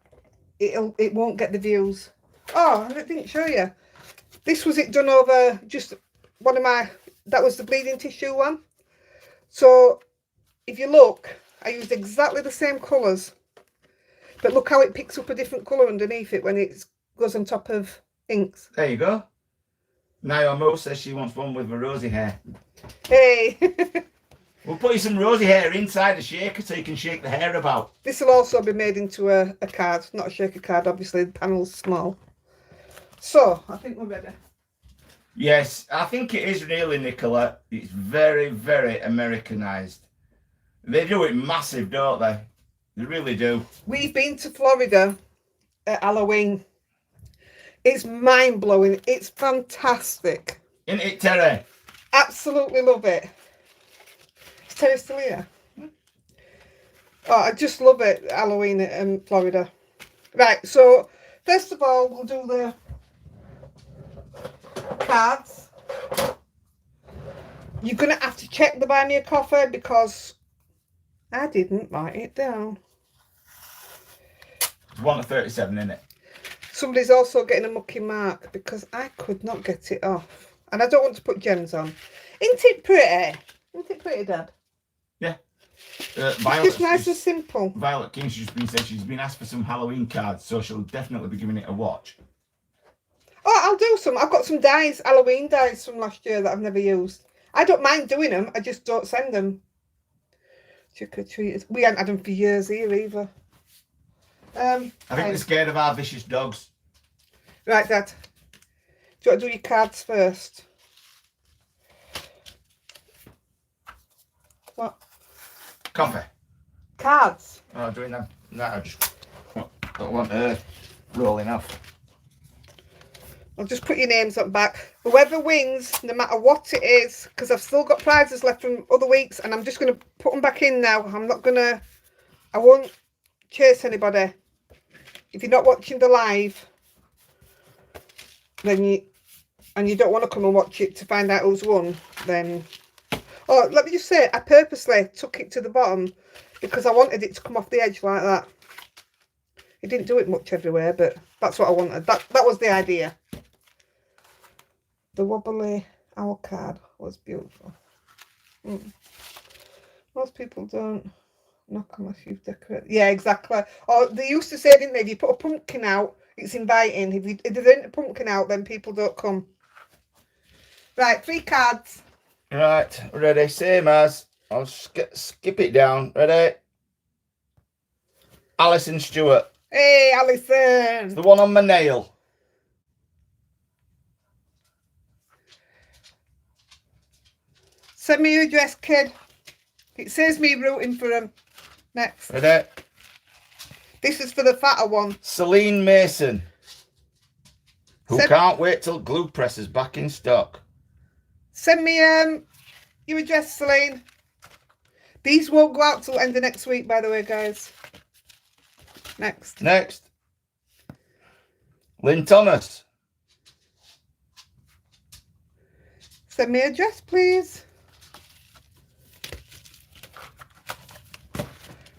S2: it won't get the views. Oh, I didn't show you. This was it done over just one of my, that was the bleeding tissue one. So if you look, I used exactly the same colours. But look how it picks up a different colour underneath it when it goes on top of inks.
S1: There you go. Naomi says she wants one with a rosy hair.
S2: Hey!
S1: We'll put you some rosy hair inside the shaker so you can shake the hair about.
S2: This will also be made into a card, not a shaker card, obviously the panel's small. So, I think we're ready.
S1: Yes, I think it is really, Nicola. It's very, very Americanised. They do it massive, don't they? They really do. We've
S2: been to Florida at Halloween. It's mind-blowing. It's fantastic.
S1: Isn't it, Terry?
S2: Absolutely love it. Is Terry still here? Oh, I just love it, Halloween in Florida. Right, so first of all, we'll do the cards. You're going to have to check the Buy Me a Coffee because I didn't write it down.
S1: It's 1 to 37, isn't it?
S2: Somebody's also getting a mucky mark because I could not get it off. And I don't want to put gems on. Isn't it pretty? Isn't it pretty, Dad?
S1: Yeah.
S2: It's just nice and simple.
S1: Violet King's just been said she's been asked for some Halloween cards, so she'll definitely be giving it a watch.
S2: Oh, I'll do some. I've got some dies, Halloween dies from last year that I've never used. I don't mind doing them. I just don't send them. Trick-or-treaters. We haven't had them for years here either.
S1: I think they're scared of our vicious dogs.
S2: Right, Dad. Do you want to do your cards first? What?
S1: Coffee.
S2: Cards.
S1: Oh, doing them. No, I just don't want her rolling off.
S2: I'll just put your names up back. Whoever wins, no matter what it is, because I've still got prizes left from other weeks, and I'm just going to put them back in now. I won't chase anybody. If you're not watching the live, then you don't want to come and watch it to find out who's won, then... Oh, let me just say, I purposely took it to the bottom because I wanted it to come off the edge like that. It didn't do it much everywhere, but that's what I wanted. That was the idea. The wobbly owl card was beautiful. Most people don't knock unless you've decorated. Yeah, exactly. Or they used to say, didn't they, if you put a pumpkin out, it's inviting. If there isn't a pumpkin out, then people don't come. Right, 3 cards.
S1: Right, ready, same as. I'll skip it down. Ready? Alison Stewart.
S2: Hey, Alison.
S1: It's the one on my nail.
S2: Send me your address, kid. It says me rooting for him. Next.
S1: Ready?
S2: This is for the fatter one.
S1: Celine Mason. Who can't wait till glue press is back in stock.
S2: Send me your address, Celine. These won't go out till end of next week, by the way, guys. Next.
S1: Next. Lynn Thomas.
S2: Send me your address, please.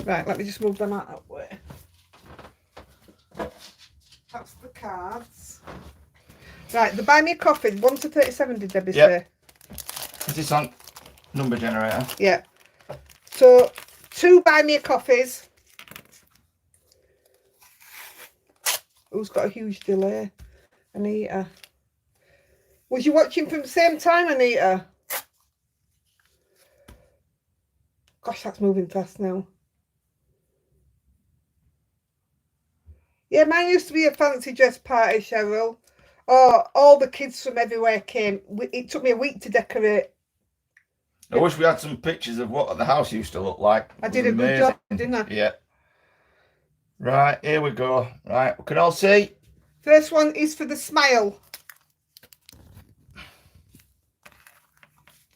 S2: Right, let me just move them out that way. That's the cards. Right, the Buy Me a Coffee, 1 to 37, did Debbie say?
S1: Is this on number generator?
S2: Yeah. So, 2 Buy Me a Coffees. Who's got a huge delay? Anita. Was you watching from the same time, Anita? Gosh, that's moving fast now. Yeah, mine used to be a fancy dress party, Cheryl. Oh, all the kids from everywhere came. It took me a week to decorate
S1: I wish we had some pictures of what the house used to look like.
S2: I
S1: It
S2: did
S1: was
S2: a good
S1: amazing.
S2: job, didn't I?
S1: Yeah. Right, here we go. Right, we can all see.
S2: First one is for the smile.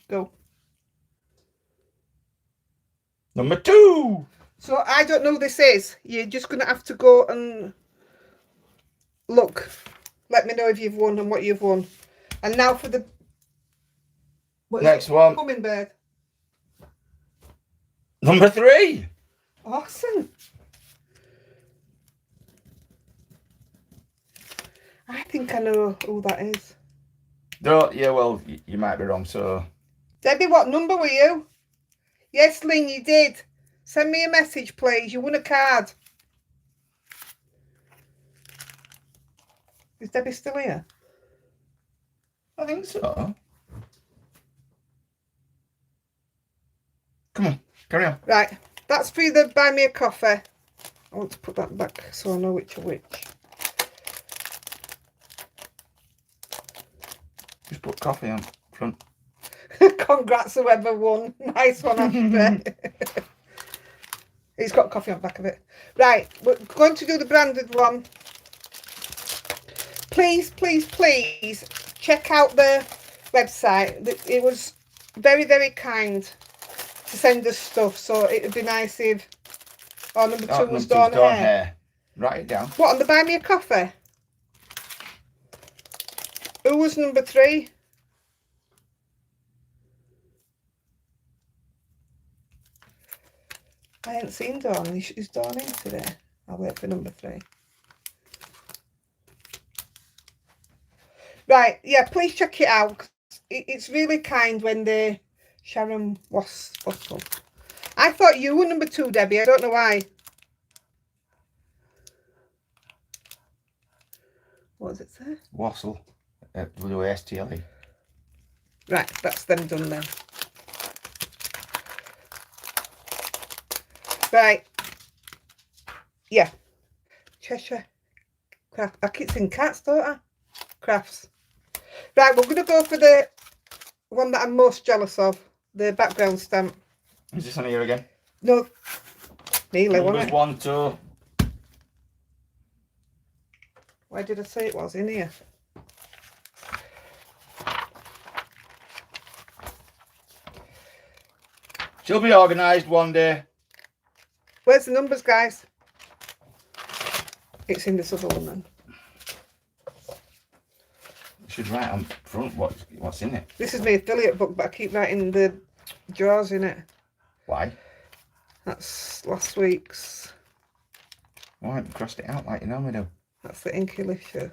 S2: Go.
S1: Number 2.
S2: So I don't know who this is. You're just going to have to go and look. Let me know if you've won and what you've won. And now for the
S1: Next one.
S2: hummingbird.
S1: Number 3.
S2: Awesome. I think I know who that is.
S1: No, yeah, well, you might be wrong, so...
S2: Debbie, what number were you? Yes, Lynn, you did. Send me a message, please. You won a card. Is Debbie still here?
S1: I think so. Come on, carry on.
S2: Right, that's for you to buy me a coffee. I want to put that back so I know which are which.
S1: Just put coffee on front.
S2: Congrats, whoever won. Nice one, Avery. It's got coffee on the back of it. Right, we're going to do the branded one. Please, please, please check out the website. It was very, very kind to send us stuff, so it would be nice if... Oh, number 2 was Dawn Hair.
S1: Write it down.
S2: What, on the Buy Me a Coffee? Who was number 3? I ain't seen Dawn. Is Dawn in today? I'll wait for number 3. Right, yeah, please check it out. It's really kind when they... Sharon Wassel. I thought you were number 2, Debbie. I don't know why. What does it say?
S1: Wassel. W-A-S-T-L-E.
S2: Right, that's them done then. Right. Yeah. Cheshire Craft. I keep saying cats, don't I? Crafts. Right, we're going to go for the one that I'm most jealous of. The background stamp.
S1: Is this on here again?
S2: No. Nearly,
S1: Numbers
S2: wasn't it?
S1: 1, 2.
S2: Where did I say it was? In here.
S1: She'll be organised one day.
S2: Where's the numbers, guys? It's in this other one then.
S1: Should write on front what's in it.
S2: This is my affiliate book, but I keep writing the drawers in it.
S1: Why?
S2: That's last week's.
S1: Why haven't you crossed it out like you normally do?
S2: That's the Inkylicious.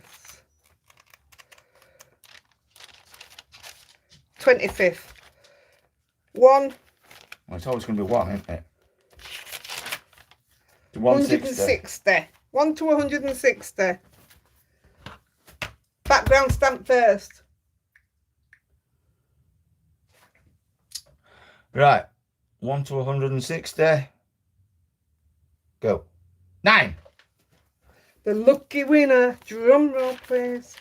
S2: 25th. 1.
S1: Well, it's always going to be 1, isn't it? To 160.
S2: 1 to 160. Background stamp first.
S1: Right. 1 to 160. Go. 9.
S2: The lucky winner, drum roll please,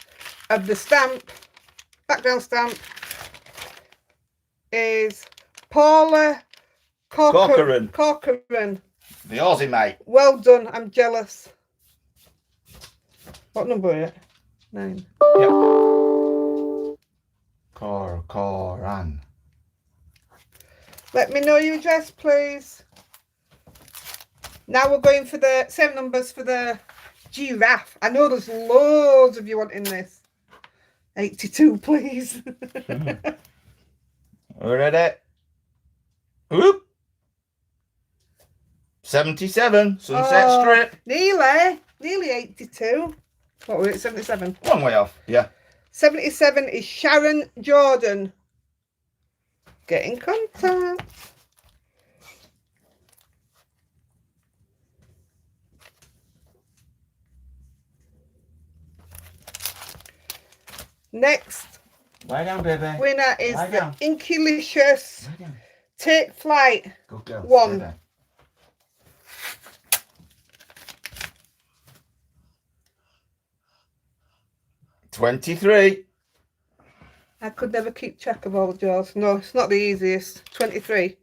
S2: of the stamp, background stamp, is Paula
S1: Corcoran.
S2: Corcoran.
S1: The Aussie mate.
S2: Well done, I'm jealous. What number is it? 9.
S1: Yep. Corcoran.
S2: Let me know your address, please. Now we're going for the same numbers for the giraffe. I know there's loads of you wanting this. 82, please.
S1: We're ready. Whoop. 77. Sunset Strip.
S2: Nearly 82. What were it? 77.
S1: Long way off. Yeah.
S2: 77 is Sharon Jordan. Get in contact. Next
S1: Lie down, baby.
S2: winner is
S1: Lie
S2: the
S1: down.
S2: Inkylicious
S1: Lie down.
S2: Take Flight.
S1: Good girl.
S2: 1.
S1: Baby. $23.
S2: I could never keep track of all the drawers. No, it's not the easiest. 23.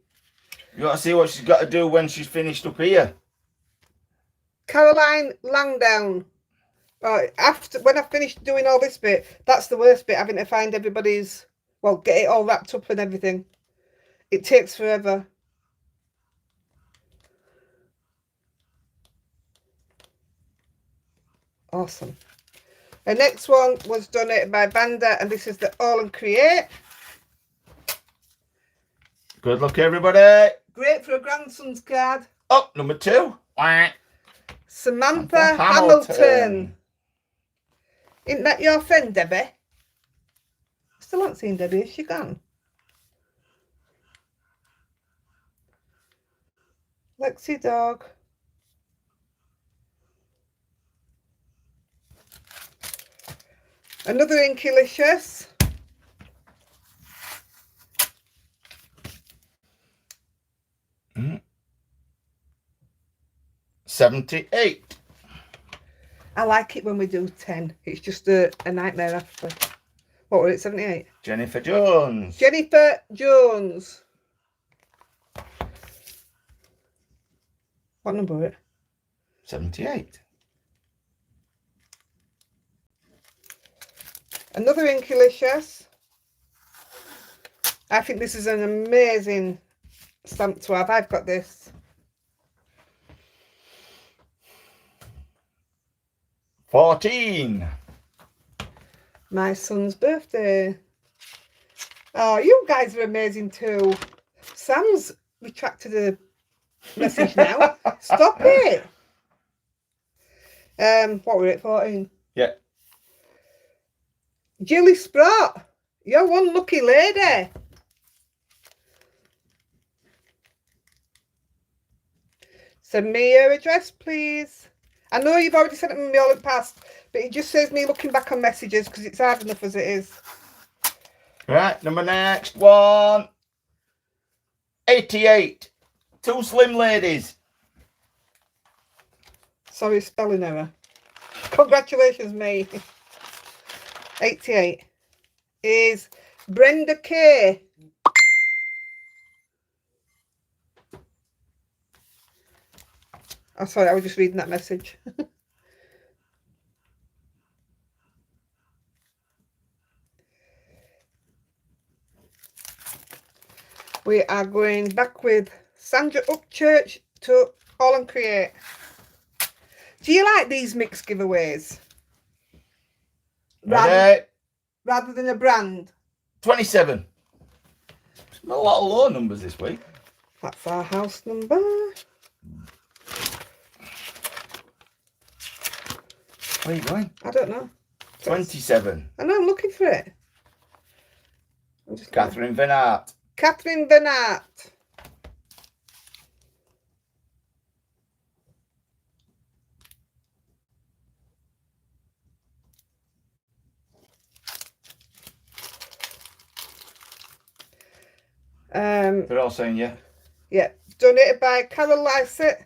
S1: You got to see what she's got to do when she's finished up here.
S2: Caroline Langdown. After when I finished doing all this bit, that's the worst bit, having to find everybody's, well, get it all wrapped up and everything. It takes forever. Awesome. The next one was donated by Banter, and this is the All and Create.
S1: Good luck, everybody.
S2: Great for a grandson's card.
S1: Oh, number 2.
S2: Samantha Hamilton. Isn't that your friend, Debbie? Still haven't seen Debbie. Is she gone? Lexi Dog. Another Inkylicious.
S1: Mm. 78.
S2: I like it when we do 10. It's just a nightmare after. What were it, 78?
S1: Jennifer Jones.
S2: Jennifer Jones. What number were it?
S1: 78.
S2: Another Inkylicious. I think this is an amazing stamp to have. I've got this.
S1: 14.
S2: My son's birthday. Oh, you guys are amazing too. Sam's retracted a message now. Stop it. What were it, 14?
S1: Yeah.
S2: Julie Sprott, you're one lucky lady. Send me your address, please. I know you've already sent it me all in the past, but it just saves me looking back on messages because it's hard enough as it is.
S1: Right, number next one. 88. 2 slim ladies.
S2: Sorry, spelling error. Congratulations, me. 88 is Brenda K. Oh, sorry, I was just reading that message. We are going back with Sandra Upchurch to All and Create. Do you like these mixed giveaways? Rather than a brand?
S1: 27. A lot of low numbers this week.
S2: That's our house number.
S1: Where are you going?
S2: I don't know.
S1: 27.
S2: I know, I'm looking for it.
S1: Catherine Van Aert.
S2: Catherine Van Aert.
S1: They're all saying yeah.
S2: Yeah, donated by Carol Lysett.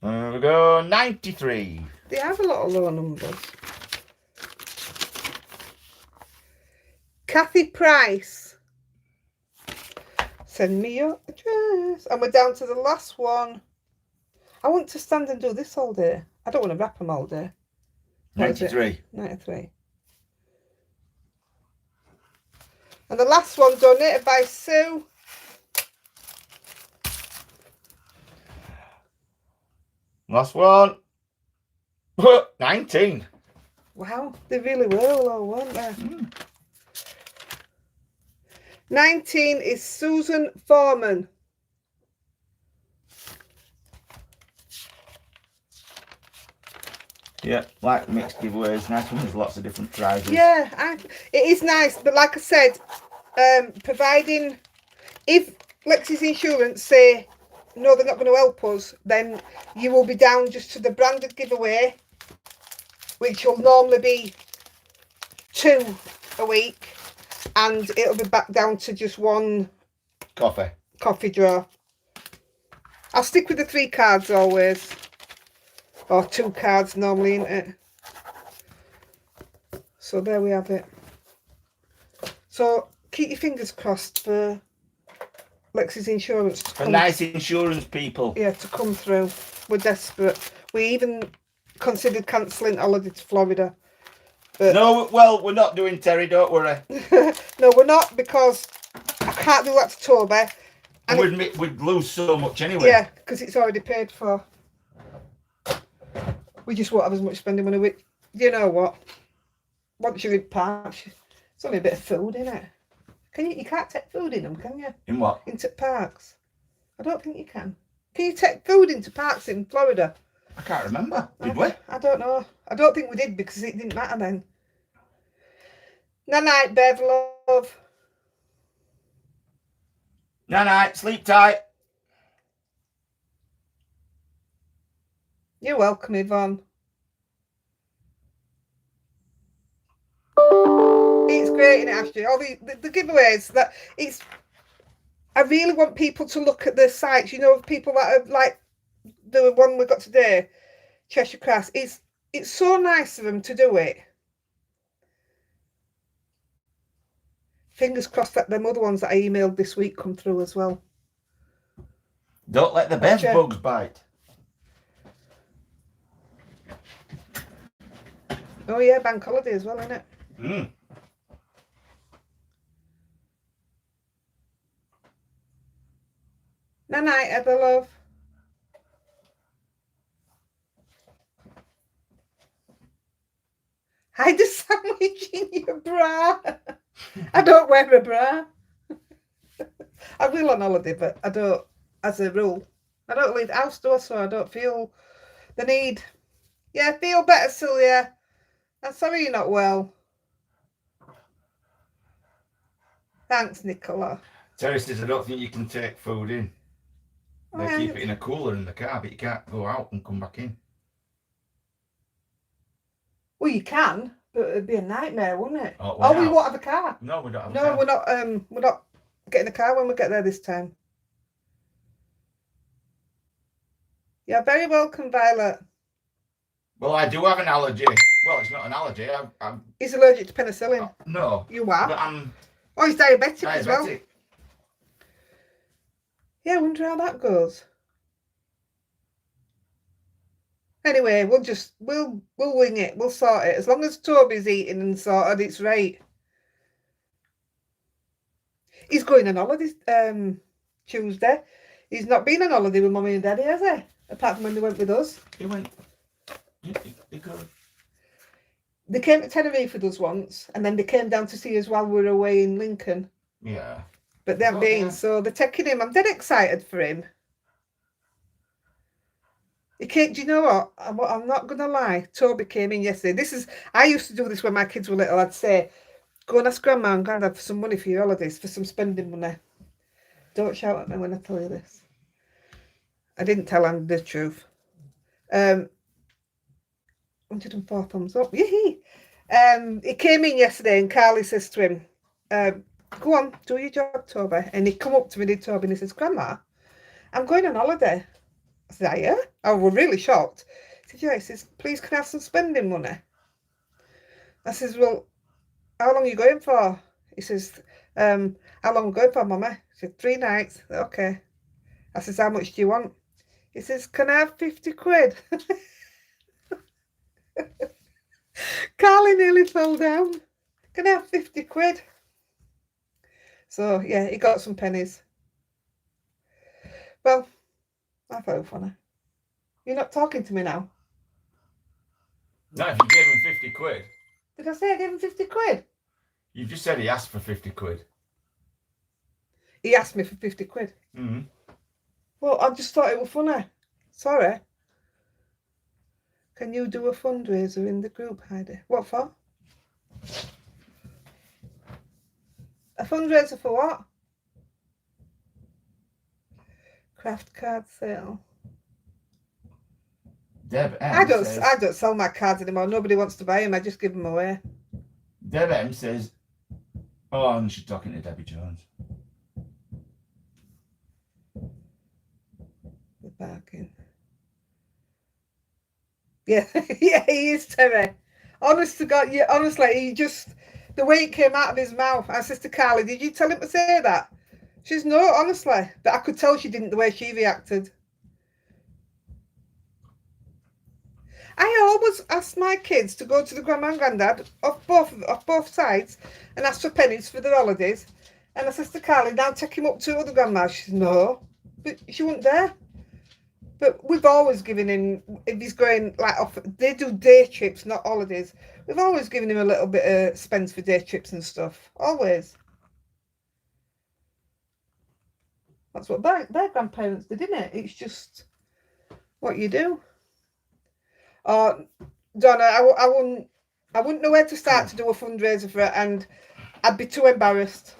S1: There we go, 93.
S2: They have a lot of lower numbers. Kathy Price. Send me your address. And we're down to the last one. I want to stand and do this all day. I don't want to wrap them all day.
S1: 93.
S2: 93. And the last one donated by Sue.
S1: Last one. 19.
S2: Wow, they really were low, weren't they? 19 is Susan Foreman.
S1: Yeah, like mixed giveaways. Nice one. There's lots of different prizes.
S2: Yeah, it is nice. But like I said, providing if Lexi's Insurance say no, they're not going to help us, then you will be down just to the branded giveaway, which will normally be 2 a week, and it'll be back down to just 1 coffee draw. I'll stick with the 3 cards always, or 2 cards normally, isn't it? So there we have it. So keep your fingers crossed for Lexi's insurance to
S1: For
S2: come.
S1: nice insurance people.
S2: Yeah, to come through. We're desperate. We even considered cancelling holiday to Florida. But
S1: No, well, we're not doing Terry, don't worry.
S2: no, we're not, because I can't do that to Toby.
S1: And we'd lose so much anyway.
S2: Yeah, because it's already paid for. We just won't have as much spending money. You know what? Once you're in parks, it's only a bit of food, isn't it? You can't take food in them, can you?
S1: In what?
S2: Into parks. I don't think you can. Can you take food into parks in Florida?
S1: I can't remember. Did we?
S2: I don't know. I don't think we did, because it didn't matter then. Night, Bev, love.
S1: Night, sleep tight.
S2: You're welcome, Yvonne. It's great, isn't it, Ashley? All the giveaways that it's. I really want people to look at the sites. You know, people that have, like the one we got today, Cheshire Crafts. It's so nice of them to do it. Fingers crossed that them other ones that I emailed this week come through as well.
S1: Don't let the bed bugs bite.
S2: Oh yeah, bank holiday as well, isn't it?
S1: Mm.
S2: Night, Heather, love. Hide a sandwich in your bra. I don't wear a bra. I will on holiday, but I don't, as a rule. I don't leave the house door, so I don't feel the need. Yeah, feel better, Celia. I'm sorry you're not well. Thanks, Nicola.
S1: Terry says, I don't think you can take food in. They keep it in a cooler in the car, but you can't go out and come back in.
S2: Well, you can, but it'd be a nightmare, wouldn't it?
S1: Oh,
S2: we won't have a car.
S1: No, we don't have a
S2: No,
S1: car.
S2: we're not getting a car when we get there this time. You're very welcome, Violet.
S1: Well, I do have an allergy. Well, it's not an allergy.
S2: He's allergic to penicillin.
S1: No.
S2: You are?
S1: But I'm
S2: Oh, he's diabetic as well. Yeah, I wonder how that goes. Anyway, we'll wing it. We'll sort it. As long as Toby's eating and sorted, it's right. He's going on holiday Tuesday. He's not been on holiday with Mummy and Daddy, has he? Apart from when they went with us.
S1: He went.
S2: They came to Tenerife with us once, and then they came down to see us while we were away in Lincoln.
S1: Yeah.
S2: But they've been, so they're taking him. I'm dead excited for him. He came, do you know what? I'm not going to lie. Toby came in yesterday. I used to do this when my kids were little. I'd say, go and ask Grandma and Grandad for some money for your holidays, for some spending money. Don't shout at me when I tell you this. I didn't tell Andy the truth. 104 thumbs up. Yee. He came in yesterday and Carly says to him, go on, do your job, Toby. And he come up to me, Toby, and he says, Grandma, I'm going on holiday. I said, are you? I was really shocked. He said, yeah. He says, please, can I have some spending money? I says, well, how long are you going for? He says, how long are you going for, Mummy? I said, 3 nights. Okay. I says, how much do you want? He says, can I have 50 quid? Carly nearly fell down. Can I have 50 quid? So, yeah, he got some pennies. Well, I thought it was funny. You're not talking to me now.
S1: No, if you gave him 50 quid.
S2: Did I say I gave him 50 quid?
S1: You just said he asked for 50 quid.
S2: He asked me for 50 quid.
S1: Mm-hmm.
S2: Well, I just thought it was funny. Sorry. Can you do a fundraiser in the group, Heidi? What for? A fundraiser for what? Craft card sale.
S1: Deb M
S2: I don't sell my cards anymore. Nobody wants to buy them. I just give them away.
S1: Deb M says, oh, and she's talking to Debbie Jones.
S2: The bargain. Yeah, yeah, he is, Terry. Honest to God, yeah, honestly, he just, the way it came out of his mouth. I said to Carly, did you tell him to say that? She says, no, honestly. But I could tell she didn't the way she reacted. I always ask my kids to go to the grandma and granddad off both sides and ask for pennies for their holidays. And I says to Carly, now take him up to other grandmas. She says, no. But she wasn't there. But we've always given him, if he's going like off, they do day trips, not holidays. We've always given him a little bit of spends for day trips and stuff. Always. That's what their grandparents did, isn't it? It's just what you do. Oh, Donna, I wouldn't know where to start to do a fundraiser for it, and I'd be too embarrassed.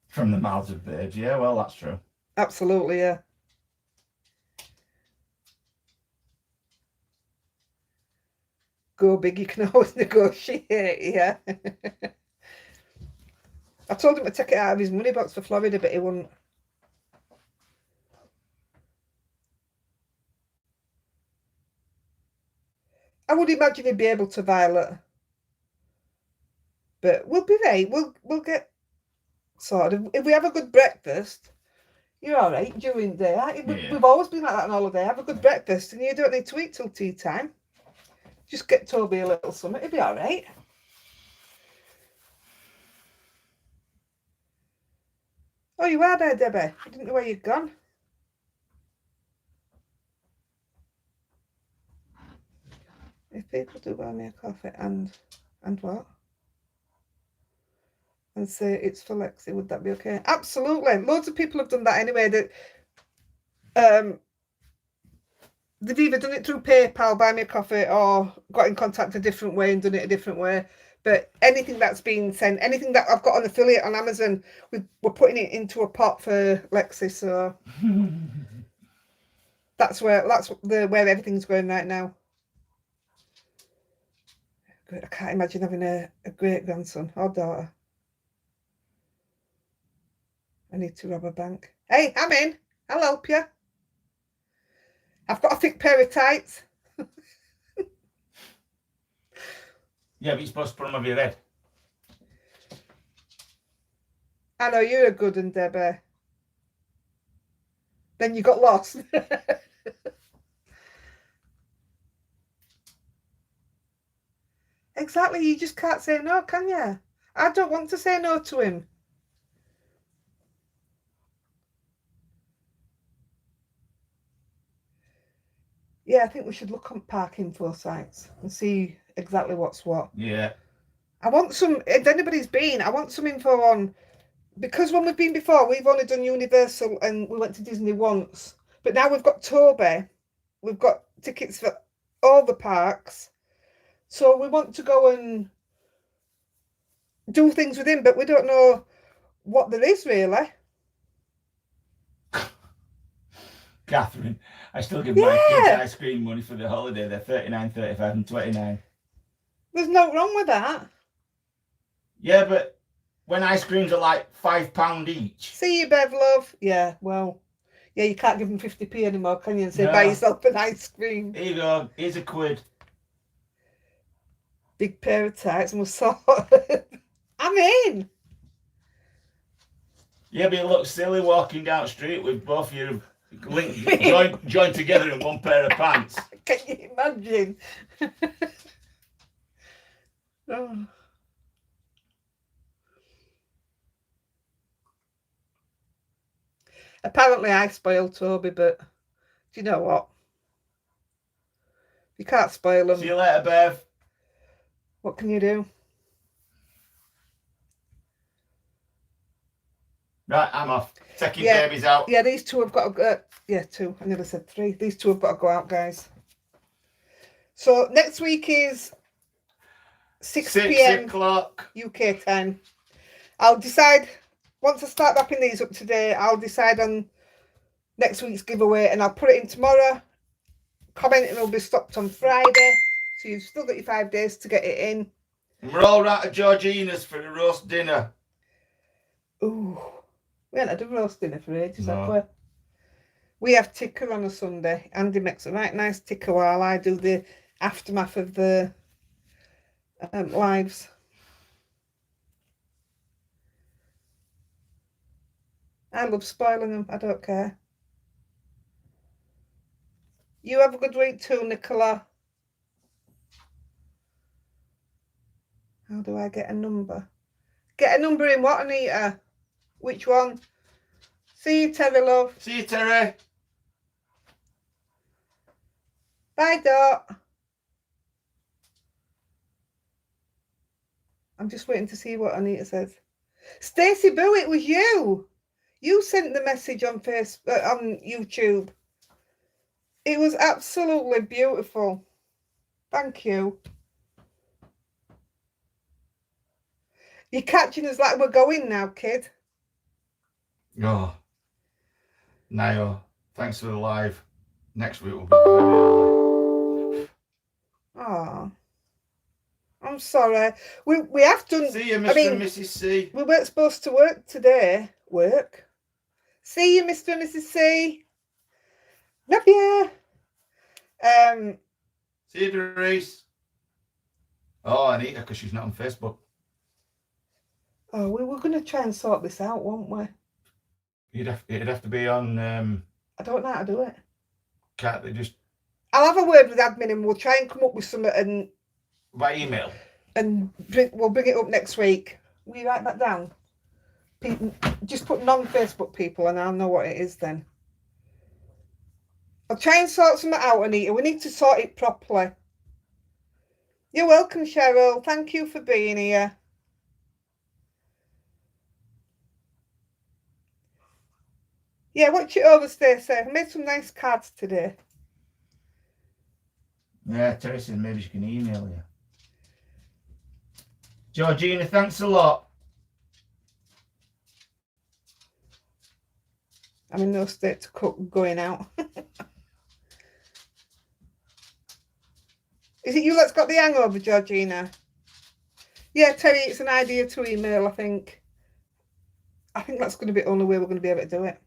S1: From the mouths of birds, yeah, well, that's true.
S2: Absolutely, yeah. Go big, you can always negotiate, yeah. I told him to take it out of his money box for Florida, but he wouldn't. I would imagine he'd be able to, Violet. But we'll be right. We'll get sorted. If we have a good breakfast, you're all right during the day. Yeah. We've always been like that on holiday. Have a good breakfast and you don't need to eat till tea time. Just get Toby a little something. He'll be all right. Oh, you are there, Debbie. I didn't know where you'd gone. If people do buy me a coffee and what? And say it's for Lexi, would that be okay? Absolutely. Loads of people have done that anyway. That they've either done it through PayPal, buy me a coffee, or got in contact a different way and done it a different way. But anything that's been sent, anything that I've got on affiliate on Amazon, we're putting it into a pot for Lexi. So that's where everything's going right now. Good. I can't imagine having a great grandson or daughter. I need to rob a bank. Hey, I'm in. I'll help you. I've got a thick pair of tights.
S1: Yeah, but you're supposed to put them over your head.
S2: I know, you're a good one, Debbie. Then you got lost. Exactly, you just can't say no, can you? I don't want to say no to him. Yeah, I think we should look on park info sites and see exactly what's what.
S1: Yeah.
S2: I want some, if anybody's been, I want some info on, because when we've been before, we've only done Universal and we went to Disney once. But now we've got Toby. We've got tickets for all the parks. So we want to go and do things with him, but we don't know what there is really.
S1: Catherine, I still give my kids ice cream money for the holiday. They're 39, 35 and 29.
S2: There's no wrong with that.
S1: Yeah, but when ice creams are like £5 each.
S2: See you, Bev, love. Yeah, well, yeah, you can't give them 50p anymore, can you? And say, buy yourself an ice cream.
S1: Here you go. Here's a quid.
S2: Big pair of tights and we'll sort. I'm in.
S1: Yeah, but you look silly walking down the street with both your joined together in one pair of pants.
S2: Can you imagine? Oh. Apparently I spoiled Toby, but do you know what? You can't spoil him.
S1: See you later, Bev.
S2: What can you do?
S1: Right, I'm off. Taking babies out.
S2: Yeah, these two have got to go. Yeah, two. I never said three. These two have got to go out, guys. So next week is 6 p.m. UK time. I'll decide, once I start wrapping these up today, I'll decide on next week's giveaway and I'll put it in tomorrow. Commenting will be stopped on Friday. So you've still got your 5 days to get it in.
S1: And we're all right at Georgina's for a roast dinner.
S2: Ooh. We haven't had a roast dinner for ages, have we? We have ticker on a Sunday. Andy makes a right nice ticker while I do the aftermath of the lives. I love spoiling them. I don't care. You have a good week too, Nicola. How do I get a number? Get a number in what, Anita? Which one? See you, Terry, love.
S1: See you, Terry.
S2: Bye, Dot. I'm just waiting to see what Anita says. Stacey Boo, it was you. You sent the message on Facebook, on YouTube. It was absolutely beautiful. Thank you. You're catching us like we're going now, kid.
S1: Oh. Nayo, thanks for the live. Next week will be very early.
S2: Oh. I'm sorry. We have done.
S1: See you, Mr. and Mrs. C.
S2: We weren't supposed to work today. Work. See you, Mr. and Mrs. C. Love you.
S1: See you, Doris. Oh, Anita, because she's not on Facebook.
S2: Oh, we were going to try and sort this out, weren't we?
S1: It'd have to be on.
S2: I don't know how to do it.
S1: Can't they just?
S2: I'll have a word with admin and we'll try and come up with something and
S1: By email.
S2: And we'll bring it up next week. Will you write that down? People, just put non-Facebook people and I'll know what it is then. I'll try and sort something out, Anita. We need to sort it properly. You're welcome, Cheryl. Thank you for being here. Yeah, watch it over, Stacey. I made some nice cards today.
S1: Yeah, Terry said maybe she can email you. Georgina, thanks a lot.
S2: I'm in no state to cook going out. Is it you that's got the hangover, Georgina? Yeah, Terry, it's an idea to email, I think. I think that's going to be the only way we're going to be able to do it.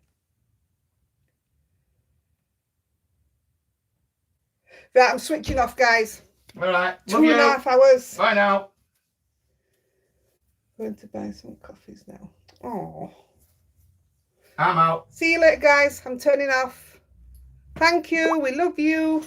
S2: Right, I'm switching off, guys.
S1: All right.
S2: 2.5 hours.
S1: Bye now.
S2: Going to buy some coffees now. Oh.
S1: I'm out.
S2: See you later, guys. I'm turning off. Thank you. We love you.